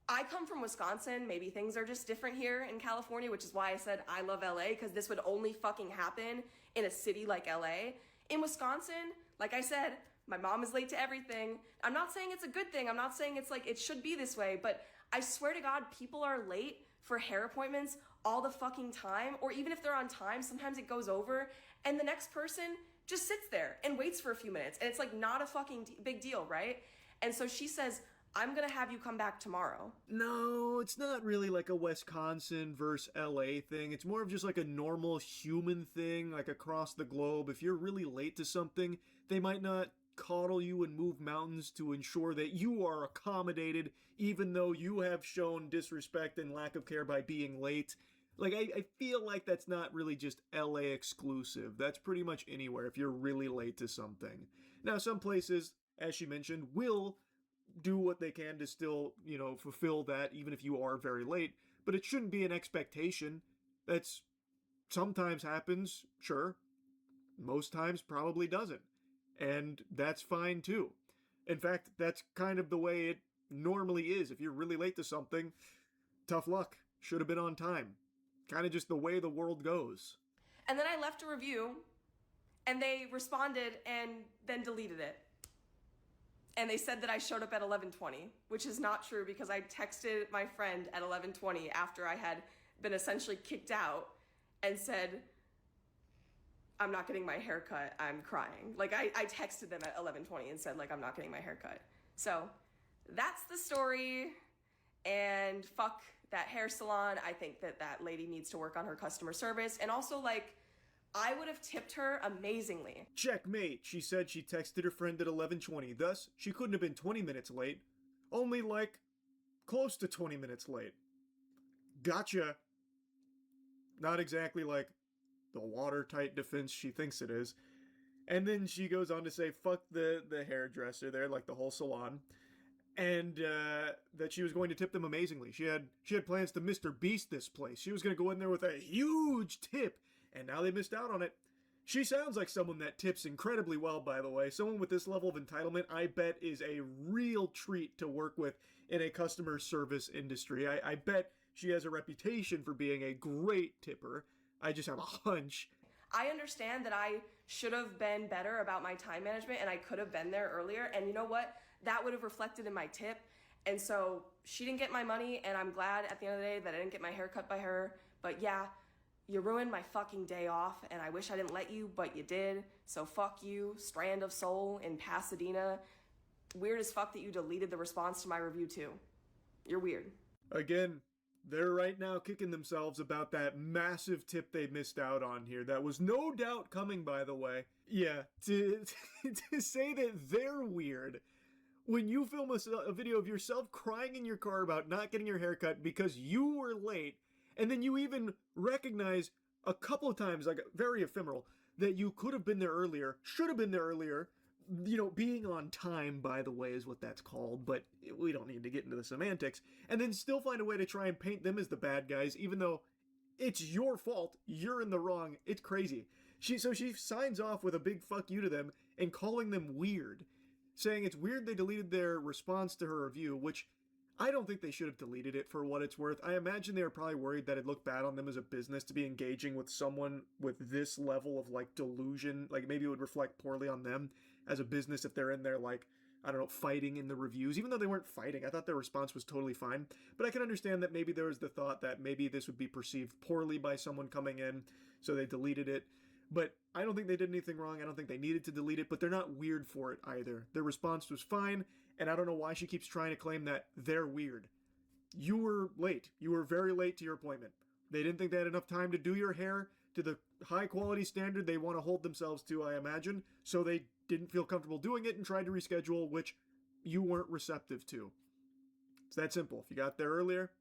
I come from Wisconsin. Maybe things are just different here in California, which is why I said I love LA, because this would only fucking happen in a city like LA. In Wisconsin, like I said, my mom is late to everything. I'm not saying it's a good thing. I'm not saying it's like it should be this way, but I swear to God, people are late for hair appointments all the fucking time, or even if they're on time, sometimes it goes over, and the next person just sits there and waits for a few minutes, and it's like not a fucking big deal, right? And so she says, I'm gonna have you come back tomorrow. No, it's not really like a Wisconsin versus LA thing. It's more of just like a normal human thing, like across the globe. If you're really late to something, they might not coddle you and move mountains to ensure that you are accommodated, even though you have shown disrespect and lack of care by being late. Like, I feel like that's not really just LA exclusive. That's pretty much anywhere if you're really late to something. Now, some places, as she mentioned, will do what they can to still, fulfill that, even if you are very late. But it shouldn't be an expectation. That's sometimes happens, sure. Most times probably doesn't. And that's fine too. In fact, that's kind of the way it normally is. If you're really late to something, tough luck. Should have been on time. Kind of just the way the world goes. And then I left a review, and they responded and then deleted it. And they said that I showed up at 11:20, which is not true because I texted my friend at 11:20 after I had been essentially kicked out and said, I'm not getting my haircut, I'm crying. Like, I texted them at 11:20 and said, like, I'm not getting my haircut. So that's the story, and fuck that hair salon. I think that that lady needs to work on her customer service, and also, like, I would have tipped her amazingly. Checkmate, she said she texted her friend at 11:20, thus she couldn't have been 20 minutes late, only like close to 20 minutes late. Gotcha. Not exactly like the watertight defense she thinks it is. And then she goes on to say fuck the hairdresser there, like the whole salon, and that she was going to tip them amazingly. She had plans to Mr. Beast this place. She was going to go in there with a huge tip, and now they missed out on it. She sounds like someone that tips incredibly well, by the way. Someone with this level of entitlement, I bet, is a real treat to work with in a customer service industry. I bet she has a reputation for being a great tipper. I just have a hunch. I understand that I should have been better about my time management, and I could have been there earlier, and you know what? That would have reflected in my tip. And so she didn't get my money, and I'm glad at the end of the day that I didn't get my hair cut by her. But yeah, you ruined my fucking day off, and I wish I didn't let you, but you did. So fuck you, Strand of Soul in Pasadena. Weird as fuck that you deleted the response to my review too. You're weird. Again, they're right now kicking themselves about that massive tip they missed out on here. That was no doubt coming, by the way. Yeah, to say that they're weird when you film a video of yourself crying in your car about not getting your hair cut because you were late, and then you even recognize a couple of times, like very ephemeral, that you could have been there earlier, should have been there earlier. Being on time, by the way, is what that's called, but we don't need to get into the semantics. And then still find a way to try and paint them as the bad guys, even though it's your fault. You're in the wrong. It's crazy. She signs off with a big fuck you to them and calling them weird, saying it's weird they deleted their response to her review, which I don't think they should have deleted it for what it's worth. I imagine they were probably worried that it'd look bad on them as a business to be engaging with someone with this level of, like, delusion. Like, maybe it would reflect poorly on them as a business if they're in there, like, I don't know, fighting in the reviews, even though they weren't fighting. I thought their response was totally fine. But I can understand that maybe there was the thought that maybe this would be perceived poorly by someone coming in, so they deleted it. But I don't think they did anything wrong. I don't think they needed to delete it, but they're not weird for it either. Their response was fine, and I don't know why she keeps trying to claim that they're weird. You were late. You were very late to your appointment. They didn't think they had enough time to do your hair to the high quality standard they want to hold themselves to, I imagine, so they didn't feel comfortable doing it and tried to reschedule, which you weren't receptive to. It's that simple. If you got there earlier,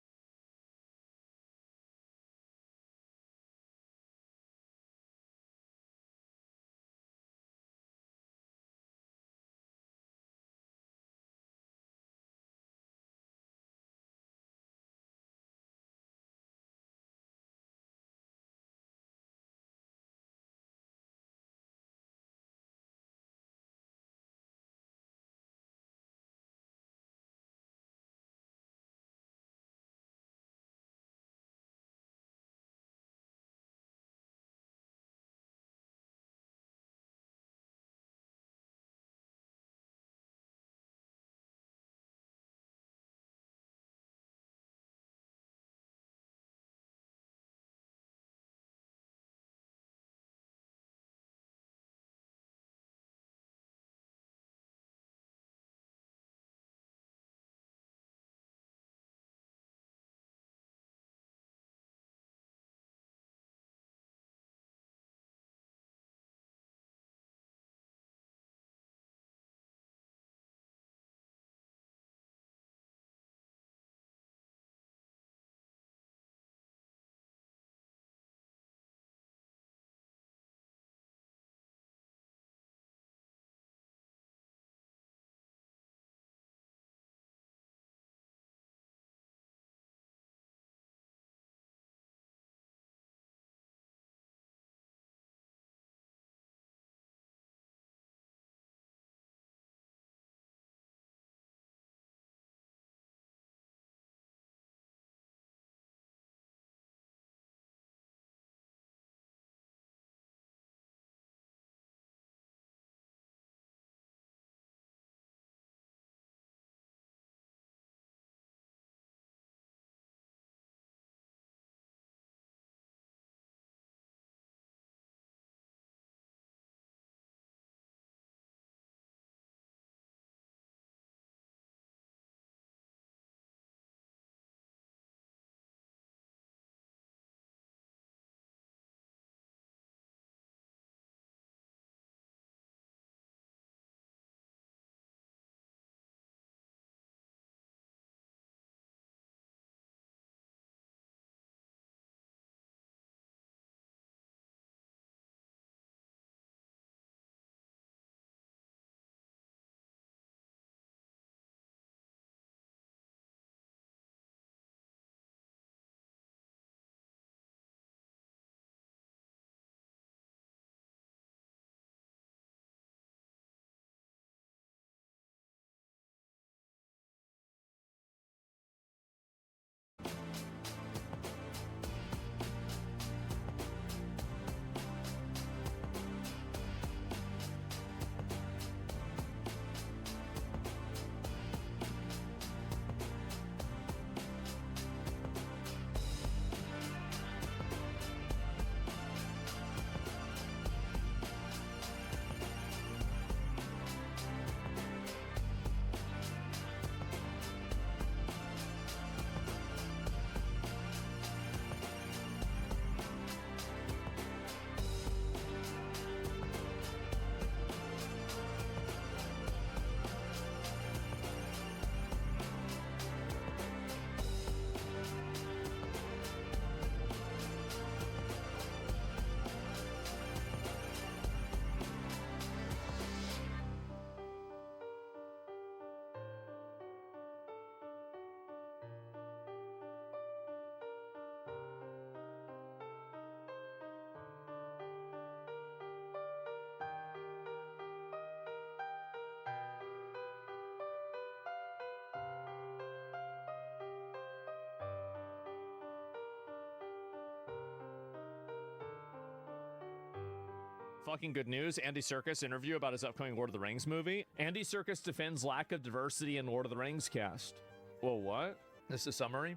fucking good news. Andy Serkis interview about his upcoming Lord of the Rings movie. Andy Serkis defends lack of diversity in Lord of the Rings cast. Well, what? This is a summary.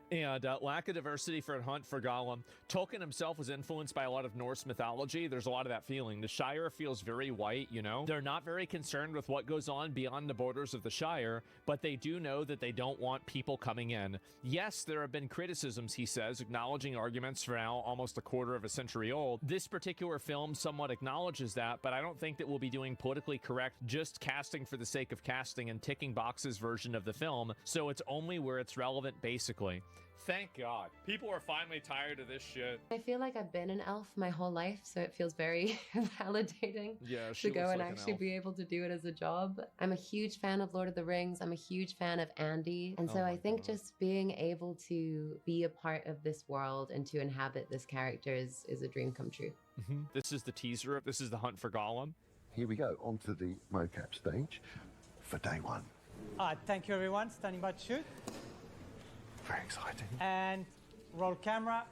And lack of diversity for Hunt for Gollum. Tolkien himself was influenced by a lot of Norse mythology. There's a lot of that feeling. The Shire feels very white, you know? They're not very concerned with what goes on beyond the borders of the Shire, but they do know that they don't want people coming in. Yes, there have been criticisms, he says, acknowledging arguments for now almost a quarter of a century old. This particular film somewhat acknowledges that, but I don't think that we'll be doing politically correct, just casting for the sake of casting and ticking boxes version of the film, so it's only where it's relevant, basically. Thank God. People are finally tired of this shit. I feel like I've been an elf my whole life, so it feels very validating to go and actually be able to do it as a job. I'm a huge fan of Lord of the Rings. I'm a huge fan of Andy. And so I think just being able to be a part of this world and to inhabit this character is a dream come true. This is the teaser. This is the Hunt for Gollum. Here we go, onto the mocap stage for day one. Thank you, everyone. Standing by to shoot. Very exciting. And roll camera.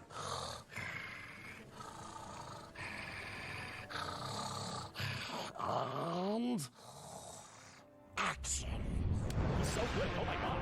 And action. He's so good. Oh my God.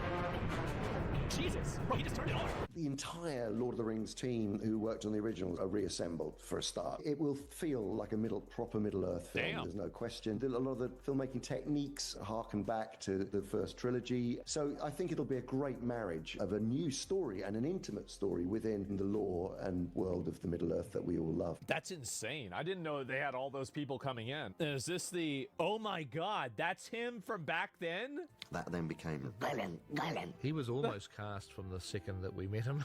Jesus. Bro, he just turned it on. The entire Lord of the Rings team who worked on the originals are reassembled for a start. It will feel like a proper Middle-earth film, there's no question. A lot of the filmmaking techniques harken back to the first trilogy. So I think it'll be a great marriage of a new story and an intimate story within the lore and world of the Middle-earth that we all love. That's insane. I didn't know they had all those people coming in. Is this the... Oh my God, that's him from back then? That then became Gollum. He was almost cast from the second that we met him.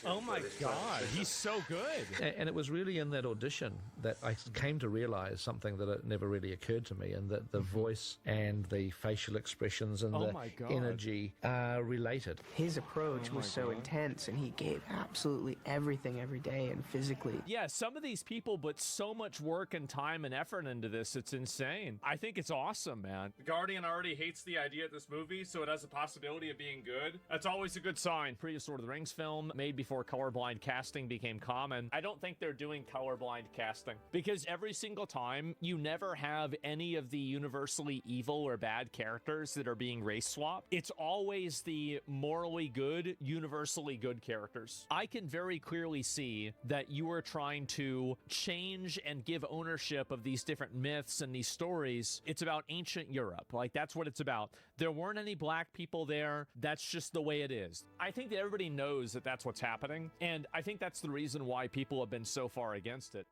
Oh my God, he's so good. And it was really in that audition that I came to realize something that it never really occurred to me, and that the voice and the facial expressions and the energy are related. His approach was so intense, and he gave absolutely everything every day and physically. Yeah, some of these people put so much work and time and effort into this, it's insane. I think it's awesome, man. The Guardian already hates the idea of this movie, so it has a possibility of being good. That's always a good sign. Previous Lord of the Rings film, made before colorblind casting became common. I don't think they're doing colorblind casting, because every single time you never have any of the universally evil or bad characters that are being race swapped. It's always the morally good, universally good characters. I can very clearly see that you are trying to change and give ownership of these different myths and these stories. It's about ancient Europe. Like, that's what it's about. There weren't any black people there. That's just the way it is. I think that everybody knows that that's what's happening, and I think that's the reason why people have been so far against it.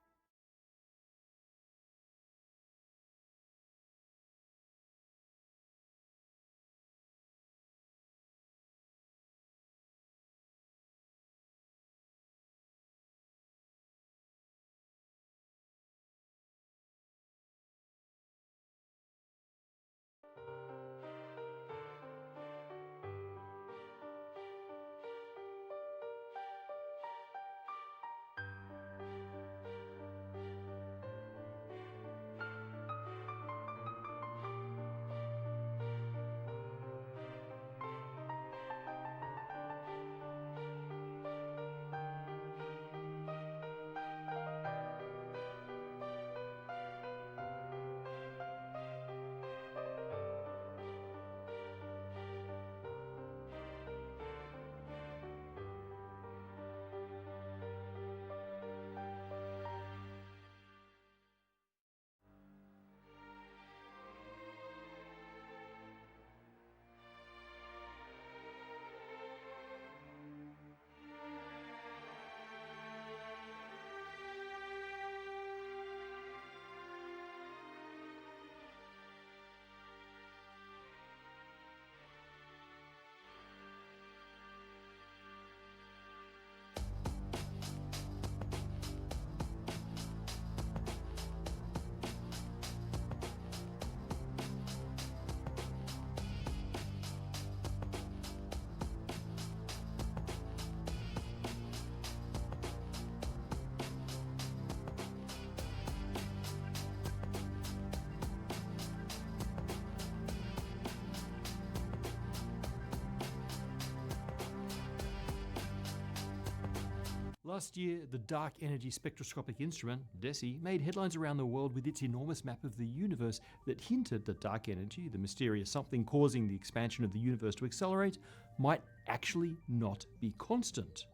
Last year, the Dark Energy Spectroscopic Instrument, DESI, made headlines around the world with its enormous map of the universe that hinted that dark energy, the mysterious something causing the expansion of the universe to accelerate, might actually not be constant.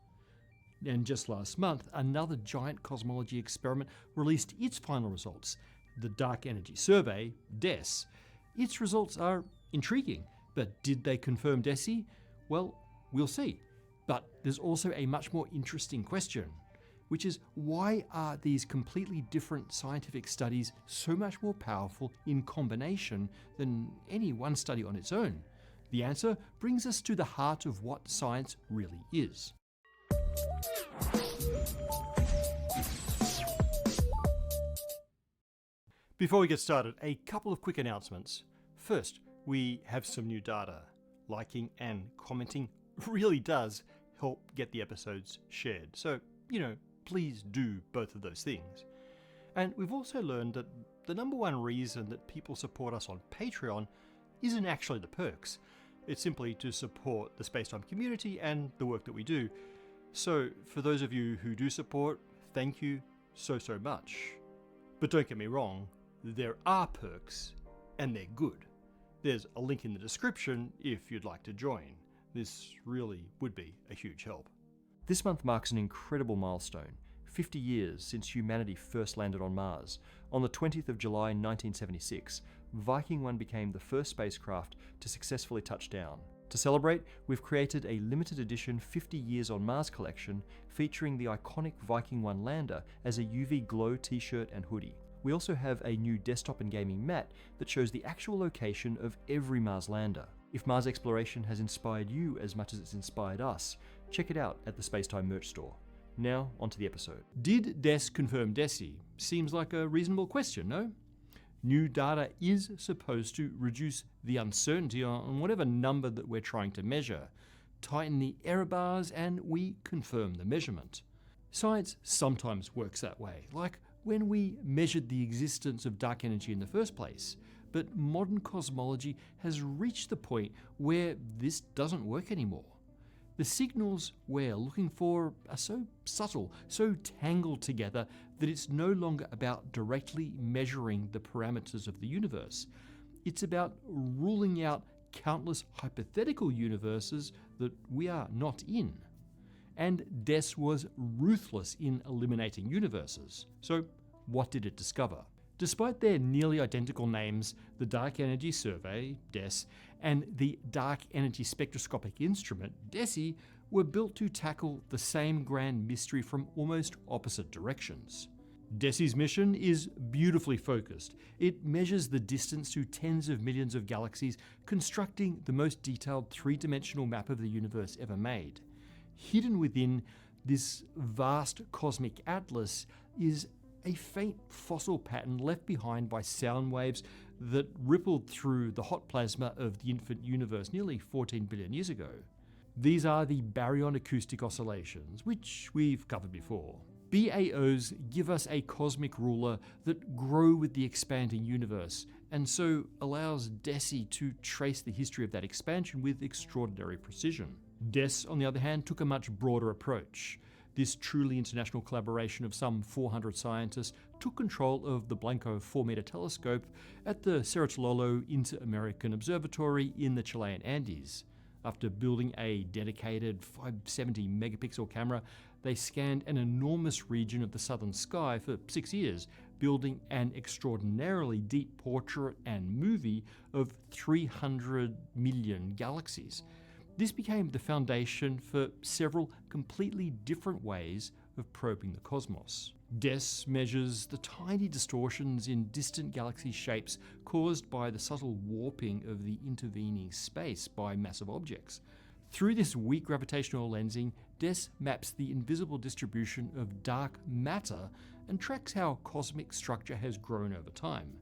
And just last month, another giant cosmology experiment released its final results, the Dark Energy Survey, DES. Its results are intriguing, but did they confirm DESI? Well, we'll see. But there's also a much more interesting question, which is why are these completely different scientific studies so much more powerful in combination than any one study on its own? The answer brings us to the heart of what science really is. Before we get started, a couple of quick announcements. First, we have some new data. Liking and commenting really does help get the episodes shared. So, please do both of those things. And we've also learned that the number one reason that people support us on Patreon isn't actually the perks. It's simply to support the Spacetime community and the work that we do. So, for those of you who do support, thank you so much. But don't get me wrong, there are perks, and they're good. There's a link in the description if you'd like to join. This really would be a huge help. This month marks an incredible milestone. 50 years since humanity first landed on Mars. On the 20th of July 1976, Viking 1 became the first spacecraft to successfully touch down. To celebrate, we've created a limited edition 50 Years on Mars collection featuring the iconic Viking 1 lander as a UV glow t-shirt and hoodie. We also have a new desktop and gaming mat that shows the actual location of every Mars lander. If Mars exploration has inspired you as much as it's inspired us, check it out at the Spacetime merch store. Now, onto the episode. Did DES confirm DESI? Seems like a reasonable question, no? New data is supposed to reduce the uncertainty on whatever number that we're trying to measure, tighten the error bars, and we confirm the measurement. Science sometimes works that way, like when we measured the existence of dark energy in the first place. But modern cosmology has reached the point where this doesn't work anymore. The signals we're looking for are so subtle, so tangled together, that it's no longer about directly measuring the parameters of the universe. It's about ruling out countless hypothetical universes that we are not in. And DES was ruthless in eliminating universes. So what did it discover? Despite their nearly identical names, the Dark Energy Survey, DES, and the Dark Energy Spectroscopic Instrument, DESI, were built to tackle the same grand mystery from almost opposite directions. DESI's mission is beautifully focused. It measures the distance to tens of millions of galaxies, constructing the most detailed three-dimensional map of the universe ever made. Hidden within this vast cosmic atlas is a faint fossil pattern left behind by sound waves that rippled through the hot plasma of the infant universe nearly 14 billion years ago. These are the baryon acoustic oscillations, which we've covered before. BAOs give us a cosmic ruler that grow with the expanding universe, and so allows DESI to trace the history of that expansion with extraordinary precision. DES, on the other hand, took a much broader approach. This truly international collaboration of some 400 scientists took control of the Blanco 4-meter telescope at the Cerro Tololo Inter-American Observatory in the Chilean Andes. After building a dedicated 570 megapixel camera, they scanned an enormous region of the southern sky for 6 years, building an extraordinarily deep portrait and movie of 300 million galaxies. This became the foundation for several completely different ways of probing the cosmos. DES measures the tiny distortions in distant galaxy shapes caused by the subtle warping of the intervening space by massive objects. Through this weak gravitational lensing, DES maps the invisible distribution of dark matter and tracks how cosmic structure has grown over time.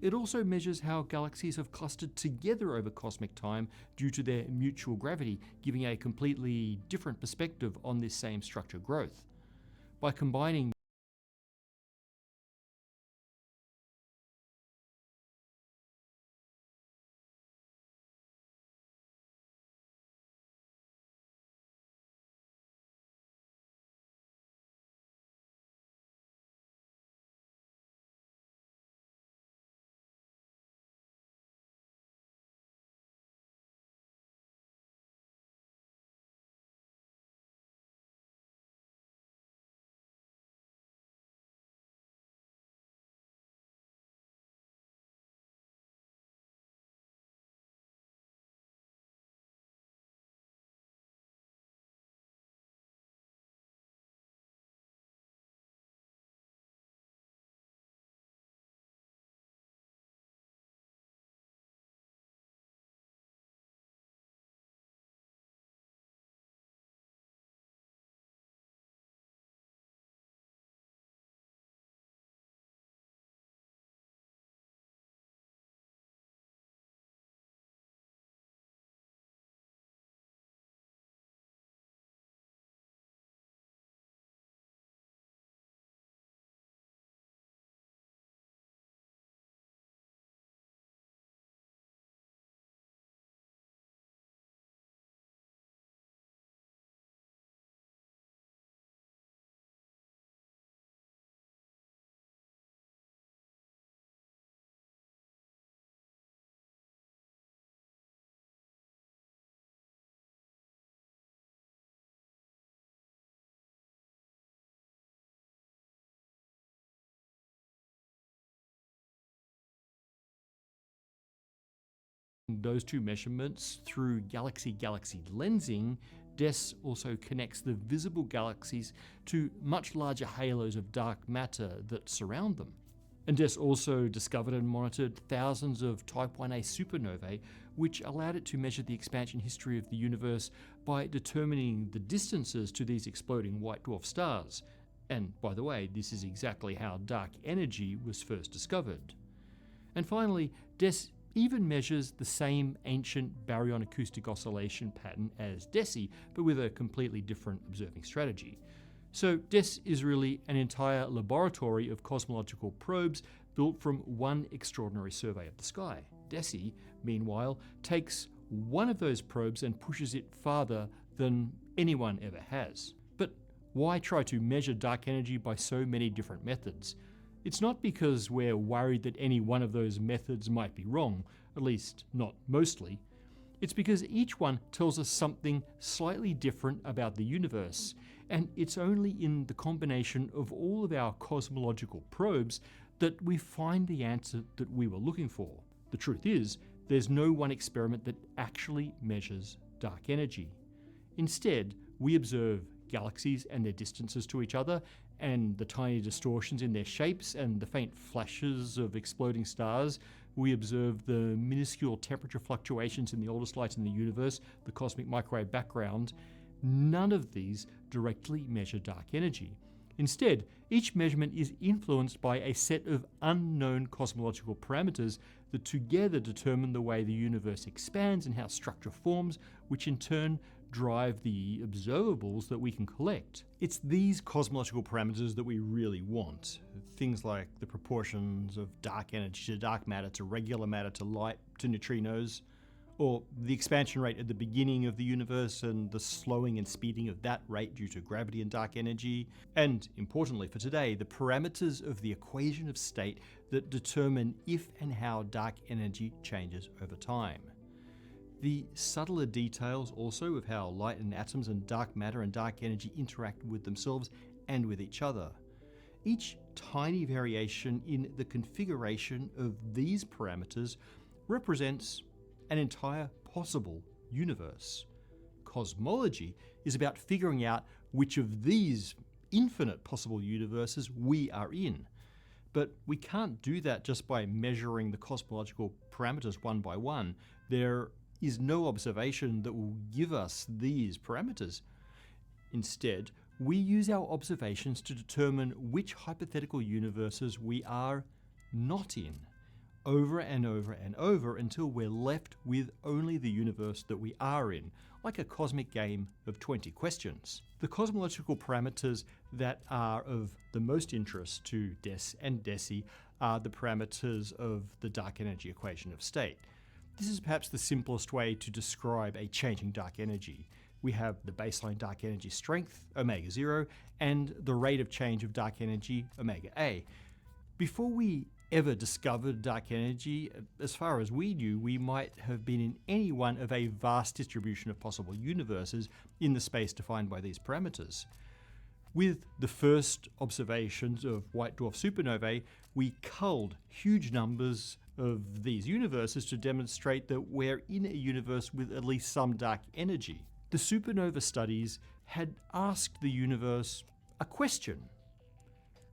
It also measures how galaxies have clustered together over cosmic time due to their mutual gravity, giving a completely different perspective on this same structure growth. By combining those two measurements through galaxy-galaxy lensing, Des also connects the visible galaxies to much larger halos of dark matter that surround them. And Des also discovered and monitored thousands of Type 1a supernovae, which allowed it to measure the expansion history of the universe by determining the distances to these exploding white dwarf stars. And by the way, this is exactly how dark energy was first discovered. And finally, Des even measures the same ancient baryon acoustic oscillation pattern as DESI, but with a completely different observing strategy. So DES is really an entire laboratory of cosmological probes built from one extraordinary survey of the sky. DESI, meanwhile, takes one of those probes and pushes it farther than anyone ever has. But why try to measure dark energy by so many different methods? It's not because we're worried that any one of those methods might be wrong, at least not mostly. It's because each one tells us something slightly different about the universe, and it's only in the combination of all of our cosmological probes that we find the answer that we were looking for. The truth is, there's no one experiment that actually measures dark energy. Instead, we observe galaxies and their distances to each other, and the tiny distortions in their shapes and the faint flashes of exploding stars. We observe the minuscule temperature fluctuations in the oldest light in the universe, the cosmic microwave background. None of these directly measure dark energy. Instead, each measurement is influenced by a set of unknown cosmological parameters that together determine the way the universe expands and how structure forms, which in turn drive the observables that we can collect. It's these cosmological parameters that we really want. Things like the proportions of dark energy to dark matter to regular matter to light to neutrinos, or the expansion rate at the beginning of the universe and the slowing and speeding of that rate due to gravity and dark energy, and importantly for today, the parameters of the equation of state that determine if and how dark energy changes over time. The subtler details also of how light and atoms and dark matter and dark energy interact with themselves and with each other. Each tiny variation in the configuration of these parameters represents an entire possible universe. Cosmology is about figuring out which of these infinite possible universes we are in. But we can't do that just by measuring the cosmological parameters one by one. There is no observation that will give us these parameters. Instead, we use our observations to determine which hypothetical universes we are not in, over and over and over until we're left with only the universe that we are in, like a cosmic game of 20 questions. The cosmological parameters that are of the most interest to Des and DESI are the parameters of the dark energy equation of state. This is perhaps the simplest way to describe a changing dark energy. We have the baseline dark energy strength, omega 0, and the rate of change of dark energy, omega A. Before we ever discovered dark energy, as far as we knew, we might have been in any one of a vast distribution of possible universes in the space defined by these parameters. With the first observations of white dwarf supernovae, we culled huge numbers of these universes to demonstrate that we're in a universe with at least some dark energy. The supernova studies had asked the universe a question.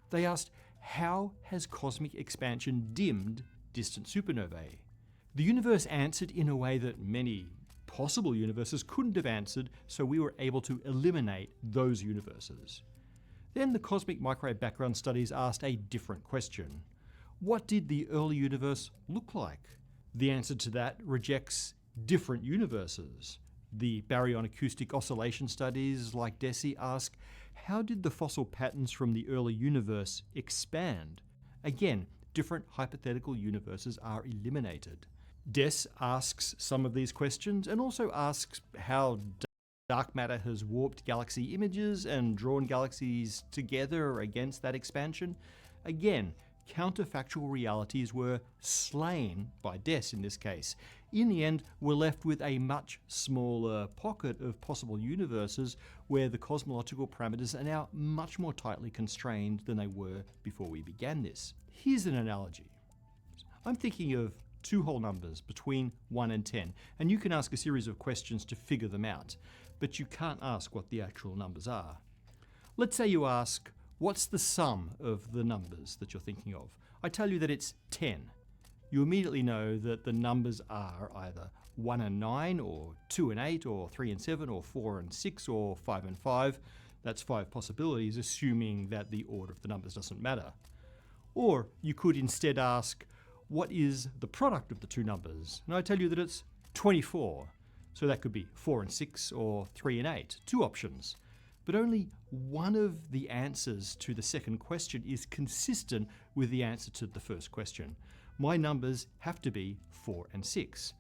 They asked, how has cosmic expansion dimmed distant supernovae? The universe answered in a way that many possible universes couldn't have answered, so we were able to eliminate those universes. Then the cosmic microwave background studies asked a different question. What did the early universe look like? The answer to that rejects different universes. The baryon acoustic oscillation studies, like DESI, ask, how did the fossil patterns from the early universe expand? Again, different hypothetical universes are eliminated. DES asks some of these questions and also asks how dark matter has warped galaxy images and drawn galaxies together against that expansion. Again, counterfactual realities were slain by DES in this case. In the end, we're left with a much smaller pocket of possible universes where the cosmological parameters are now much more tightly constrained than they were before we began this. Here's an analogy. I'm thinking of two whole numbers between 1 and 10, and you can ask a series of questions to figure them out, but you can't ask what the actual numbers are. Let's say you ask, what's the sum of the numbers that you're thinking of? I tell you that it's 10. You immediately know that the numbers are either 1 and 9, or 2 and 8, or 3 and 7, or 4 and 6, or 5 and 5. That's 5 possibilities, assuming that the order of the numbers doesn't matter. Or you could instead ask, what is the product of the two numbers? And I tell you that it's 24. So that could be 4 and 6, or 3 and 8. Two options. But only one of the answers to the second question is consistent with the answer to the first question. My numbers have to be 4 and 6.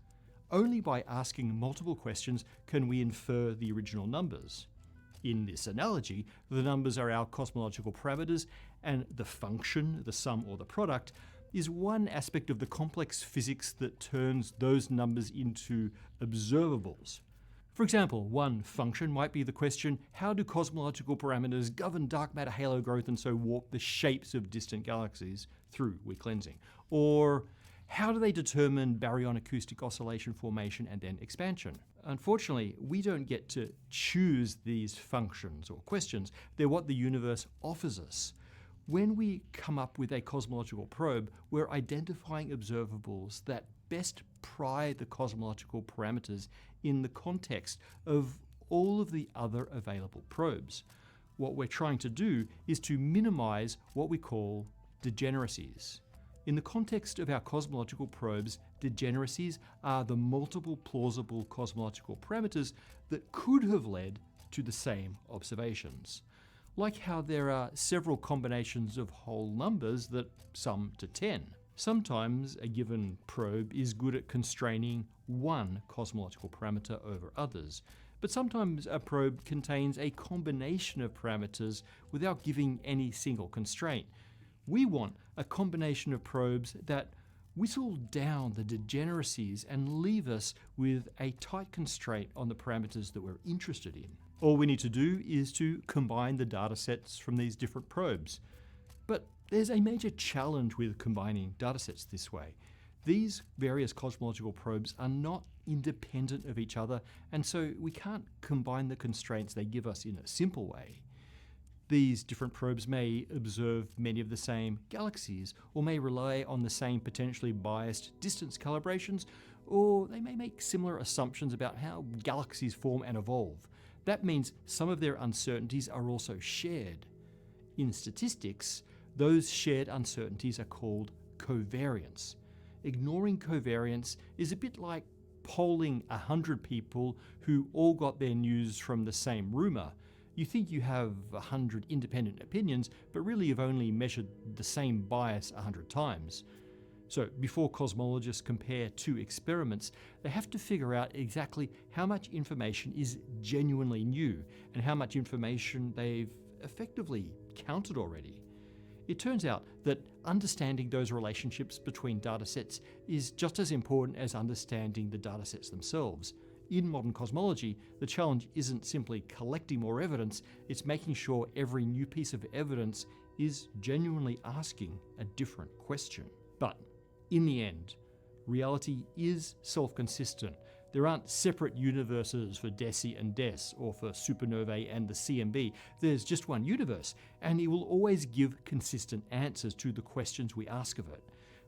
Only by asking multiple questions can we infer the original numbers. In this analogy, the numbers are our cosmological parameters, and the function, the sum or the product, is one aspect of the complex physics that turns those numbers into observables. For example, one function might be the question, how do cosmological parameters govern dark matter halo growth and so warp the shapes of distant galaxies through weak lensing? Or how do they determine baryon acoustic oscillation formation and then expansion? Unfortunately, we don't get to choose these functions or questions. They're what the universe offers us. When we come up with a cosmological probe, we're identifying observables that best pry the cosmological parameters in the context of all of the other available probes. What we're trying to do is to minimize what we call degeneracies. In the context of our cosmological probes, degeneracies are the multiple plausible cosmological parameters that could have led to the same observations. Like how there are several combinations of whole numbers that sum to 10. Sometimes a given probe is good at constraining one cosmological parameter over others, but sometimes a probe contains a combination of parameters without giving any single constraint. We want a combination of probes that whittle down the degeneracies and leave us with a tight constraint on the parameters that we're interested in. All we need to do is to combine the data sets from these different probes. But there's a major challenge with combining data sets this way. These various cosmological probes are not independent of each other, and so we can't combine the constraints they give us in a simple way. These different probes may observe many of the same galaxies, or may rely on the same potentially biased distance calibrations, or they may make similar assumptions about how galaxies form and evolve. That means some of their uncertainties are also shared. In statistics, those shared uncertainties are called covariance. Ignoring covariance is a bit like polling 100 people who all got their news from the same rumor. You think you have 100 independent opinions, but really you've only measured the same bias 100 times. So before cosmologists compare two experiments, they have to figure out exactly how much information is genuinely new and how much information they've effectively counted already. It turns out that understanding those relationships between datasets is just as important as understanding the datasets themselves. In modern cosmology, the challenge isn't simply collecting more evidence, it's making sure every new piece of evidence is genuinely asking a different question. But in the end, reality is self-consistent. There aren't separate universes for DESI and DES, or for supernovae and the CMB. There's just one universe, and it will always give consistent answers to the questions we ask of it.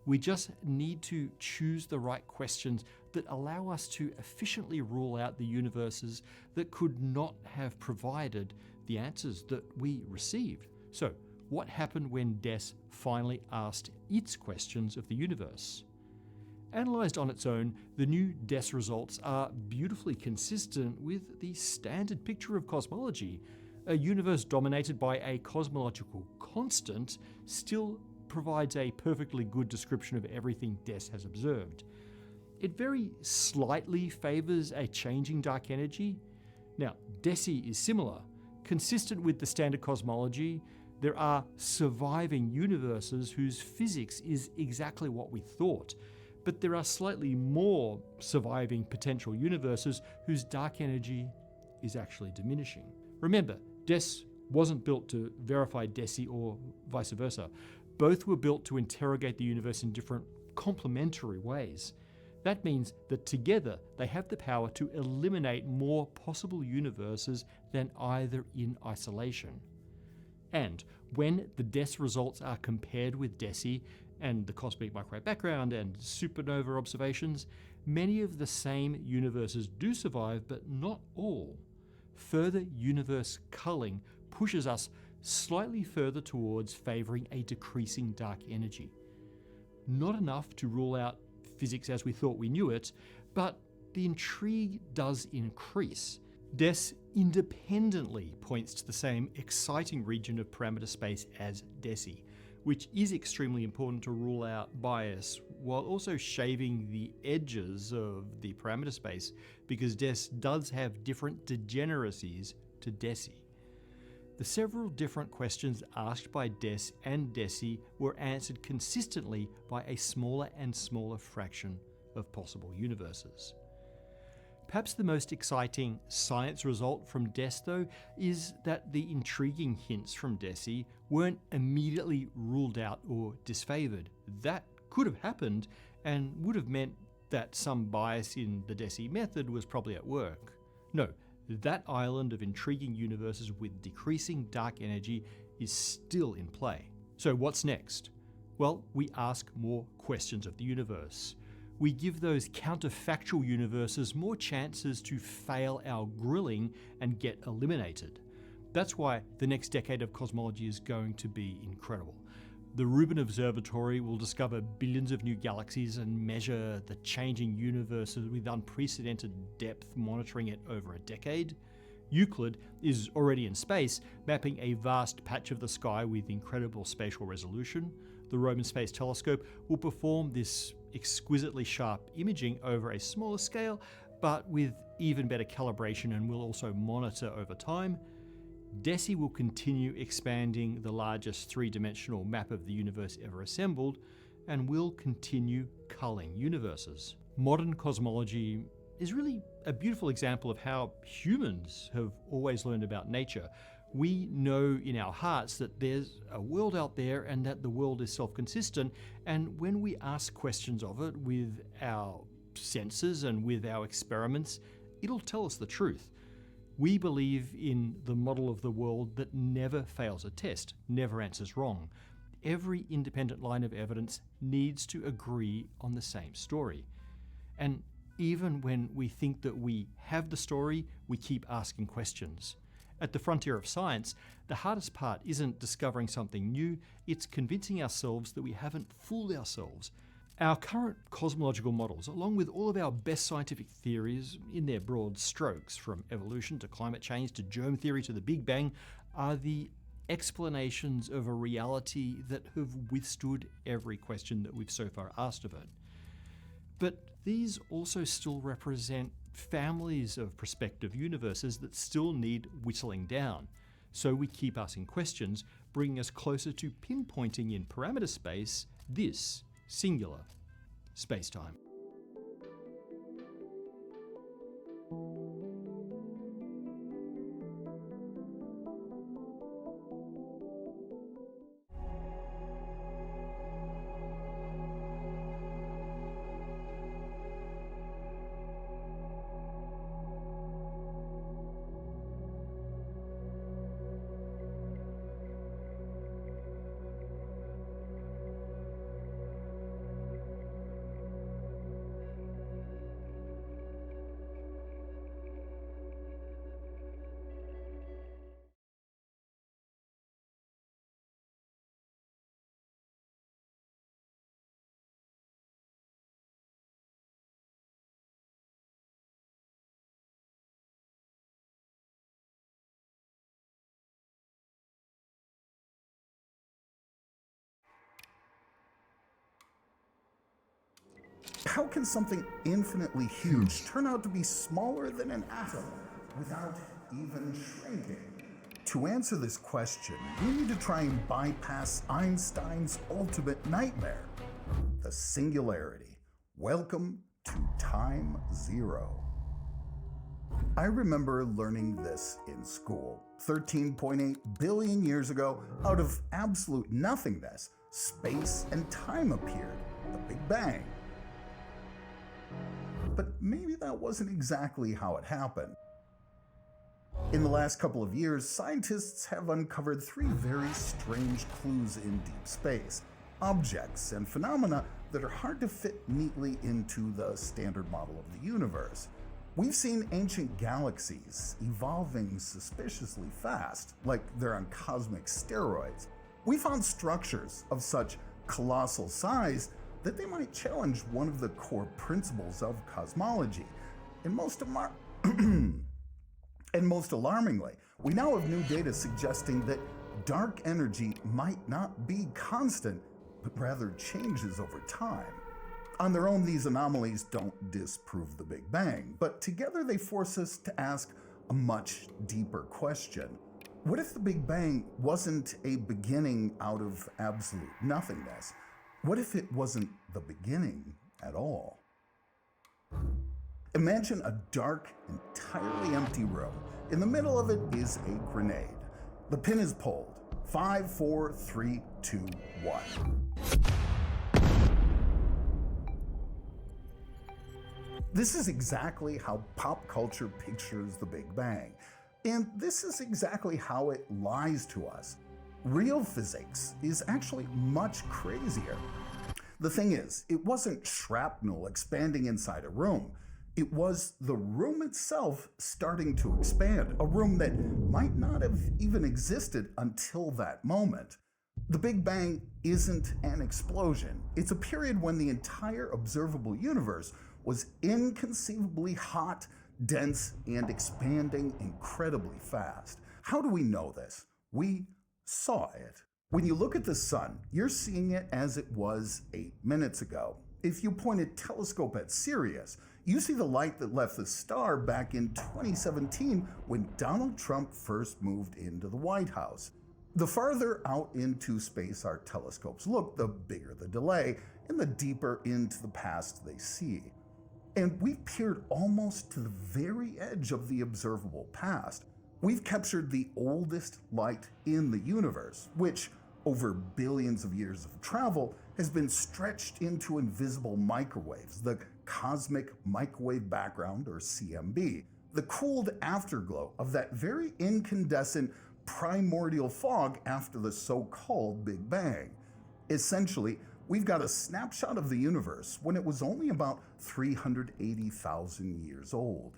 We just need to choose the right questions that allow us to efficiently rule out the universes that could not have provided the answers that we received. So, what happened when DES finally asked its questions of the universe? Analysed on its own, the new DES results are beautifully consistent with the standard picture of cosmology. A universe dominated by a cosmological constant still provides a perfectly good description of everything DES has observed. It very slightly favours a changing dark energy. Now, DESI is similar. Consistent with the standard cosmology, there are surviving universes whose physics is exactly what we thought. But there are slightly more surviving potential universes whose dark energy is actually diminishing. Remember, DES wasn't built to verify DESI or vice versa. Both were built to interrogate the universe in different complementary ways. That means that together they have the power to eliminate more possible universes than either in isolation. And when the DES results are compared with DESI and the cosmic microwave background and supernova observations, many of the same universes do survive, but not all. Further universe culling pushes us slightly further towards favouring a decreasing dark energy. Not enough to rule out physics as we thought we knew it, but the intrigue does increase. DES independently points to the same exciting region of parameter space as DESI, which is extremely important to rule out bias, while also shaving the edges of the parameter space, because DES does have different degeneracies to DESI. The several different questions asked by DES and DESI were answered consistently by a smaller and smaller fraction of possible universes. Perhaps the most exciting science result from DES, though, is that the intriguing hints from DESI weren't immediately ruled out or disfavoured. That could have happened and would have meant that some bias in the DESI method was probably at work. No, that island of intriguing universes with decreasing dark energy is still in play. So what's next? Well, we ask more questions of the universe. We give those counterfactual universes more chances to fail our grilling and get eliminated. That's why the next decade of cosmology is going to be incredible. The Rubin Observatory will discover billions of new galaxies and measure the changing universes with unprecedented depth, monitoring it over a decade. Euclid is already in space, mapping a vast patch of the sky with incredible spatial resolution. The Roman Space Telescope will perform this exquisitely sharp imaging over a smaller scale, but with even better calibration, and will also monitor over time. DESI will continue expanding the largest three-dimensional map of the universe ever assembled, and will continue culling universes. Modern cosmology is really a beautiful example of how humans have always learned about nature. We know in our hearts that there's a world out there and that the world is self-consistent, and when we ask questions of it with our senses and with our experiments, it'll tell us the truth. We believe in the model of the world that never fails a test, never answers wrong. Every independent line of evidence needs to agree on the same story. And even when we think that we have the story, we keep asking questions. At the frontier of science, the hardest part isn't discovering something new, it's convincing ourselves that we haven't fooled ourselves. Our current cosmological models, along with all of our best scientific theories in their broad strokes, from evolution to climate change to germ theory to the Big Bang, are the explanations of a reality that have withstood every question that we've so far asked of it. But these also still represent families of prospective universes that still need whittling down. So we keep asking questions, bringing us closer to pinpointing in parameter space this singular space-time. How can something infinitely huge turn out to be smaller than an atom without even shrinking? To answer this question, we need to try and bypass Einstein's ultimate nightmare, the singularity. Welcome to time zero. I remember learning this in school. 13.8 billion years ago, out of absolute nothingness, space and time appeared. The Big Bang. But maybe that wasn't exactly how it happened. In the last couple of years, scientists have uncovered 3 very strange clues in deep space, objects and phenomena that are hard to fit neatly into the standard model of the universe. We've seen ancient galaxies evolving suspiciously fast, like they're on cosmic steroids. We found structures of such colossal size that they might challenge one of the core principles of cosmology. And most alarmingly, we now have new data suggesting that dark energy might not be constant, but rather changes over time. On their own, these anomalies don't disprove the Big Bang, but together they force us to ask a much deeper question. What if the Big Bang wasn't a beginning out of absolute nothingness? What if it wasn't the beginning at all? Imagine a dark, entirely empty room. In the middle of it is a grenade. The pin is pulled. 5, 4, 3, 2, 1. This is exactly how pop culture pictures the Big Bang. And this is exactly how it lies to us. Real physics is actually much crazier. The thing is, it wasn't shrapnel expanding inside a room. It was the room itself starting to expand, a room that might not have even existed until that moment. The Big Bang isn't an explosion. It's a period when the entire observable universe was inconceivably hot, dense, and expanding incredibly fast. How do we know this? We saw it. When you look at the sun, you're seeing it as it was 8 minutes ago. If you point a telescope at Sirius, you see the light that left the star back in 2017 when Donald Trump first moved into the White House. The farther out into space our telescopes look, the bigger the delay and the deeper into the past they see. And we've peered almost to the very edge of the observable past. We've captured the oldest light in the universe, which, over billions of years of travel, has been stretched into invisible microwaves, the cosmic microwave background, or CMB, the cooled afterglow of that very incandescent primordial fog after the so-called Big Bang. Essentially, we've got a snapshot of the universe when it was only about 380,000 years old.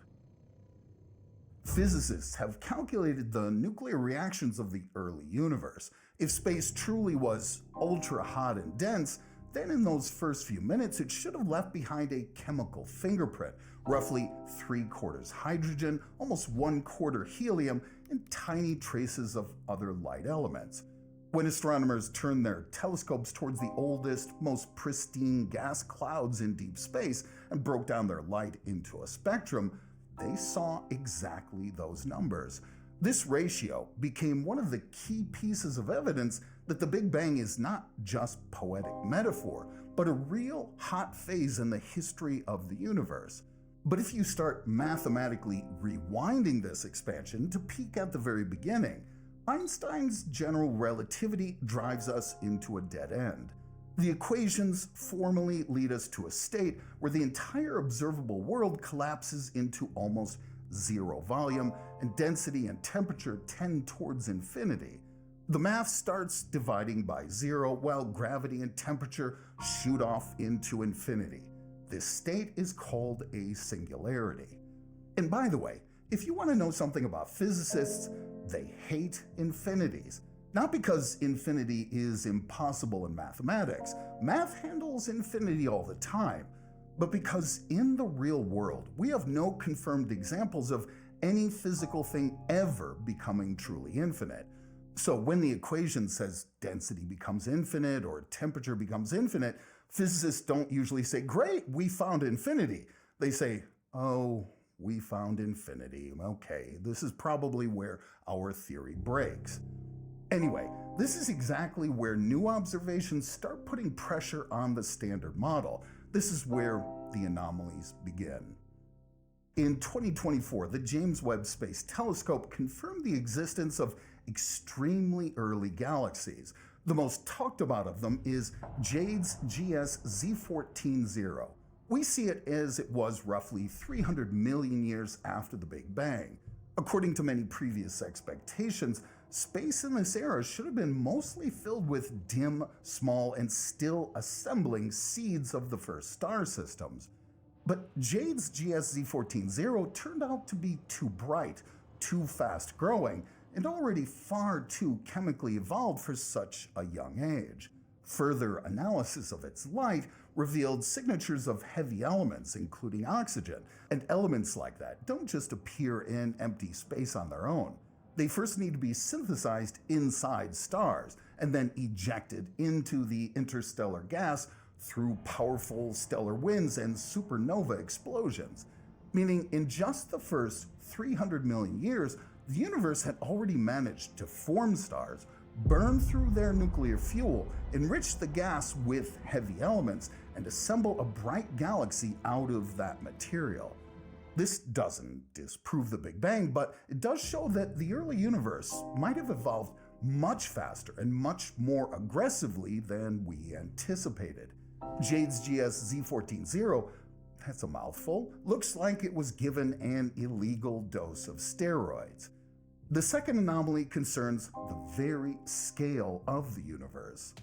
Physicists have calculated the nuclear reactions of the early universe. If space truly was ultra hot and dense, then in those first few minutes it should have left behind a chemical fingerprint, roughly 3/4 hydrogen, almost 1/4 helium, and tiny traces of other light elements. When astronomers turned their telescopes towards the oldest, most pristine gas clouds in deep space and broke down their light into a spectrum, they saw exactly those numbers. This ratio became one of the key pieces of evidence that the Big Bang is not just poetic metaphor, but a real hot phase in the history of the universe. But if you start mathematically rewinding this expansion to peek at the very beginning, Einstein's general relativity drives us into a dead end. The equations formally lead us to a state where the entire observable world collapses into almost zero volume, and density and temperature tend towards infinity. The math starts dividing by zero, while gravity and temperature shoot off into infinity. This state is called a singularity. And by the way, if you want to know something about physicists, they hate infinities. Not because infinity is impossible in mathematics. Math handles infinity all the time. But because in the real world, we have no confirmed examples of any physical thing ever becoming truly infinite. So when the equation says density becomes infinite or temperature becomes infinite, physicists don't usually say, "Great, we found infinity." They say, "Oh, we found infinity. Okay, this is probably where our theory breaks." Anyway, this is exactly where new observations start putting pressure on the standard model. This is where the anomalies begin. In 2024, the James Webb Space Telescope confirmed the existence of extremely early galaxies, The most talked about of them is Jade's GS Z14-0. We see it as it was roughly 300 million years after the Big Bang. According to many previous expectations, space in this era should have been mostly filled with dim, small, and still assembling seeds of the first star systems. But Jade's GS Z14-0 turned out to be too bright, too fast growing, and already far too chemically evolved for such a young age. Further analysis of its light revealed signatures of heavy elements, including oxygen, and elements like that don't just appear in empty space on their own. They first need to be synthesized inside stars, and then ejected into the interstellar gas through powerful stellar winds and supernova explosions. Meaning, in just the first 300 million years, the universe had already managed to form stars, burn through their nuclear fuel, enrich the gas with heavy elements, and assemble a bright galaxy out of that material. This doesn't disprove the Big Bang, but it does show that the early universe might have evolved much faster and much more aggressively than we anticipated. Jade's GS Z14-0, that's a mouthful, looks like it was given an illegal dose of steroids. The second anomaly concerns the very scale of the universe.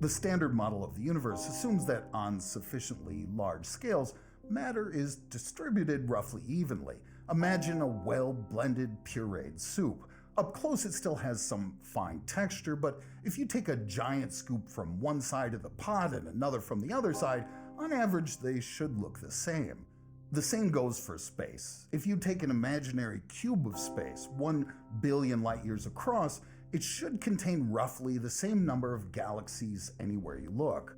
The standard model of the universe assumes that on sufficiently large scales, matter is distributed roughly evenly. Imagine a well-blended pureed soup. Up close it still has some fine texture, but if you take a giant scoop from one side of the pot and another from the other side, on average they should look the same. The same goes for space. If you take an imaginary cube of space, 1 billion light years across, it should contain roughly the same number of galaxies anywhere you look.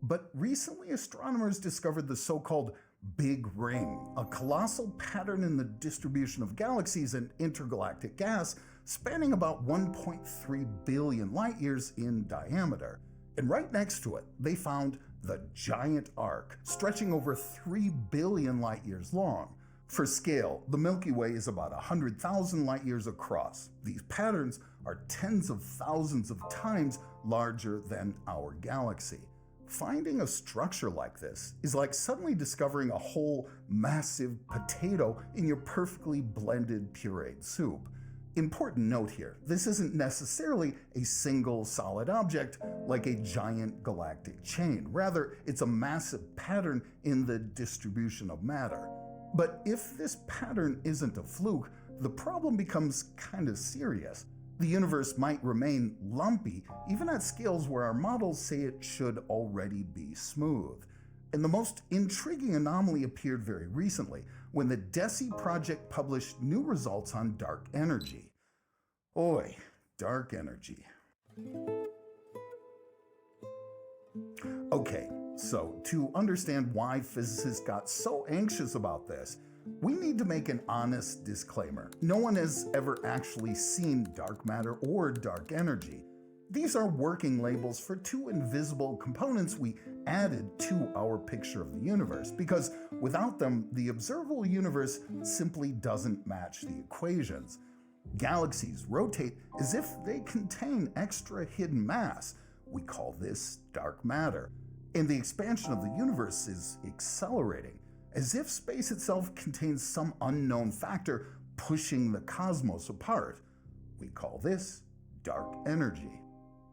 But recently astronomers discovered the so-called Big Ring, a colossal pattern in the distribution of galaxies and intergalactic gas spanning about 1.3 billion light years in diameter. And right next to it, they found the Giant Arc, stretching over 3 billion light years long. For scale, the Milky Way is about 100,000 light years across. These patterns are tens of thousands of times larger than our galaxy. Finding a structure like this is like suddenly discovering a whole massive potato in your perfectly blended pureed soup. Important note here, this isn't necessarily a single solid object like a giant galactic chain. Rather, it's a massive pattern in the distribution of matter. But if this pattern isn't a fluke, the problem becomes kind of serious. The universe might remain lumpy, even at scales where our models say it should already be smooth. And the most intriguing anomaly appeared very recently, when the DESI project published new results on dark energy. Oy, dark energy. Okay, so to understand why physicists got so anxious about this, we need to make an honest disclaimer. No one has ever actually seen dark matter or dark energy. These are working labels for two invisible components we added to our picture of the universe, because without them, the observable universe simply doesn't match the equations. Galaxies rotate as if they contain extra hidden mass. We call this dark matter. And the expansion of the universe is accelerating, as if space itself contains some unknown factor pushing the cosmos apart. We call this dark energy.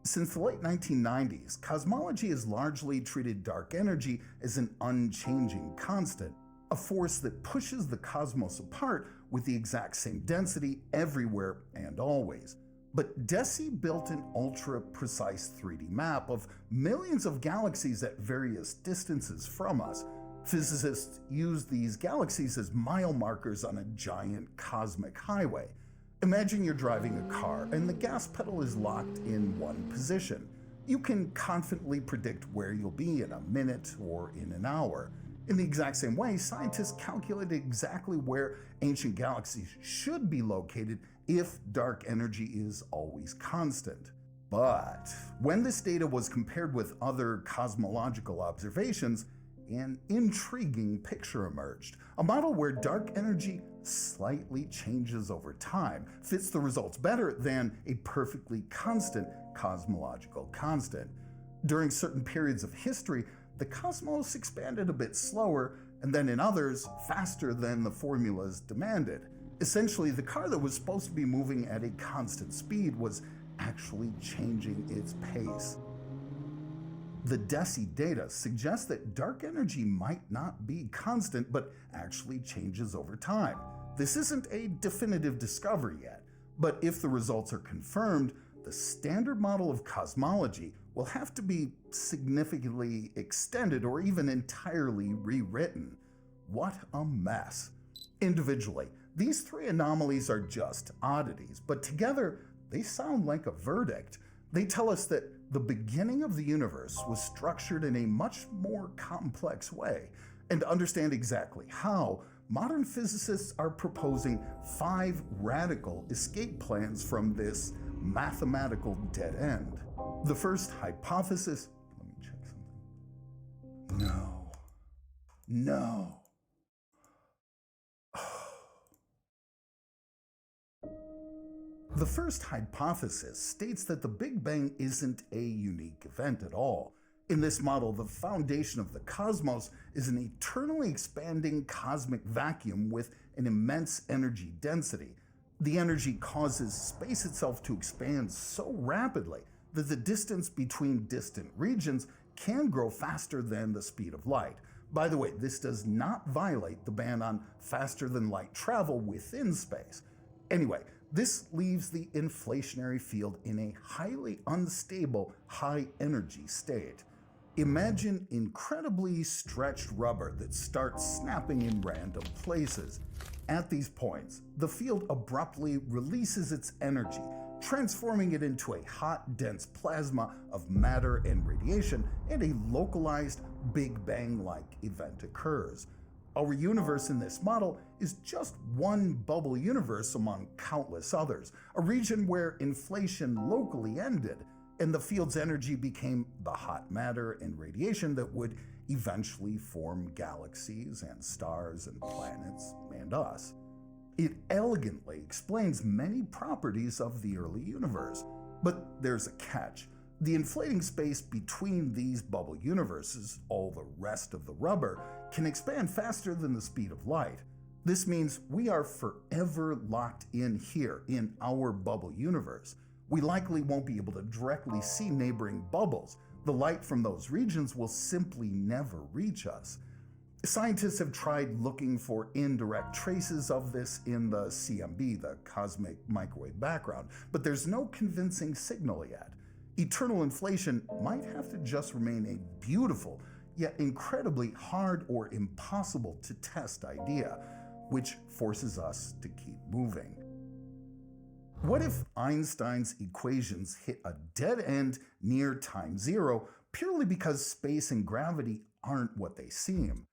Since the late 1990s, cosmology has largely treated dark energy as an unchanging constant, a force that pushes the cosmos apart with the exact same density everywhere and always. But DESI built an ultra-precise 3D map of millions of galaxies at various distances from us. Physicists use these galaxies as mile markers on a giant cosmic highway. Imagine you're driving a car and the gas pedal is locked in one position. You can confidently predict where you'll be in a minute or in an hour. In the exact same way, scientists calculated exactly where ancient galaxies should be located if dark energy is always constant. But when this data was compared with other cosmological observations, an intriguing picture emerged. A model where dark energy slightly changes over time, fits the results better than a perfectly constant cosmological constant. During certain periods of history, the cosmos expanded a bit slower, and then in others, faster than the formulas demanded. Essentially, the car that was supposed to be moving at a constant speed was actually changing its pace. The DESI data suggests that dark energy might not be constant, but actually changes over time. This isn't a definitive discovery yet, but if the results are confirmed, the standard model of cosmology will have to be significantly extended or even entirely rewritten. What a mess. Individually, these three anomalies are just oddities, but together they sound like a verdict. They tell us that the beginning of the universe was structured in a much more complex way, and to understand exactly how, modern physicists are proposing 5 radical escape plans from this mathematical dead end. The first hypothesis, let me check something. No. The first hypothesis states that the Big Bang isn't a unique event at all. In this model, the foundation of the cosmos is an eternally expanding cosmic vacuum with an immense energy density. The energy causes space itself to expand so rapidly that the distance between distant regions can grow faster than the speed of light. By the way, this does not violate the ban on faster-than-light travel within space. Anyway, this leaves the inflationary field in a highly unstable, high-energy state. Imagine incredibly stretched rubber that starts snapping in random places. At these points, the field abruptly releases its energy, transforming it into a hot, dense plasma of matter and radiation, and a localized Big Bang-like event occurs. Our universe in this model is just one bubble universe among countless others, a region where inflation locally ended, and the field's energy became the hot matter and radiation that would eventually form galaxies and stars and planets and us. It elegantly explains many properties of the early universe, but there's a catch. The inflating space between these bubble universes, all the rest of the rubber, can expand faster than the speed of light. This means we are forever locked in here in our bubble universe. We likely won't be able to directly see neighboring bubbles. The light from those regions will simply never reach us. Scientists have tried looking for indirect traces of this in the CMB, the cosmic microwave background, but there's no convincing signal yet. Eternal inflation might have to just remain a beautiful, yet incredibly hard or impossible to test idea, which forces us to keep moving. What if Einstein's equations hit a dead end near time zero purely because space and gravity aren't what they seem?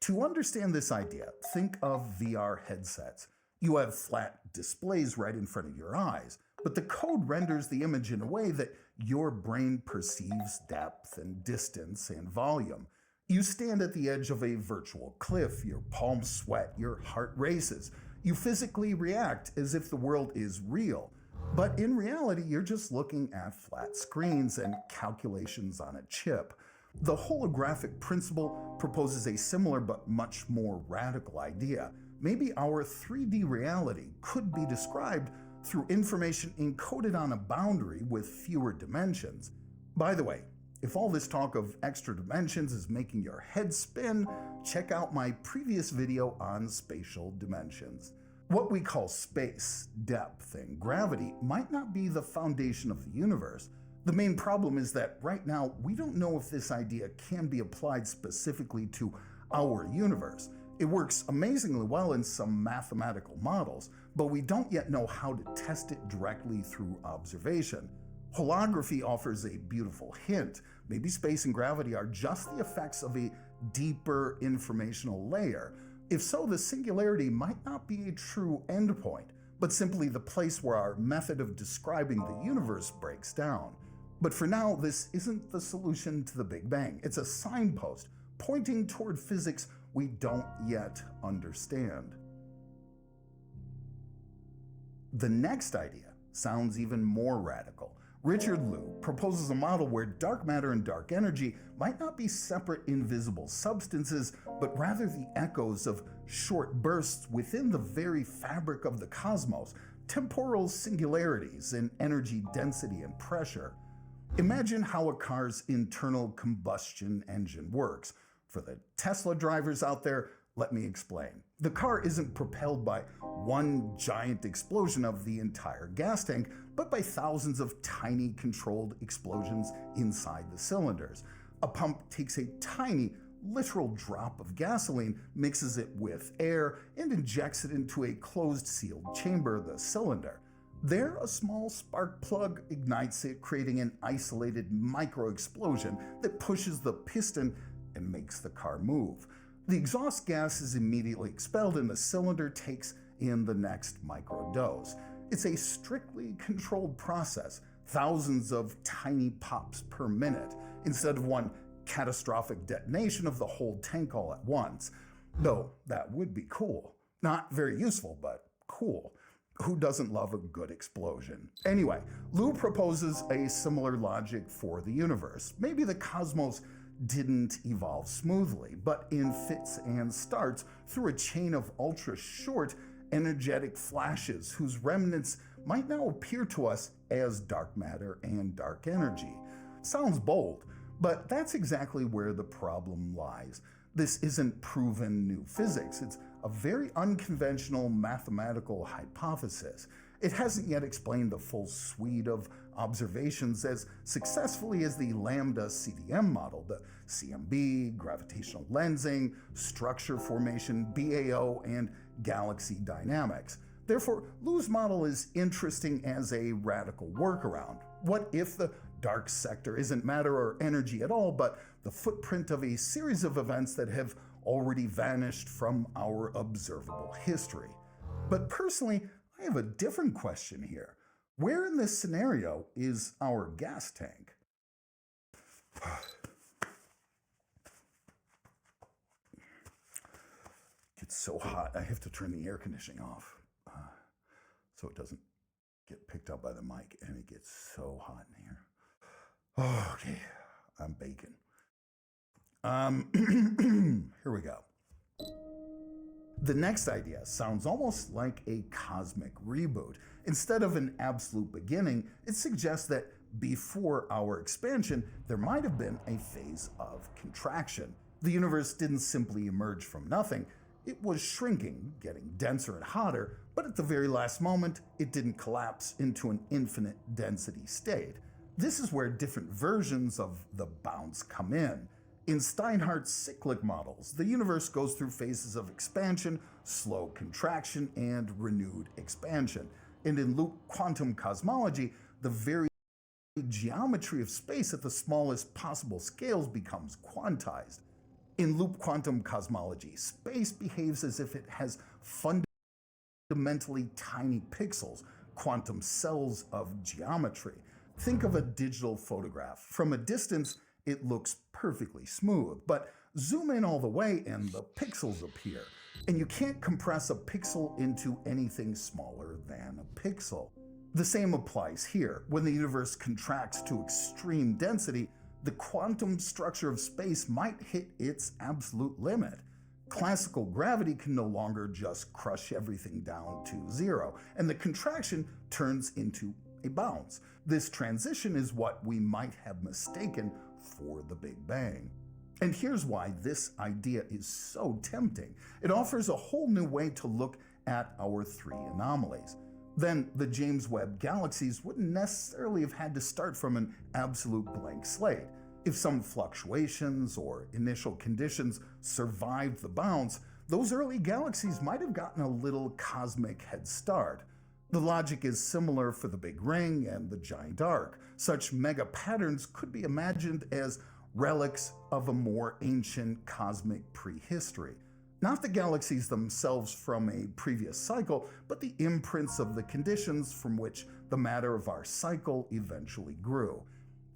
To understand this idea, think of VR headsets. You have flat displays right in front of your eyes, but the code renders the image in a way that your brain perceives depth and distance and volume. You stand at the edge of a virtual cliff, your palms sweat, your heart races. You physically react as if the world is real. But in reality, you're just looking at flat screens and calculations on a chip. The holographic principle proposes a similar but much more radical idea. Maybe our 3D reality could be described through information encoded on a boundary with fewer dimensions. By the way, if all this talk of extra dimensions is making your head spin, check out my previous video on spatial dimensions. What we call space, depth, and gravity might not be the foundation of the universe. The main problem is that right now we don't know if this idea can be applied specifically to our universe. It works amazingly well in some mathematical models, but we don't yet know how to test it directly through observation. Holography offers a beautiful hint. Maybe space and gravity are just the effects of a deeper informational layer. If so, the singularity might not be a true endpoint, but simply the place where our method of describing the universe breaks down. But for now, this isn't the solution to the Big Bang. It's a signpost pointing toward physics we don't yet understand. The next idea sounds even more radical. Richard Liu proposes a model where dark matter and dark energy might not be separate invisible substances, but rather the echoes of short bursts within the very fabric of the cosmos, temporal singularities in energy density and pressure. Imagine how a car's internal combustion engine works. For the Tesla drivers out there, let me explain. The car isn't propelled by one giant explosion of the entire gas tank, but by thousands of tiny controlled explosions inside the cylinders. A pump takes a tiny, literal drop of gasoline, mixes it with air, and injects it into a closed sealed chamber, the cylinder. There, a small spark plug ignites it, creating an isolated micro explosion that pushes the piston and makes the car move. The exhaust gas is immediately expelled and the cylinder takes in the next microdose. It's a strictly controlled process, thousands of tiny pops per minute, instead of one catastrophic detonation of the whole tank all at once. Though that would be cool. Not very useful, but cool. Who doesn't love a good explosion? Anyway, Liu proposes a similar logic for the universe. Maybe the cosmos didn't evolve smoothly, but in fits and starts through a chain of ultra-short, energetic flashes whose remnants might now appear to us as dark matter and dark energy. Sounds bold, but that's exactly where the problem lies. This isn't proven new physics. It's a very unconventional mathematical hypothesis. It hasn't yet explained the full suite of observations as successfully as the lambda CDM model, the CMB, gravitational lensing, structure formation, BAO, and galaxy dynamics. Therefore, Liu's model is interesting as a radical workaround. What if the dark sector isn't matter or energy at all, but the footprint of a series of events that have already vanished from our observable history? But personally, I have a different question here. Where in this scenario is our gas tank? It's so hot, I have to turn the air conditioning off so it doesn't get picked up by the mic, and it gets so hot in here. Okay, I'm baking. Here we go. The next idea sounds almost like a cosmic reboot. Instead of an absolute beginning, it suggests that before our expansion, there might have been a phase of contraction. The universe didn't simply emerge from nothing. It was shrinking, getting denser and hotter, but at the very last moment, it didn't collapse into an infinite density state. This is where different versions of the bounce come in. In Steinhardt's cyclic models, the universe goes through phases of expansion, slow contraction, and renewed expansion. And in loop quantum cosmology, the very geometry of space at the smallest possible scales becomes quantized. In loop quantum cosmology, space behaves as if it has fundamentally tiny pixels, quantum cells of geometry. Think of a digital photograph. From a distance, it looks perfectly smooth, but zoom in all the way and the pixels appear. And you can't compress a pixel into anything smaller than a pixel. The same applies here. When the universe contracts to extreme density, the quantum structure of space might hit its absolute limit. Classical gravity can no longer just crush everything down to zero, and the contraction turns into a bounce. This transition is what we might have mistaken for the Big Bang. And here's why this idea is so tempting. It offers a whole new way to look at our three anomalies. Then the James Webb galaxies wouldn't necessarily have had to start from an absolute blank slate. If some fluctuations or initial conditions survived the bounce, those early galaxies might have gotten a little cosmic head start. The logic is similar for the Big Ring and the Giant Arc. Such mega patterns could be imagined as relics of a more ancient cosmic prehistory. Not the galaxies themselves from a previous cycle, but the imprints of the conditions from which the matter of our cycle eventually grew.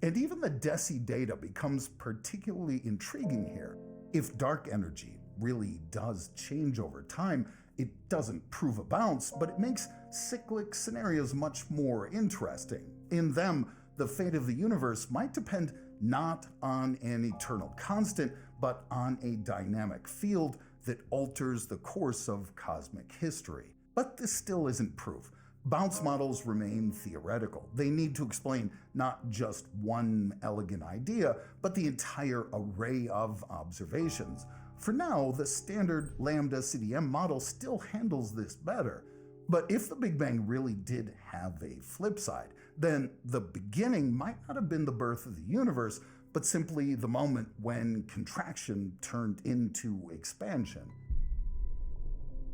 And even the DESI data becomes particularly intriguing here. If dark energy really does change over time. It doesn't prove a bounce, but it makes cyclic scenarios much more interesting. In them, the fate of the universe might depend not on an eternal constant, but on a dynamic field that alters the course of cosmic history. But this still isn't proof. Bounce models remain theoretical. They need to explain not just one elegant idea, but the entire array of observations. For now, the standard lambda CDM model still handles this better. But if the Big Bang really did have a flip side, then the beginning might not have been the birth of the universe, but simply the moment when contraction turned into expansion.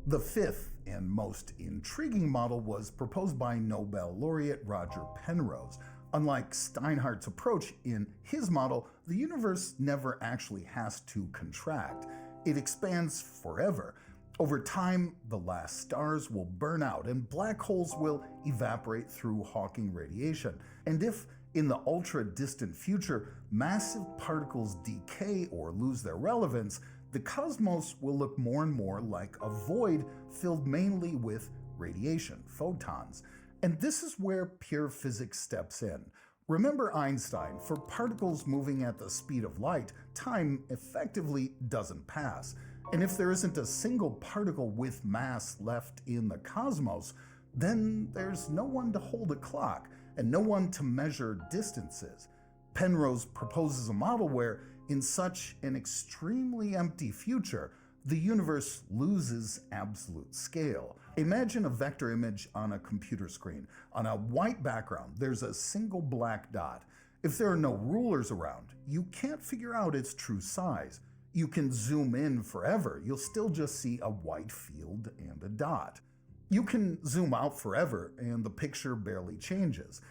The fifth and most intriguing model was proposed by Nobel laureate Roger Penrose. Unlike Steinhardt's approach, in his model, the universe never actually has to contract. It expands forever. Over time, the last stars will burn out and black holes will evaporate through Hawking radiation. And if, in the ultra-distant future, massive particles decay or lose their relevance, the cosmos will look more and more like a void filled mainly with radiation, photons. And this is where pure physics steps in. Remember Einstein, for particles moving at the speed of light, time effectively doesn't pass. And if there isn't a single particle with mass left in the cosmos, then there's no one to hold a clock and no one to measure distances. Penrose proposes a model where, in such an extremely empty future, the universe loses absolute scale. Imagine a vector image on a computer screen. On a white background, there's a single black dot. If there are no rulers around, you can't figure out its true size. You can zoom in forever, you'll still just see a white field and a dot. You can zoom out forever and the picture barely changes.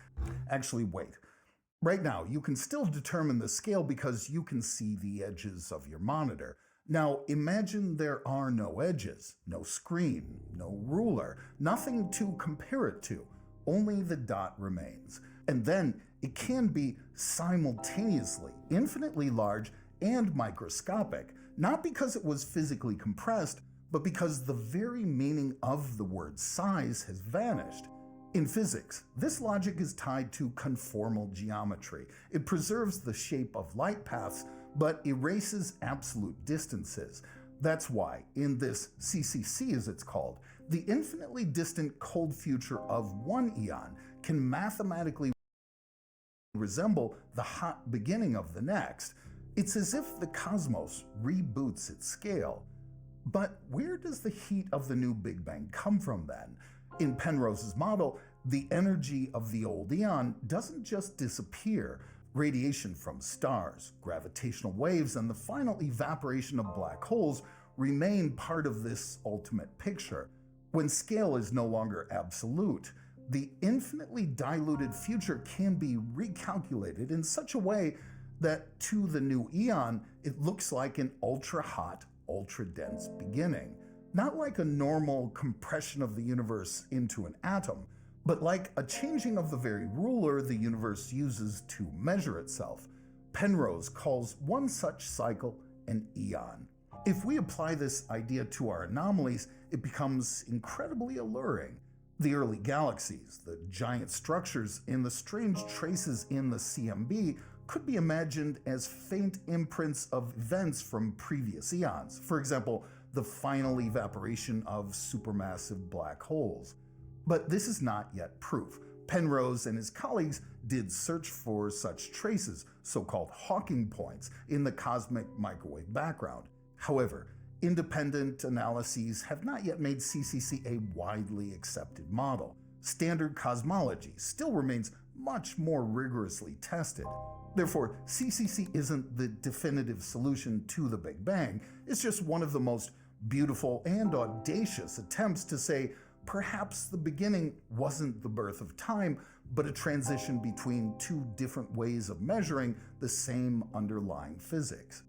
Actually, wait. Right now, you can still determine the scale because you can see the edges of your monitor. Now, imagine there are no edges, no screen, no ruler, nothing to compare it to. Only the dot remains. And then it can be simultaneously infinitely large and microscopic, not because it was physically compressed, but because the very meaning of the word size has vanished. In physics, this logic is tied to conformal geometry. It preserves the shape of light paths, but erases absolute distances. That's why, in this CCC as it's called, the infinitely distant cold future of one eon can mathematically resemble the hot beginning of the next. It's as if the cosmos reboots its scale. But where does the heat of the new Big Bang come from then? In Penrose's model, the energy of the old eon doesn't just disappear. Radiation from stars, gravitational waves, and the final evaporation of black holes remain part of this ultimate picture. When scale is no longer absolute, the infinitely diluted future can be recalculated in such a way that to the new eon, it looks like an ultra-hot, ultra-dense beginning. Not like a normal compression of the universe into an atom, but like a changing of the very ruler the universe uses to measure itself. Penrose calls one such cycle an eon. If we apply this idea to our anomalies, it becomes incredibly alluring. The early galaxies, the giant structures, and the strange traces in the CMB could be imagined as faint imprints of events from previous eons. For example, the final evaporation of supermassive black holes. But this is not yet proof. Penrose and his colleagues did search for such traces, so-called Hawking points, in the cosmic microwave background. However, independent analyses have not yet made CCC a widely accepted model. Standard cosmology still remains much more rigorously tested. Therefore, CCC isn't the definitive solution to the Big Bang. It's just one of the most beautiful and audacious attempts to say perhaps the beginning wasn't the birth of time, but a transition between two different ways of measuring the same underlying physics.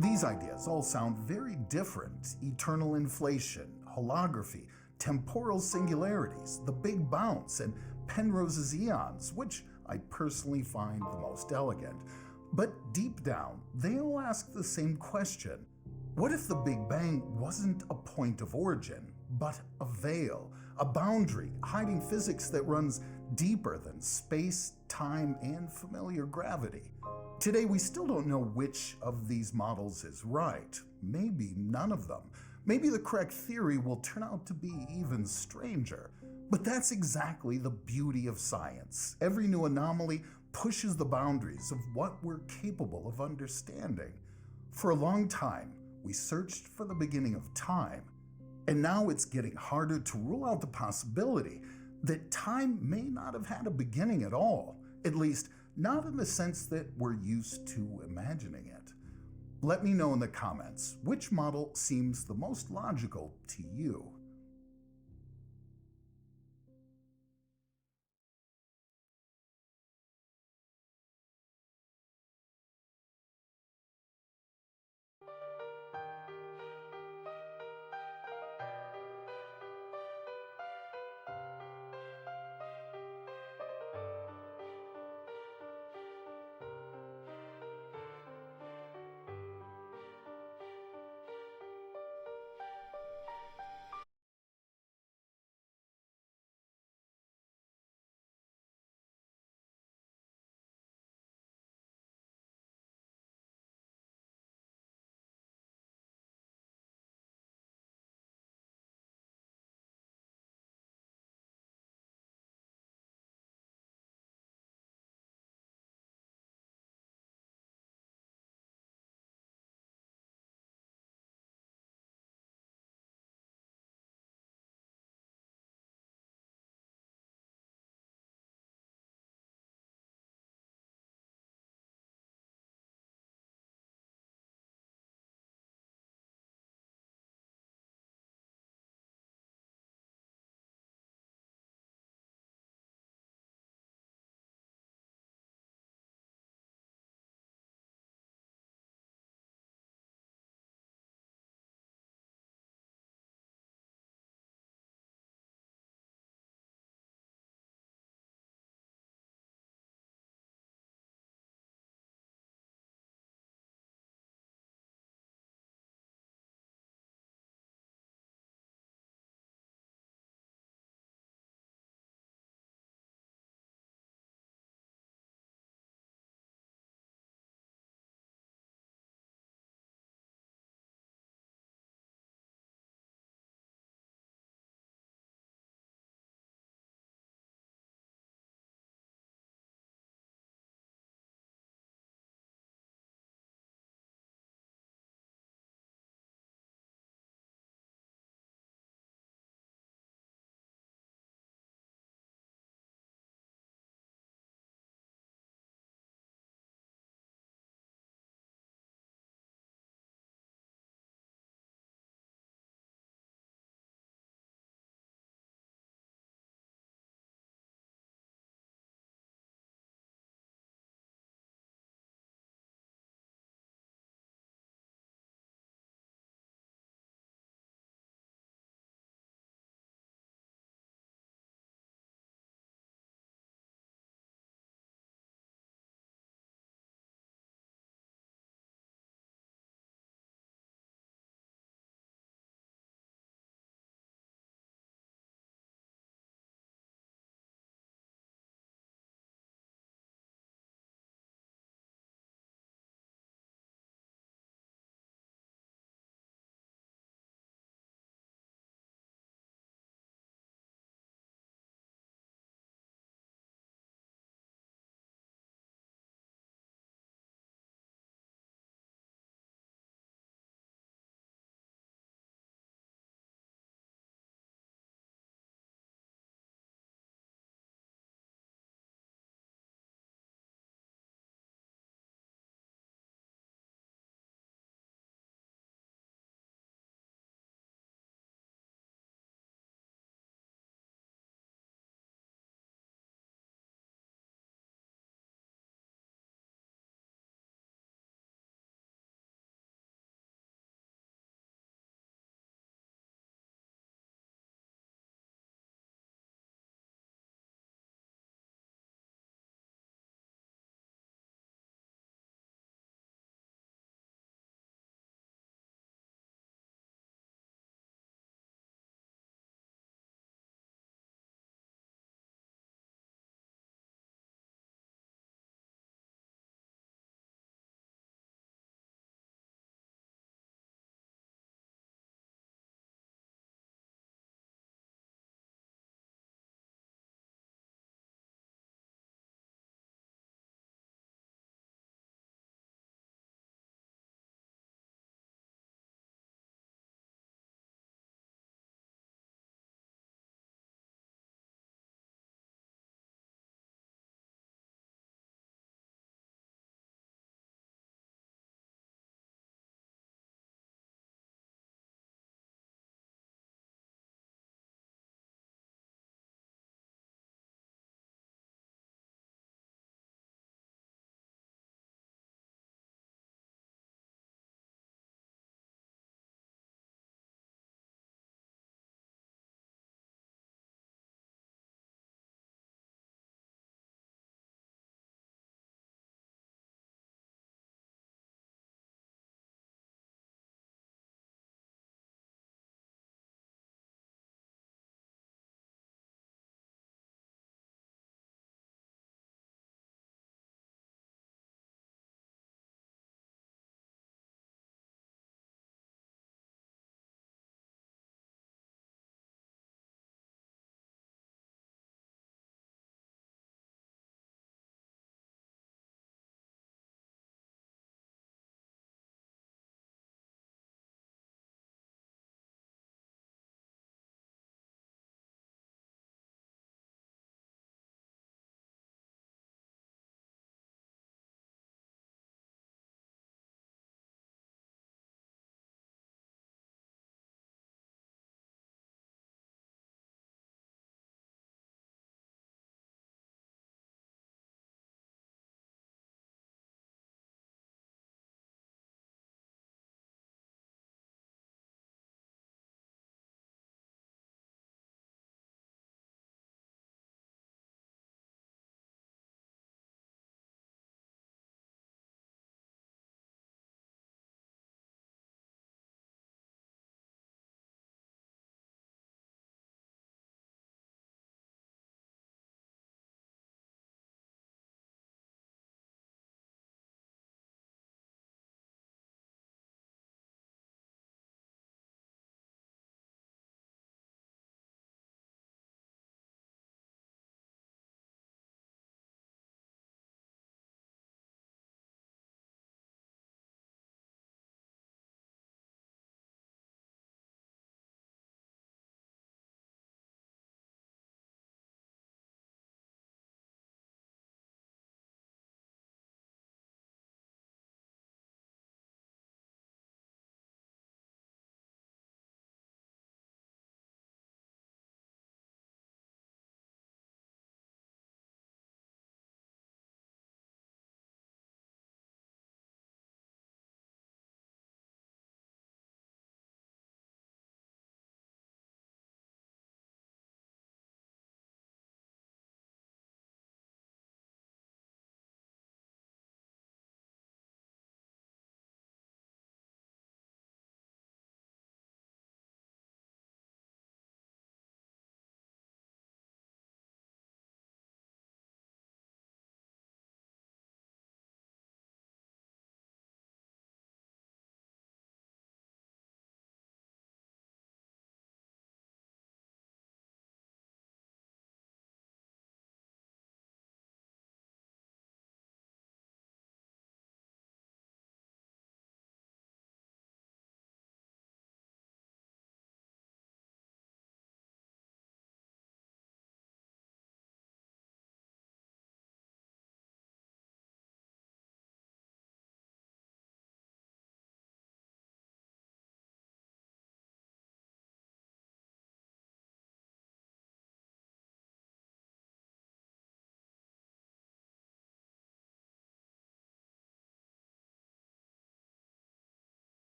These ideas all sound very different: eternal inflation, holography, temporal singularities, the Big Bounce, and Penrose's eons, which I personally find the most elegant. But deep down, they all ask the same question: What if the Big Bang wasn't a point of origin, but a veil, a boundary hiding physics that runs deeper than space, time, and familiar gravity? Today, we still don't know which of these models is right. Maybe none of them. Maybe the correct theory will turn out to be even stranger. But that's exactly the beauty of science. Every new anomaly pushes the boundaries of what we're capable of understanding. For a long time, we searched for the beginning of time, and now it's getting harder to rule out the possibility that time may not have had a beginning at all, at least not in the sense that we're used to imagining it. Let me know in the comments which model seems the most logical to you.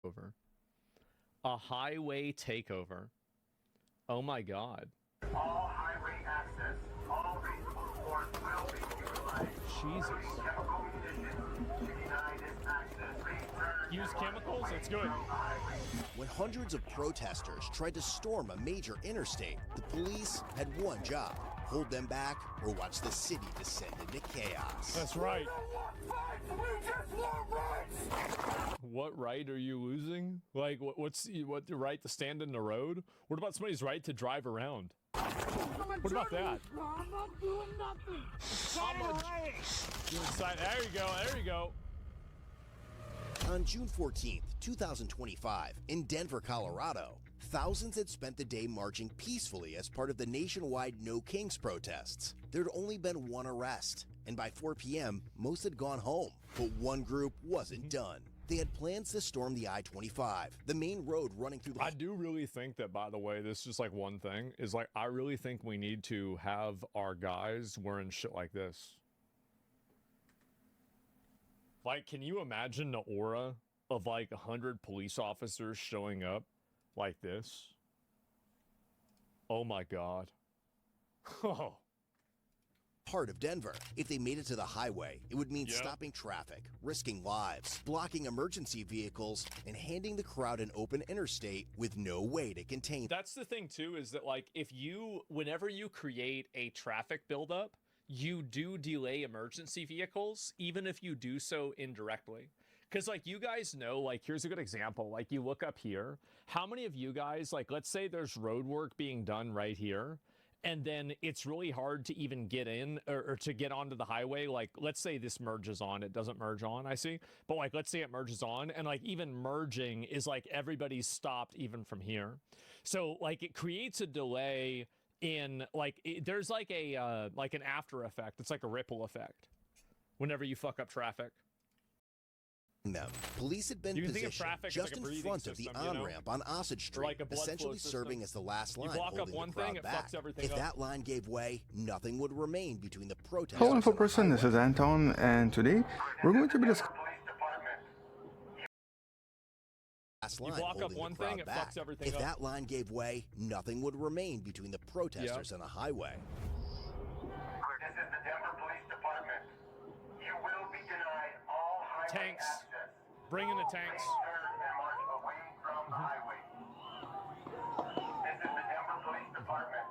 Over. A highway takeover. Oh my God. All highway access, all reasonable force will be utilized. Jesus. Chemical munitions to deny this access. Use chemicals? It's good. When hundreds of protesters tried to storm a major interstate, the police had one job: hold them back or watch the city descend into chaos. That's right. What right are you losing? Like, what's the right to stand in the road? What about somebody's right to drive around? What about that? I'm not doing nothing. There you go. There you go. On June 14th, 2025, in Denver, Colorado, thousands had spent the day marching peacefully as part of the nationwide No Kings protests. There had only been one arrest, and by 4 p.m., most had gone home. But one group wasn't done. They had plans to storm the I-25, the main road running through the... I do really think that, by the way, this is just like one thing, is like, I really think we need to have our guys wearing shit like this. Like, can you imagine the aura of like 100 police officers showing up like this? Oh my God. Oh. Part of Denver. If they made it to the highway, it would mean stopping traffic, risking lives, blocking emergency vehicles, and handing the crowd an open interstate with no way to contain. That's the thing too, is that like, whenever you create a traffic buildup, you do delay emergency vehicles, even if you do so indirectly. Because like, you guys know, like, here's a good example. Like, you look up here, how many of you guys, like, let's say there's road work being done right here, and then it's really hard to even get in or to get onto the highway. Like, let's say this merges on, it doesn't merge on, I see. But like, let's say it merges on, and like, even merging is like, everybody's stopped even from here. So like, it creates a delay in like, there's like a, like an after effect. It's like a ripple effect whenever you fuck up traffic. Them. Police had been positioned just in front of the on-ramp on Osage Street, essentially serving as the last line holding the crowd back. If that line gave way, nothing would remain between the protesters. Hello, info person. This is Anton, and today we're going to be discussing. You block up one thing, it fucks everything up. If that line gave way, nothing would remain between the protesters and the highway. This is the Denver Police Department. You will be denied all highway tanks. access. Bring in the tanks. Turn and march away from the highway. This is the Denver Police Department.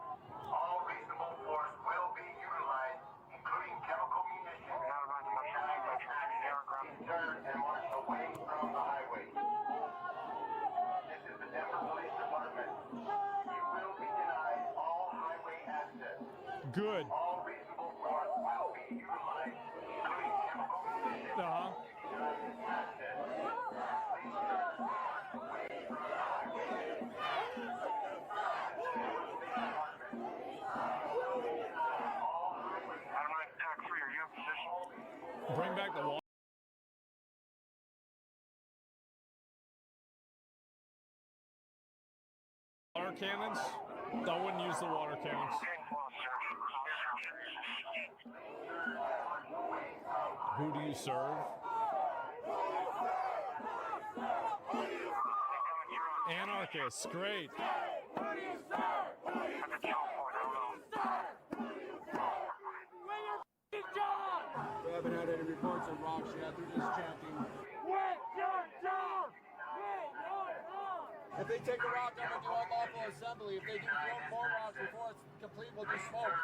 All reasonable force will be utilized, including chemical munitions. Turn and march away from the highway. This is the Denver Police Department. You will be denied all highway access. Good. All reasonable force will be utilized, including chemical munitions. Bring back the water cannons. I wouldn't use the water cannons. Who do you serve? Anarchists, great. We haven't had any reports of rocks yet. They're just chanting. If they take a rock, I'm going to do unlawful assembly. If they do more rocks before it's complete, we'll do smoke.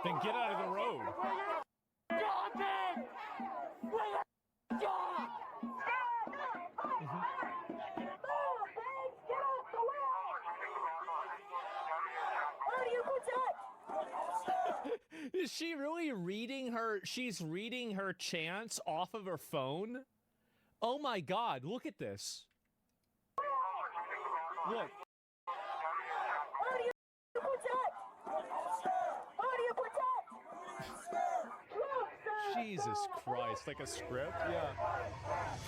Then get out of the road. Is she really reading her? She's reading her chants off of her phone? Oh my God, look at this. Look. Jesus Christ, like a script? Yeah.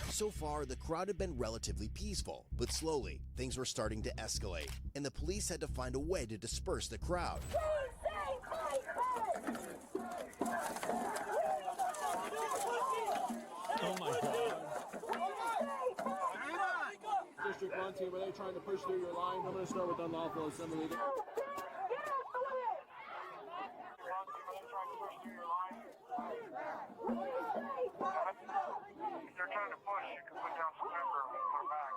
So far, the crowd had been relatively peaceful, but slowly, things were starting to escalate, and the police had to find a way to disperse the crowd. Oh my God. District 1 team, are they trying to push through your line? I'm going to start with unlawful assembly. They're trying to push. You can put down some member and put them back.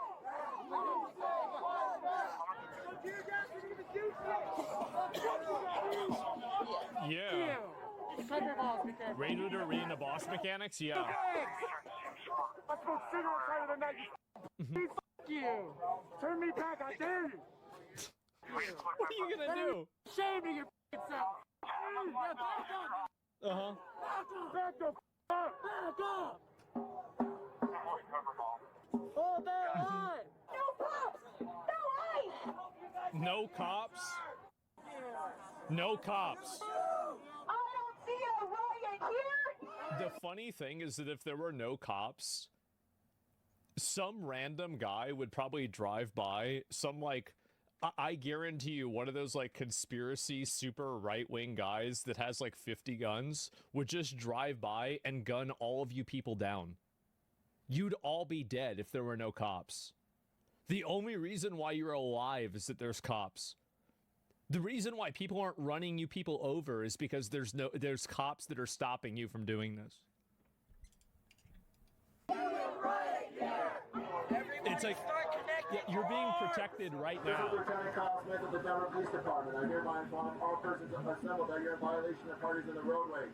Yeah. Ready to arena boss mechanics? Yeah. Let's go cigarette side of the night. Fuck you. Turn me back, I dare you. What are you gonna do? Shame to your self. Uh-huh. Back the up. Back up. Hold that line. No cops. No ice. No cops? No cops. I don't see a riot here. The funny thing is that if there were no cops, some random guy would probably drive by, some like, I guarantee you one of those like conspiracy super right-wing guys that has like 50 guns would just drive by and gun all of you people down. You'd all be dead if there were no cops. The only reason why you're alive is that there's cops. The reason why people aren't running you people over is because there's cops that are stopping you from doing this. It's like, yeah, you're being protected right now. This is Lieutenant Kyle Smith of the Denver Police Department. I hereby inform all persons assembled that you're in violation of parties in the roadway.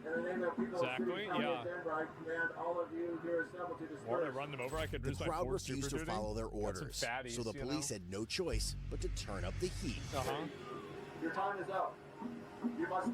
In the name of the people of the city of Denver, I command all of you here assembled to disperse. Or to run them over, I could The use my crowd Ford refused Super to Duty. follow their Got some orders, fatties, so the you police know? had no choice but to turn up the heat. Uh-huh. Your time is up. You must.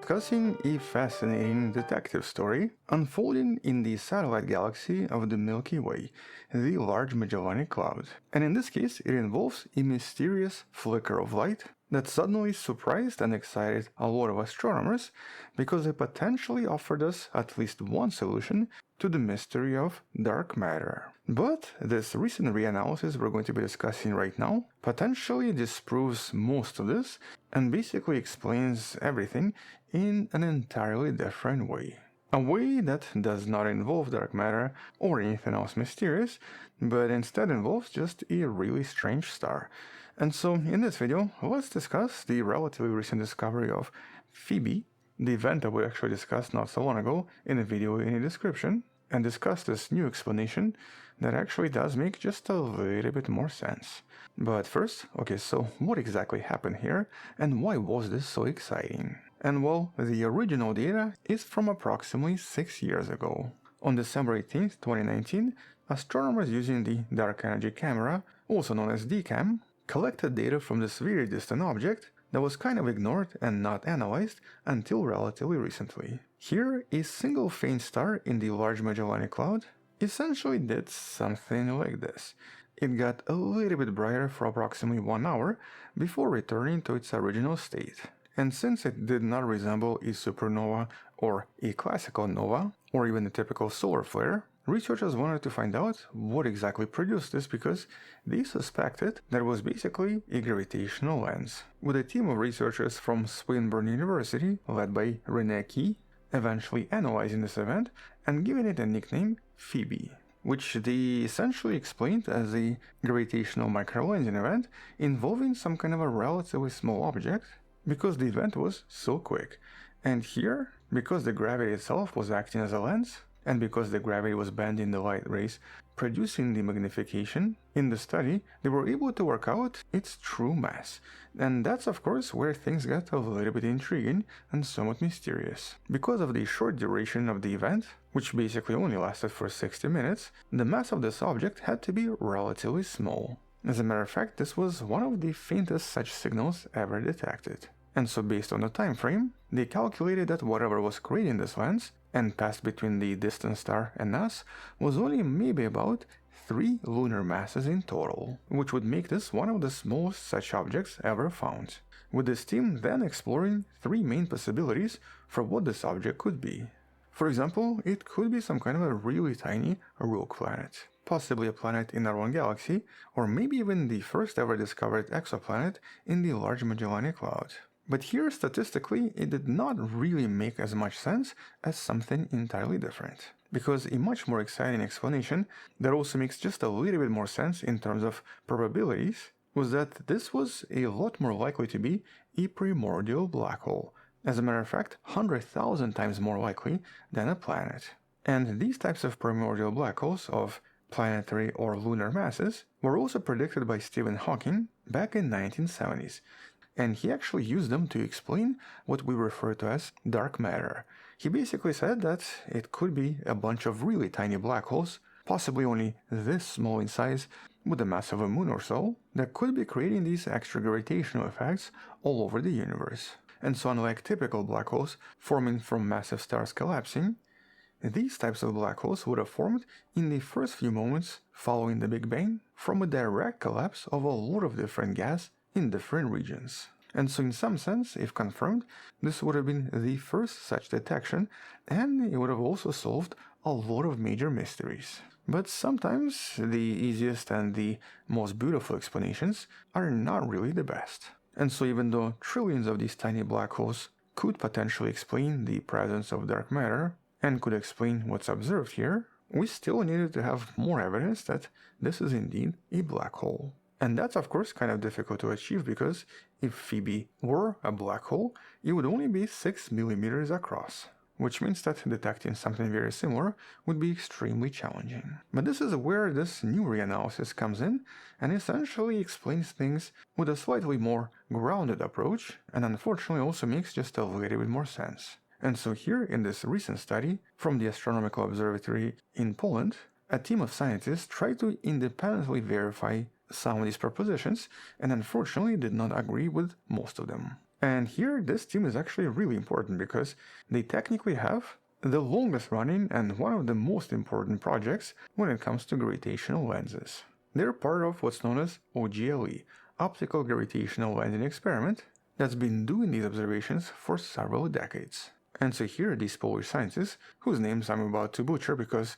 discussing a fascinating detective story unfolding in the satellite galaxy of the Milky Way, the Large Magellanic Cloud. And in this case, it involves a mysterious flicker of light that suddenly surprised and excited a lot of astronomers because it potentially offered us at least one solution to the mystery of dark matter. But this recent reanalysis we're going to be discussing right now potentially disproves most of this and basically explains everything in an entirely different way. A way that does not involve dark matter or anything else mysterious, but instead involves just a really strange star. And so in this video, let's discuss the relatively recent discovery of Phoebe, the event that we actually discussed not so long ago in a video in the description, and discuss this new explanation that actually does make just a little bit more sense. But first, okay, so what exactly happened here, and why was this so exciting? And well, the original data is from approximately 6 years ago. On December 18th, 2019, astronomers using the Dark Energy Camera, also known as DCAM, collected data from this very distant object that was kind of ignored and not analyzed until relatively recently. Here, a single faint star in the Large Magellanic Cloud essentially did something like this. It got a little bit brighter for approximately 1 hour before returning to its original state. And since it did not resemble a supernova or a classical nova, or even a typical solar flare, researchers wanted to find out what exactly produced this because they suspected that it was basically a gravitational lens. With a team of researchers from Swinburne University, led by René Key, eventually analyzing this event and giving it a nickname Phoebe, which they essentially explained as a gravitational microlensing event involving some kind of a relatively small object because the event was so quick. And here, because the gravity itself was acting as a lens, and because the gravity was bending the light rays, producing the magnification, in the study they were able to work out its true mass. And that's of course where things got a little bit intriguing and somewhat mysterious. Because of the short duration of the event, which basically only lasted for 60 minutes, the mass of this object had to be relatively small. As a matter of fact, this was one of the faintest such signals ever detected. And so based on the time frame, they calculated that whatever was creating this lens and passed between the distant star and us was only maybe about 3 lunar masses in total, which would make this one of the smallest such objects ever found. With this team then exploring 3 main possibilities for what this object could be. For example, it could be some kind of a really tiny rogue planet, possibly a planet in our own galaxy, or maybe even the first ever discovered exoplanet in the Large Magellanic Cloud. But here, statistically, it did not really make as much sense as something entirely different. Because a much more exciting explanation that also makes just a little bit more sense in terms of probabilities was that this was a lot more likely to be a primordial black hole. As a matter of fact, 100,000 times more likely than a planet. And these types of primordial black holes of planetary or lunar masses were also predicted by Stephen Hawking back in 1970s. And he actually used them to explain what we refer to as dark matter. He basically said that it could be a bunch of really tiny black holes, possibly only this small in size, with the mass of a moon or so, that could be creating these extra gravitational effects all over the universe. And so unlike typical black holes forming from massive stars collapsing, these types of black holes would have formed in the first few moments following the Big Bang from a direct collapse of a lot of different gas in different regions. And so in some sense, if confirmed, this would have been the first such detection, and it would have also solved a lot of major mysteries. But sometimes the easiest and the most beautiful explanations are not really the best. And so even though trillions of these tiny black holes could potentially explain the presence of dark matter, and could explain what's observed here, we still needed to have more evidence that this is indeed a black hole. And that's of course kind of difficult to achieve because if Phoebe were a black hole, it would only be 6 millimeters across, which means that detecting something very similar would be extremely challenging. But this is where this new reanalysis comes in and essentially explains things with a slightly more grounded approach, and unfortunately also makes just a little bit more sense. And so here in this recent study from the Astronomical Observatory in Poland, a team of scientists tried to independently verify some of these propositions and unfortunately did not agree with most of them. And here, this team is actually really important because they technically have the longest running and one of the most important projects when it comes to gravitational lenses. They're part of what's known as OGLE, Optical Gravitational Lensing Experiment, that's been doing these observations for several decades. And so here are these Polish scientists, whose names I'm about to butcher because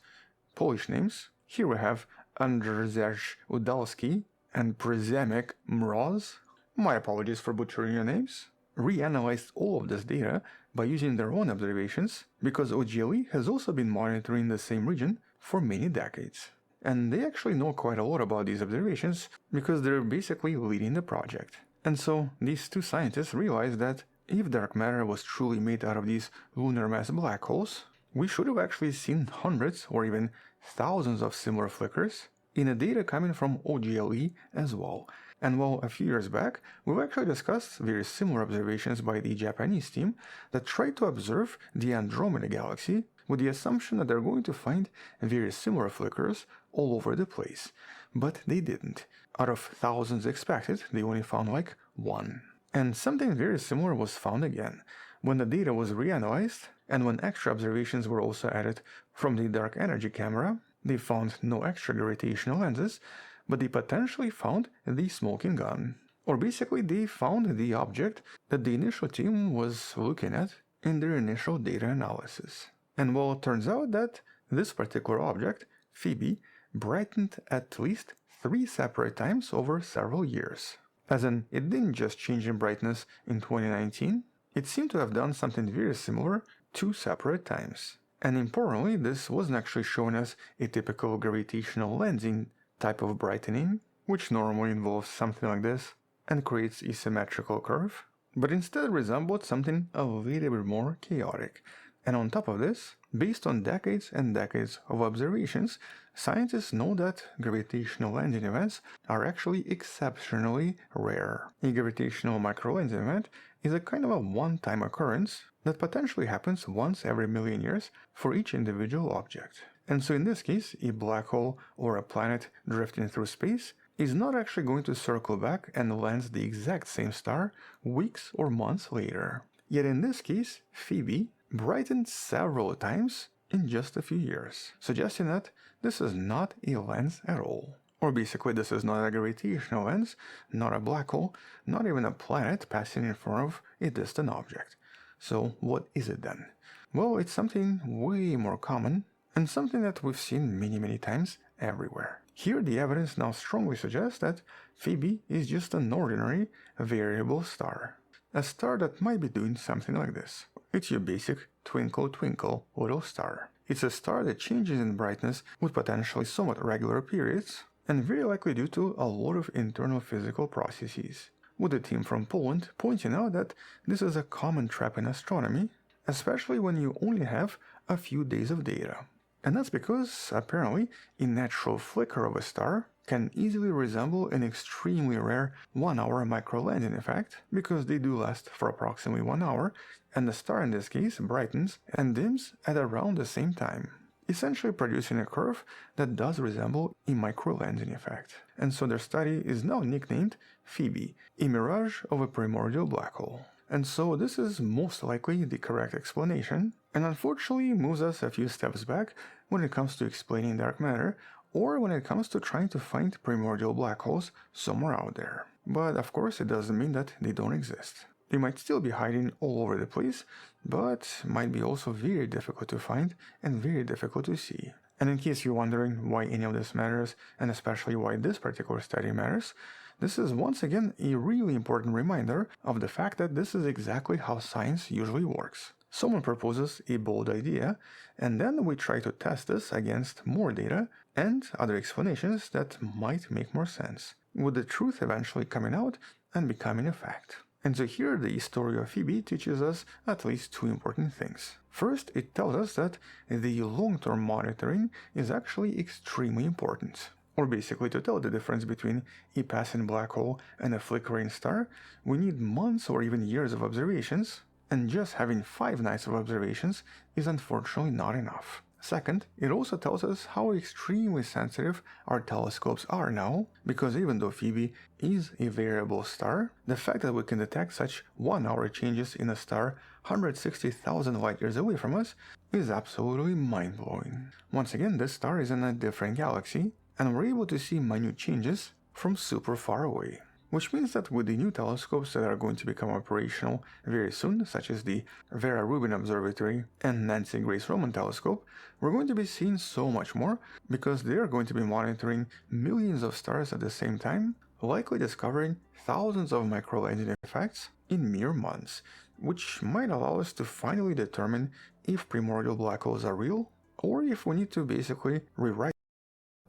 Polish names. Here we have Andrzej Udalski and Przemek Mroz. My apologies for butchering your names. Reanalyzed all of this data by using their own observations, because OGLE has also been monitoring the same region for many decades. And they actually know quite a lot about these observations because they're basically leading the project. And so these two scientists realized that if dark matter was truly made out of these lunar mass black holes, we should have actually seen hundreds or even thousands of similar flickers in the data coming from OGLE as well. And while a few years back, we've actually discussed very similar observations by the Japanese team that tried to observe the Andromeda galaxy with the assumption that they're going to find very similar flickers all over the place. But they didn't. Out of thousands expected, they only found like one. And something very similar was found again. When the data was reanalyzed, and when extra observations were also added from the dark energy camera, they found no extra gravitational lenses, but they potentially found the smoking gun. Or basically they found the object that the initial team was looking at in their initial data analysis. And well, it turns out that this particular object, Phoebe, brightened at least 3 separate times over several years. As in, it didn't just change in brightness in 2019, it seemed to have done something very similar 2 separate times. And importantly, this wasn't actually shown as a typical gravitational lensing type of brightening, which normally involves something like this and creates a symmetrical curve, but instead resembled something a little bit more chaotic. And on top of this, based on decades and decades of observations, scientists know that gravitational lensing events are actually exceptionally rare. A gravitational microlensing event is a kind of a one-time occurrence that potentially happens once every million years for each individual object. And so in this case, a black hole or a planet drifting through space is not actually going to circle back and lens the exact same star weeks or months later. Yet in this case, Phoebe brightened several times in just a few years, suggesting that this is not a lens at all. Or basically, this is not a gravitational lens, not a black hole, not even a planet passing in front of a distant object. So what is it then? Well, it's something way more common and something that we've seen many times everywhere. Here the evidence now strongly suggests that Phoebe is just an ordinary variable star. A star that might be doing something like this. It's your basic twinkle twinkle little star. It's a star that changes in brightness with potentially somewhat regular periods, and very likely due to a lot of internal physical processes. With the team from Poland pointing out that this is a common trap in astronomy, especially when you only have a few days of data. And that's because, apparently, a natural flicker of a star can easily resemble an extremely rare 1-hour microlensing effect, because they do last for approximately 1 hour, and the star in this case brightens and dims at around the same time, essentially producing a curve that does resemble a microlensing effect. And so their study is now nicknamed Phoebe, a mirage of a primordial black hole. And so this is most likely the correct explanation, and unfortunately moves us a few steps back when it comes to explaining dark matter, or when it comes to trying to find primordial black holes somewhere out there. But of course it doesn't mean that they don't exist. They might still be hiding all over the place, but might be also very difficult to find and very difficult to see. And in case you're wondering why any of this matters, and especially why this particular study matters, this is once again a really important reminder of the fact that this is exactly how science usually works. Someone proposes a bold idea, and then we try to test this against more data and other explanations that might make more sense, with the truth eventually coming out and becoming a fact. And so here the story of Phoebe teaches us at least 2 important things. First, it tells us that the long-term monitoring is actually extremely important. Or basically, to tell the difference between a passing black hole and a flickering star, we need months or even years of observations, and just having 5 nights of observations is unfortunately not enough. Second, it also tells us how extremely sensitive our telescopes are now, because even though Phoebe is a variable star, the fact that we can detect such 1-hour changes in a star 160,000 light years away from us is absolutely mind-blowing. Once again, this star is in a different galaxy, and we're able to see minute changes from super far away. Which means that with the new telescopes that are going to become operational very soon, such as the Vera Rubin Observatory and Nancy Grace Roman Telescope, we're going to be seeing so much more because they are going to be monitoring millions of stars at the same time, likely discovering thousands of microlensing effects in mere months, which might allow us to finally determine if primordial black holes are real, or if we need to basically rewrite.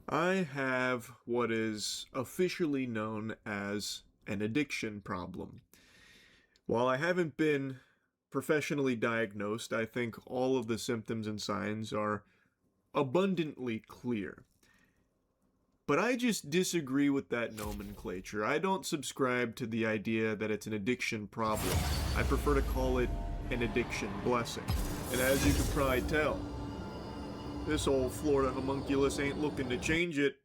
I have what is officially known as an addiction problem. While I haven't been professionally diagnosed, I think all of the symptoms and signs are abundantly clear. But I just disagree with that nomenclature. I don't subscribe to the idea that it's an addiction problem. I prefer to call it an addiction blessing. And as you can probably tell, this old Florida homunculus ain't looking to change it.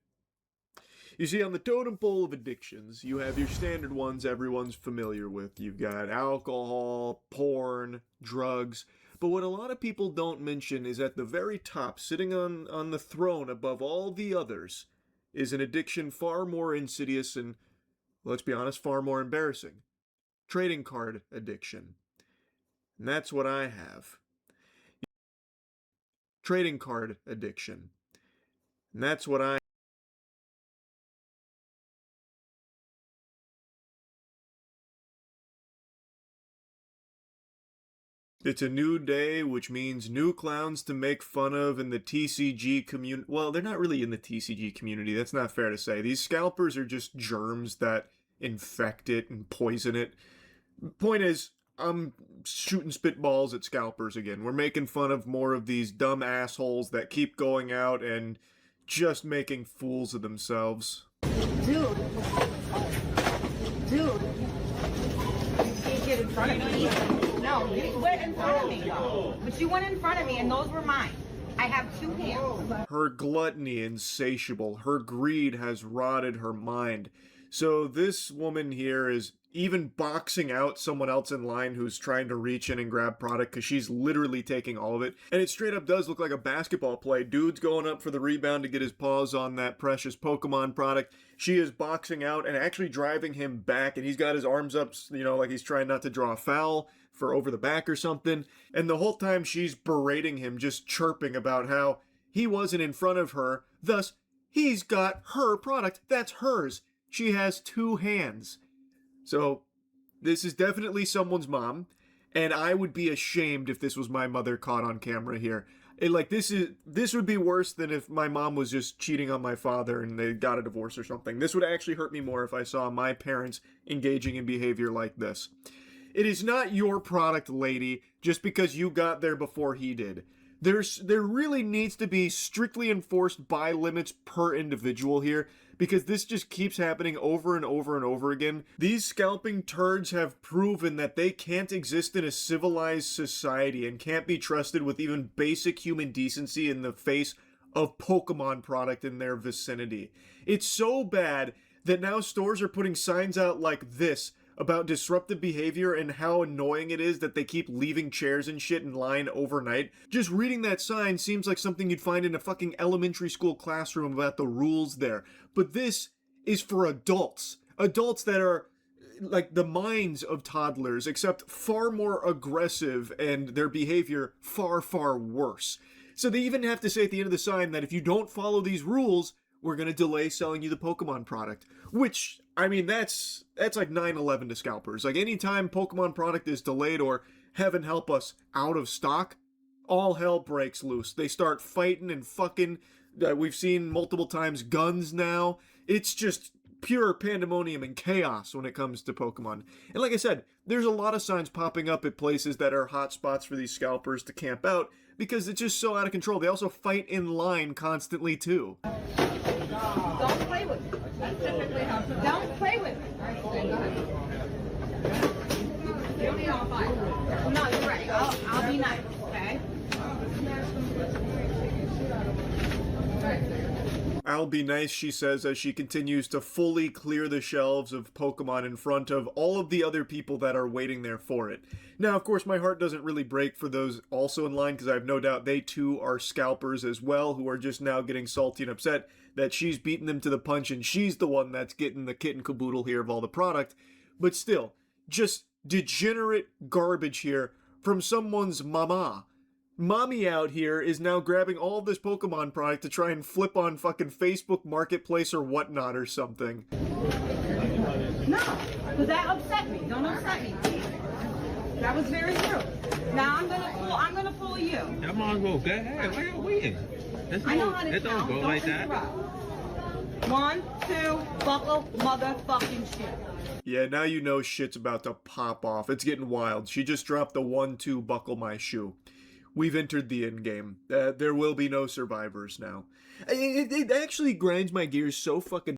You see, on the totem pole of addictions, you have your standard ones everyone's familiar with. You've got alcohol, porn, drugs. But what a lot of people don't mention is at the very top, sitting on the throne above all the others, is an addiction far more insidious and, let's be honest, far more embarrassing. Trading card addiction. And that's what I have. Trading card addiction. And that's what I... It's a new day, which means new clowns to make fun of in the TCG community. Well, they're not really in the TCG community. That's not fair to say. These scalpers are just germs that infect it and poison it. Point is, I'm shooting spitballs at scalpers again. We're making fun of more of these dumb assholes that keep going out and just making fools of themselves. Dude, you can't get in front of me. No, you went in front of me. But you went in front of me and those were mine. I have 2 hands. Her gluttony insatiable. Her greed has rotted her mind. So this woman here is even boxing out someone else in line who's trying to reach in and grab product because she's literally taking all of it. And it straight up does look like a basketball play. Dude's going up for the rebound to get his paws on that precious Pokemon product. She is boxing out and actually driving him back, and he's got his arms up, you know, like he's trying not to draw a foul for over the back or something. And the whole time she's berating him, just chirping about how he wasn't in front of her, thus he's got her product. That's hers. She has 2 hands. So, this is definitely someone's mom, and I would be ashamed if this was my mother caught on camera here. This would be worse than if my mom was just cheating on my father and they got a divorce or something. This would actually hurt me more if I saw my parents engaging in behavior like this. It is not your product, lady, just because you got there before he did. There really needs to be strictly enforced buy limits per individual here, because this just keeps happening over and over and over again. These scalping turds have proven that they can't exist in a civilized society and can't be trusted with even basic human decency in the face of Pokemon product in their vicinity. It's so bad that now stores are putting signs out like this about disruptive behavior and how annoying it is that they keep leaving chairs and shit in line overnight. Just reading that sign seems like something you'd find in a fucking elementary school classroom about the rules there. But this is for adults. Adults that are like the minds of toddlers, except far more aggressive and their behavior far, far worse. So they even have to say at the end of the sign that if you don't follow these rules, we're going to delay selling you the Pokemon product. Which, I mean, that's like 9/11 to scalpers. Like, anytime Pokemon product is delayed or, heaven help us, out of stock, all hell breaks loose. They start fighting and fucking. We've seen multiple times guns now. It's just pure pandemonium and chaos when it comes to Pokemon. And like I said, there's a lot of signs popping up at places that are hot spots for these scalpers to camp out because it's just so out of control. They also fight in line constantly too. Don't play with me. That's typically how. Don't play with me. All right, go ahead. You'll be all fine. No, you're right. I'll be nice, okay? I'll be nice, she says, as she continues to fully clear the shelves of Pokemon in front of all of the other people that are waiting there for it. Now, of course, my heart doesn't really break for those also in line, because I have no doubt they too are scalpers as well, who are just now getting salty and upset that she's beaten them to the punch and she's the one that's getting the kit and caboodle here of all the product. But still, just degenerate garbage here from someone's mama. Mommy out here is now grabbing all this Pokemon product to try and flip on fucking Facebook Marketplace or whatnot or something. No, because that upset me. Don't upset me, please. That was very rude. Now I'm gonna pull you. Come on, go. Go ahead. Why are we in? I know how to it count. Don't go like that. 1, 2, buckle, motherfucking shit. Yeah, now you know shit's about to pop off. It's getting wild. She just dropped the 1, 2, buckle my shoe. We've entered the end game. There will be no survivors now. It actually grinds my gears so fucking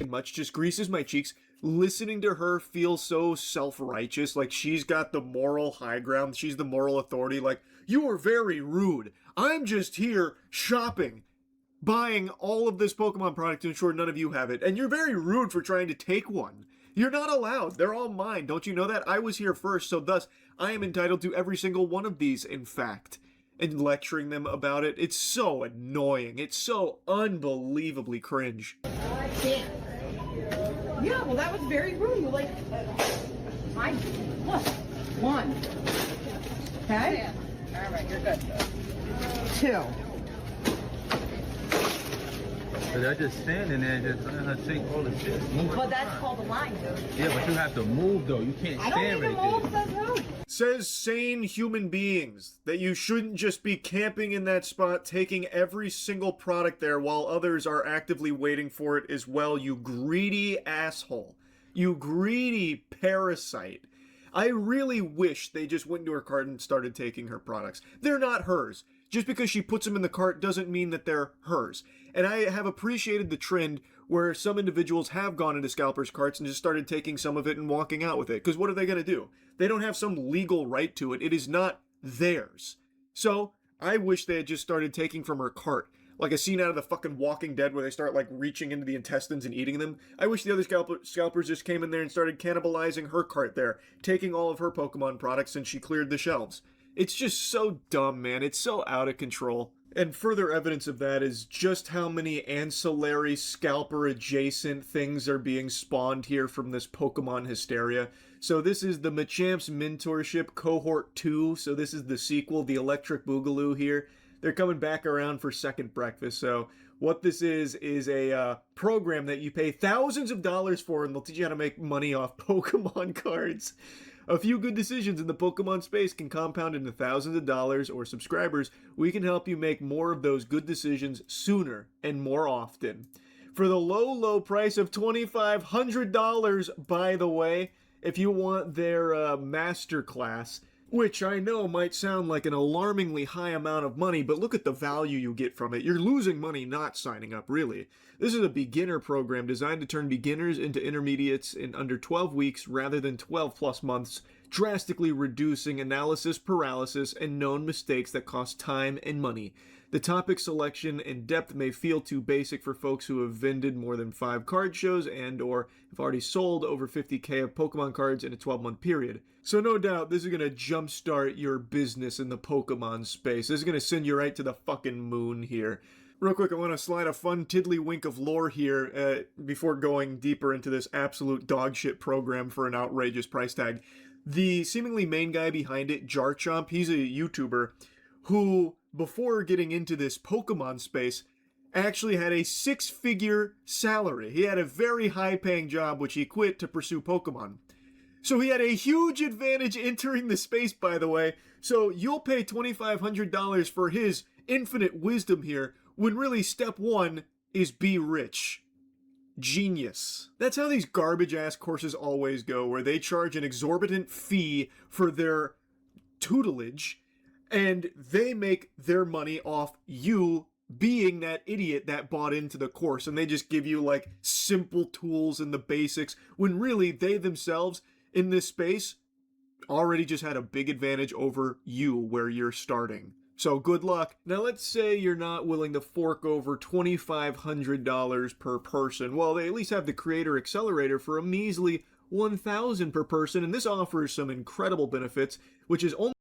much just greases my cheeks. Listening to her feel so self-righteous, like she's got the moral high ground, she's the moral authority, like, you are very rude. I'm just here shopping, buying all of this Pokemon product to ensure none of you have it, and you're very rude for trying to take one. You're not allowed. They're all mine. Don't you know that? I was here first, so thus, I am entitled to every single one of these, in fact. And lecturing them about it, it's so annoying. It's so unbelievably cringe. Yeah, well, that was very rude. You're like, look, one. Okay? All right, you're good. Two. But I just standing there and just letting her take all the shit. But that's called a line, dude. Yeah, but you have to move though. You can't stand right there. Says who? Says sane human beings that you shouldn't just be camping in that spot, taking every single product there while others are actively waiting for it as well, you greedy asshole. You greedy parasite. I really wish they just went into her cart and started taking her products. They're not hers. Just because she puts them in the cart doesn't mean that they're hers. And I have appreciated the trend where some individuals have gone into scalpers' carts and just started taking some of it and walking out with it. Because what are they going to do? They don't have some legal right to it. It is not theirs. So, I wish they had just started taking from her cart. Like a scene out of the fucking Walking Dead where they start like reaching into the intestines and eating them. I wish the other scalpers just came in there and started cannibalizing her cart there, taking all of her Pokemon products since she cleared the shelves. It's just so dumb, man. It's so out of control. And further evidence of that is just how many ancillary scalper-adjacent things are being spawned here from this Pokemon hysteria. So this is the Machamp's Mentorship Cohort 2, so this is the sequel, the Electric Boogaloo here. They're coming back around for second breakfast, so what this is a program that you pay thousands of dollars for, and they'll teach you how to make money off Pokemon cards. A few good decisions in the Pokemon space can compound into thousands of dollars, or subscribers. We can help you make more of those good decisions sooner and more often. For the low, low price of $2,500, by the way, if you want their masterclass, which I know might sound like an alarmingly high amount of money, but look at the value you get from it. You're losing money not signing up, really. This is a beginner program designed to turn beginners into intermediates in under 12 weeks rather than 12 plus months, drastically reducing analysis paralysis and known mistakes that cost time and money. The topic selection and depth may feel too basic for folks who have vended more than 5 card shows and or have already sold over 50k of Pokemon cards in a 12-month period. So no doubt this is going to jumpstart your business in the Pokemon space. This is going to send you right to the fucking moon here. Real quick, I want to slide a fun tiddlywink of lore here before going deeper into this absolute dogshit program for an outrageous price tag. The seemingly main guy behind it, Jarchomp, he's a YouTuber who, before getting into this Pokemon space, actually had a 6-figure salary. He had a very high-paying job, which he quit to pursue Pokemon. So he had a huge advantage entering the space, by the way. So you'll pay $2,500 for his infinite wisdom here, when really step 1 is be rich. Genius. That's how these garbage-ass courses always go, where they charge an exorbitant fee for their tutelage, and they make their money off you being that idiot that bought into the course, and they just give you like simple tools and the basics, when really they themselves in this space already just had a big advantage over you where you're starting. So good luck. Now let's say you're not willing to fork over $2,500 per person. Well, they at least have the Creator Accelerator for a measly $1,000 per person, and this offers some incredible benefits, which is only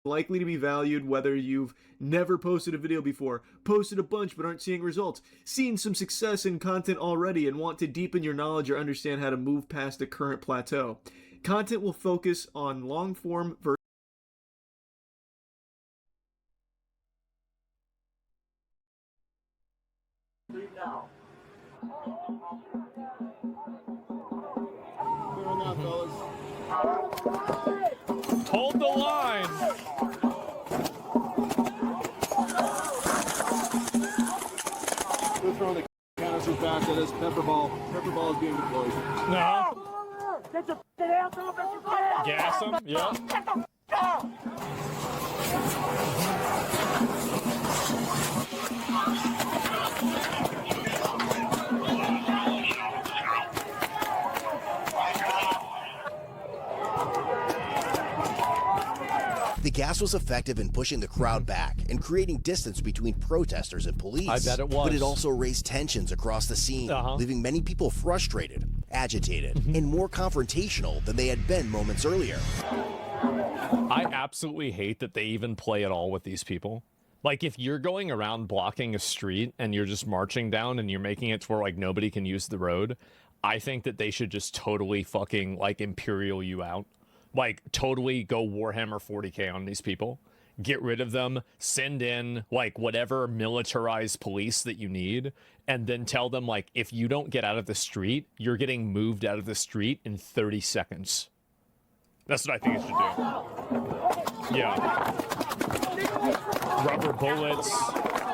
likely to be valued whether you've never posted a video before, posted a bunch but aren't seeing results, seen some success in content already and want to deepen your knowledge or understand how to move past a current plateau. Content will focus on long-form versus now. Clear on that, fellas. Hold the line. We're throwing the canisters back at us. Pepper ball is being deployed. No. Get your hands off as you can! Gas them. Yeah. The gas was effective in pushing the crowd back and creating distance between protesters and police. I bet it was. But it also raised tensions across the scene, leaving many people frustrated, agitated, and more confrontational than they had been moments earlier. I absolutely hate that they even play at all with these people. Like, if you're going around blocking a street and you're just marching down and you're making it to where, like, nobody can use the road, I think that they should just totally fucking, like, Imperial you out. Like, totally go Warhammer 40k on these people. Get rid of them, send in, like, whatever militarized police that you need, and then tell them, like, if you don't get out of the street, you're getting moved out of the street in 30 seconds. That's what I think it should do. Yeah. Rubber bullets,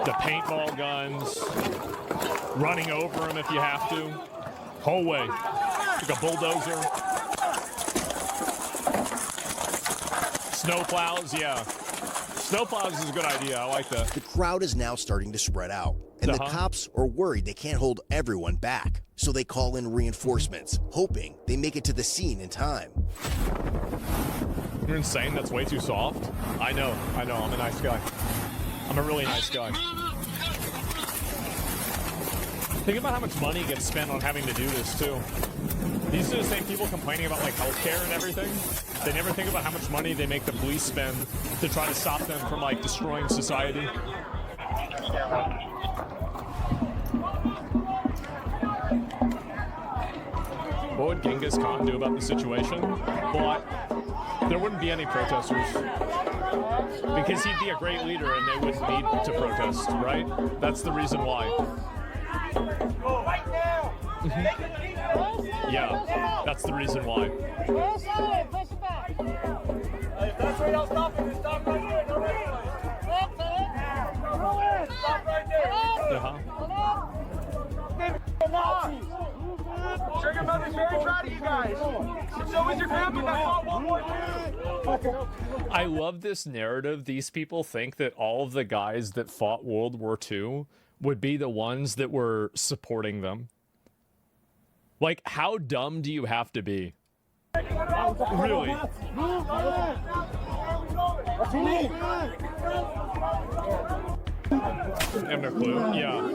the paintball guns, running over them if you have to. Whole way. Like a bulldozer. Snowplows, yeah. Snowplows is a good idea. I like that. The crowd is now starting to spread out, and the cops are worried they can't hold everyone back. So they call in reinforcements, hoping they make it to the scene in time. You're insane? That's way too soft? I know. I'm a nice guy. I'm a really nice guy. Think about how much money gets spent on having to do this, too. These are the same people complaining about, like, healthcare and everything. They never think about how much money they make the police spend to try to stop them from, like, destroying society. What would Genghis Khan do about the situation? Well, there wouldn't be any protesters. Because he'd be a great leader and they wouldn't need to protest, right? That's the reason why. Right now! Yeah, that's the reason why. Push it back! If that's where y'all stop it, stop right there. Don't stop right there. Sure, your mother's very proud of you guys. So is your family that fought World War II. I love this narrative. These people think that all of the guys that fought World War II would be the ones that were supporting them. Like, how dumb do you have to be? Really? I have no clue. Yeah.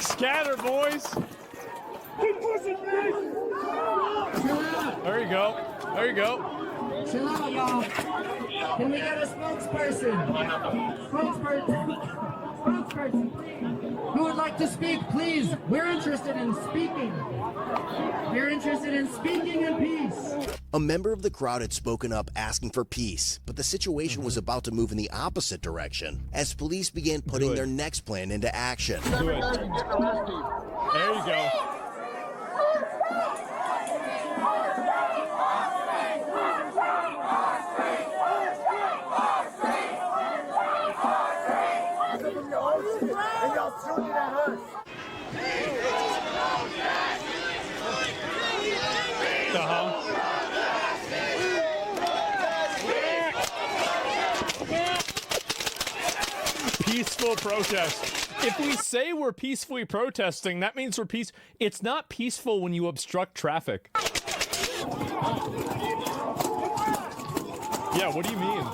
Scatter, boys. Keep pushing, please. There you go. There you go. Chill out, y'all. Can we get a spokesperson? Spokesperson, who would like to speak, please? We're interested in speaking. We're interested in speaking in peace. A member of the crowd had spoken up asking for peace, but the situation was about to move in the opposite direction as police began putting their next plan into action. There you go. Peaceful protest. If we say we're peacefully protesting, that means we're It's not peaceful when you obstruct traffic. Yeah, what do you mean?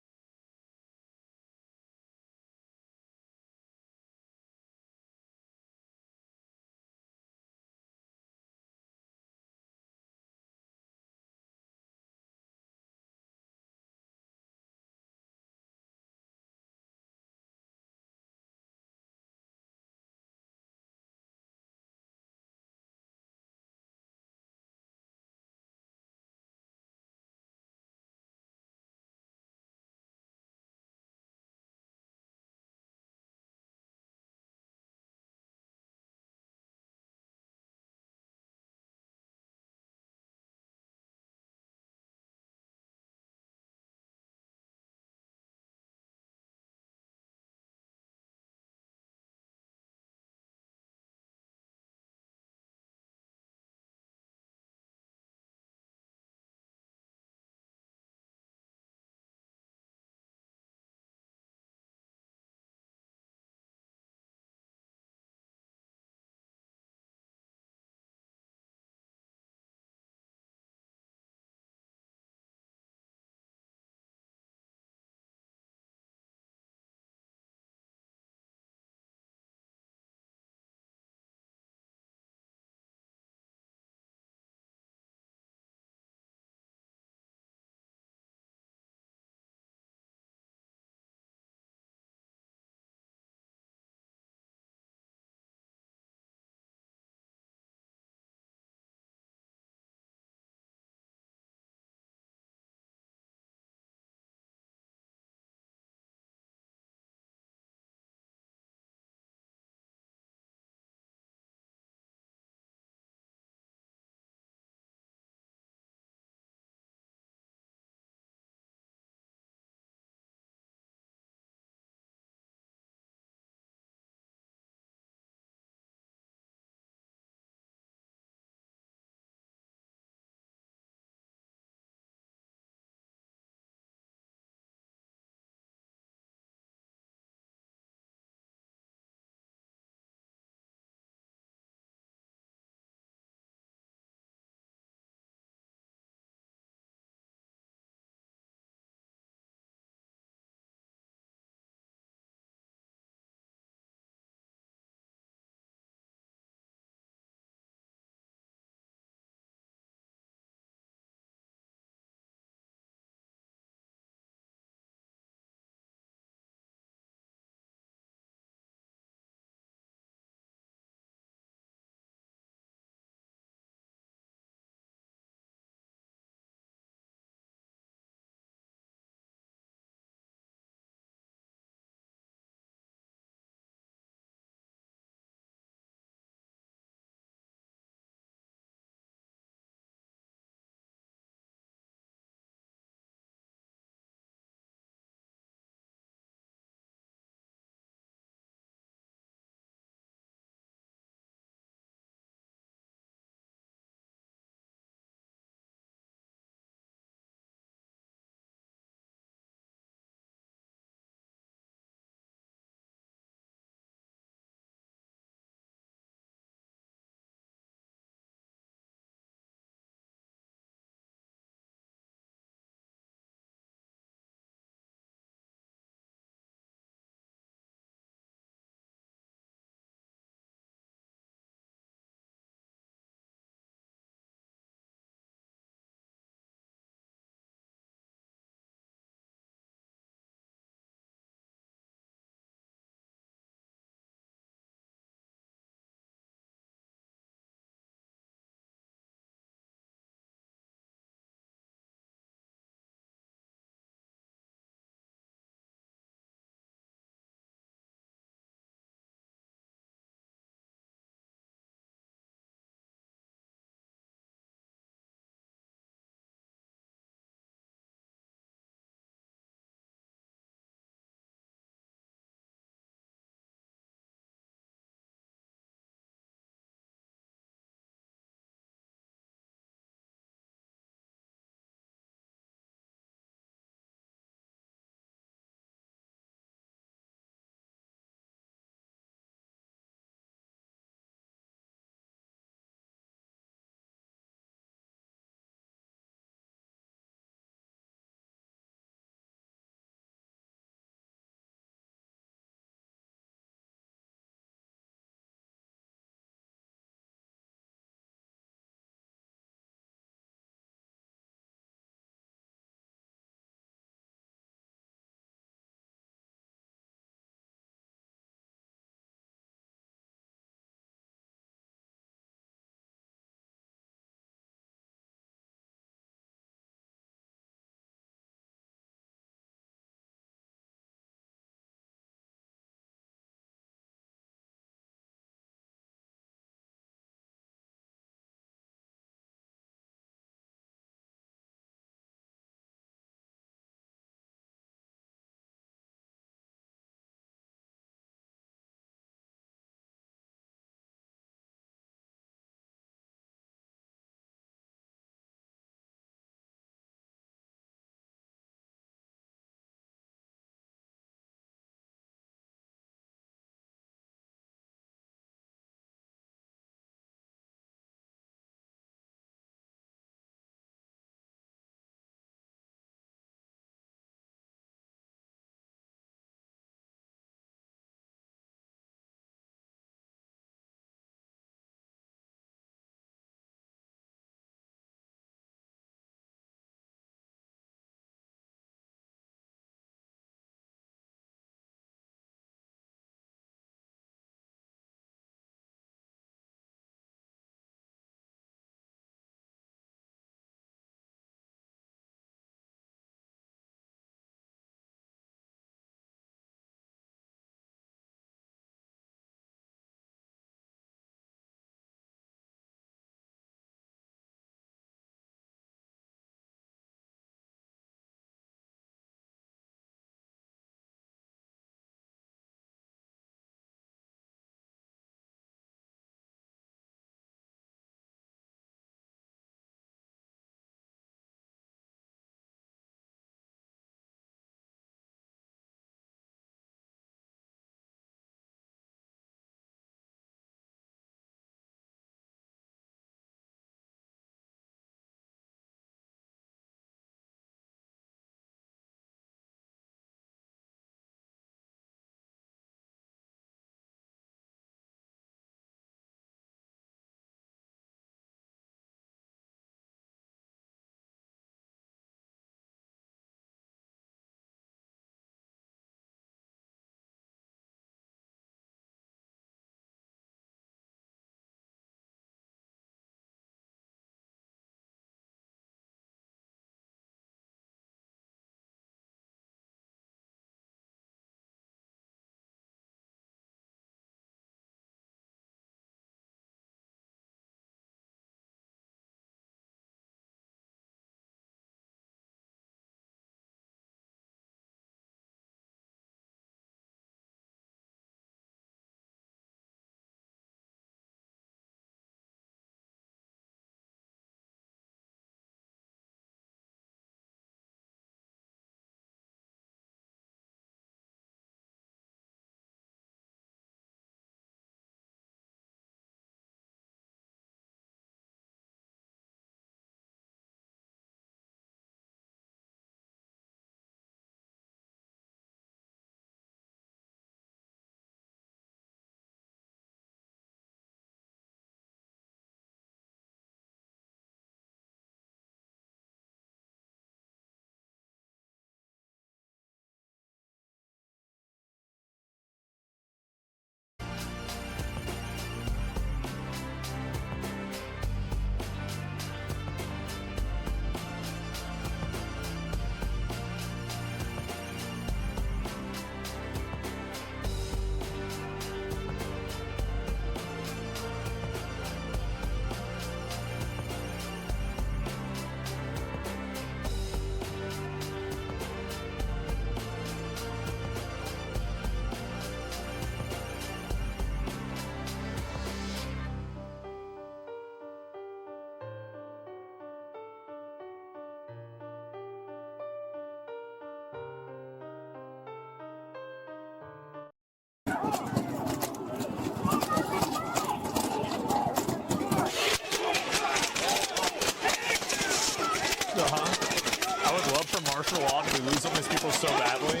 I would love for martial law to lose all these people so badly.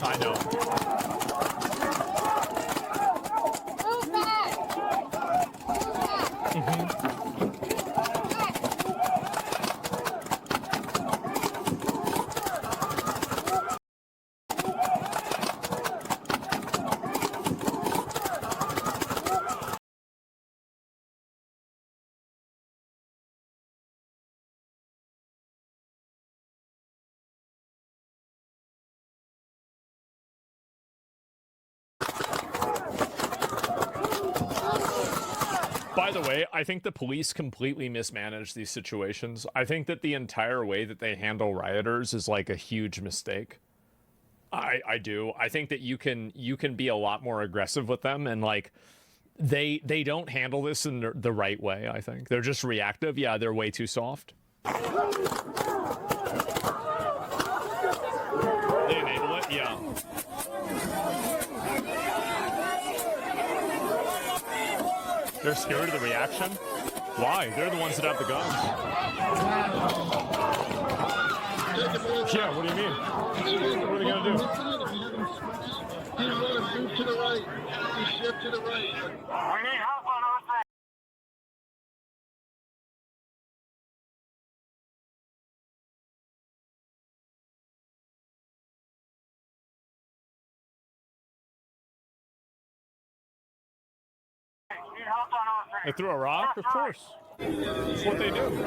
I know. Move back! Move back! By the way, I think the police completely mismanage these situations. I think that the entire way that they handle rioters is like a huge mistake. I do. I think that you can be a lot more aggressive with them, and like they don't handle this in the right way. I think they're just reactive. Yeah, they're way too soft. They enable it. Yeah. They're scared of the reaction? Why? They're the ones that have the guns. Yeah, what do you mean? What are they going to do? Move to the right. Shift to the right. We need help on our side. They threw a rock? Of course. That's what they do.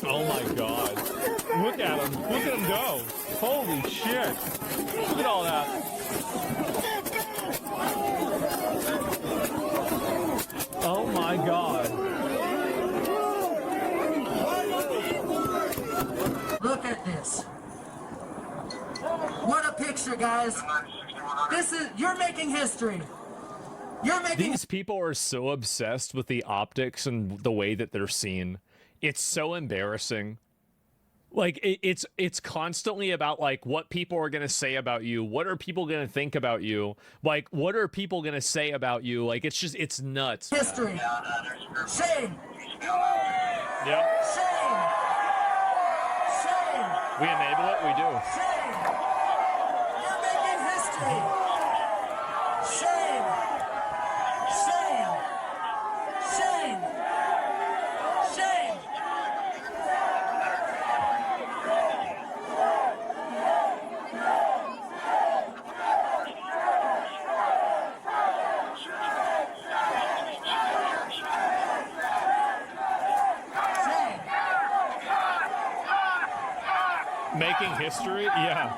Oh my God. Look at him. Look at him go. Holy shit. Look at all that. Oh my God. Look at this. What a picture, guys. You're making history. These people are so obsessed with the optics and the way that they're seen. It's so embarrassing. Like it's constantly about like what people are going to say about you. What are people going to think about you? Like what are people going to say about you? Like it's nuts. History. Shame. Yeah. Shame. Shame. We enable it. We do. Shame. You're making history. Shame. Shame. Shame. Shame. Making history? Yeah.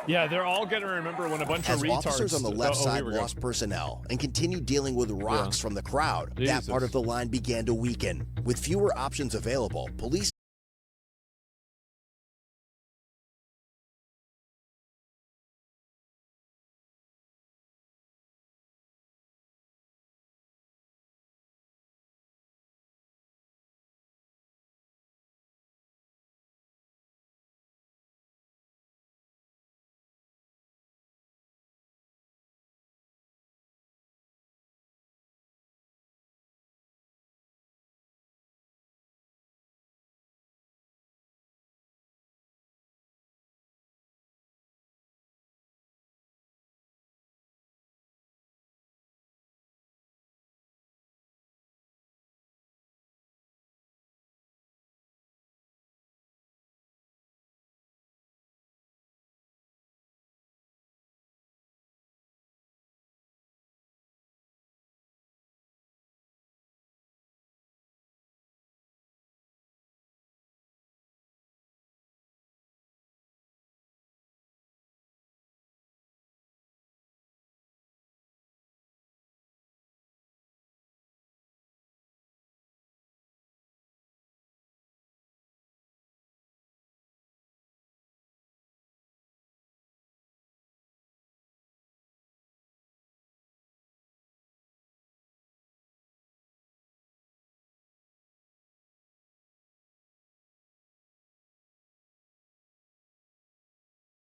Yeah, they're all going to remember when a bunch of retards... officers on the left side lost personnel and continued dealing with rocks from the crowd, that part of the line began to weaken. With fewer options available, police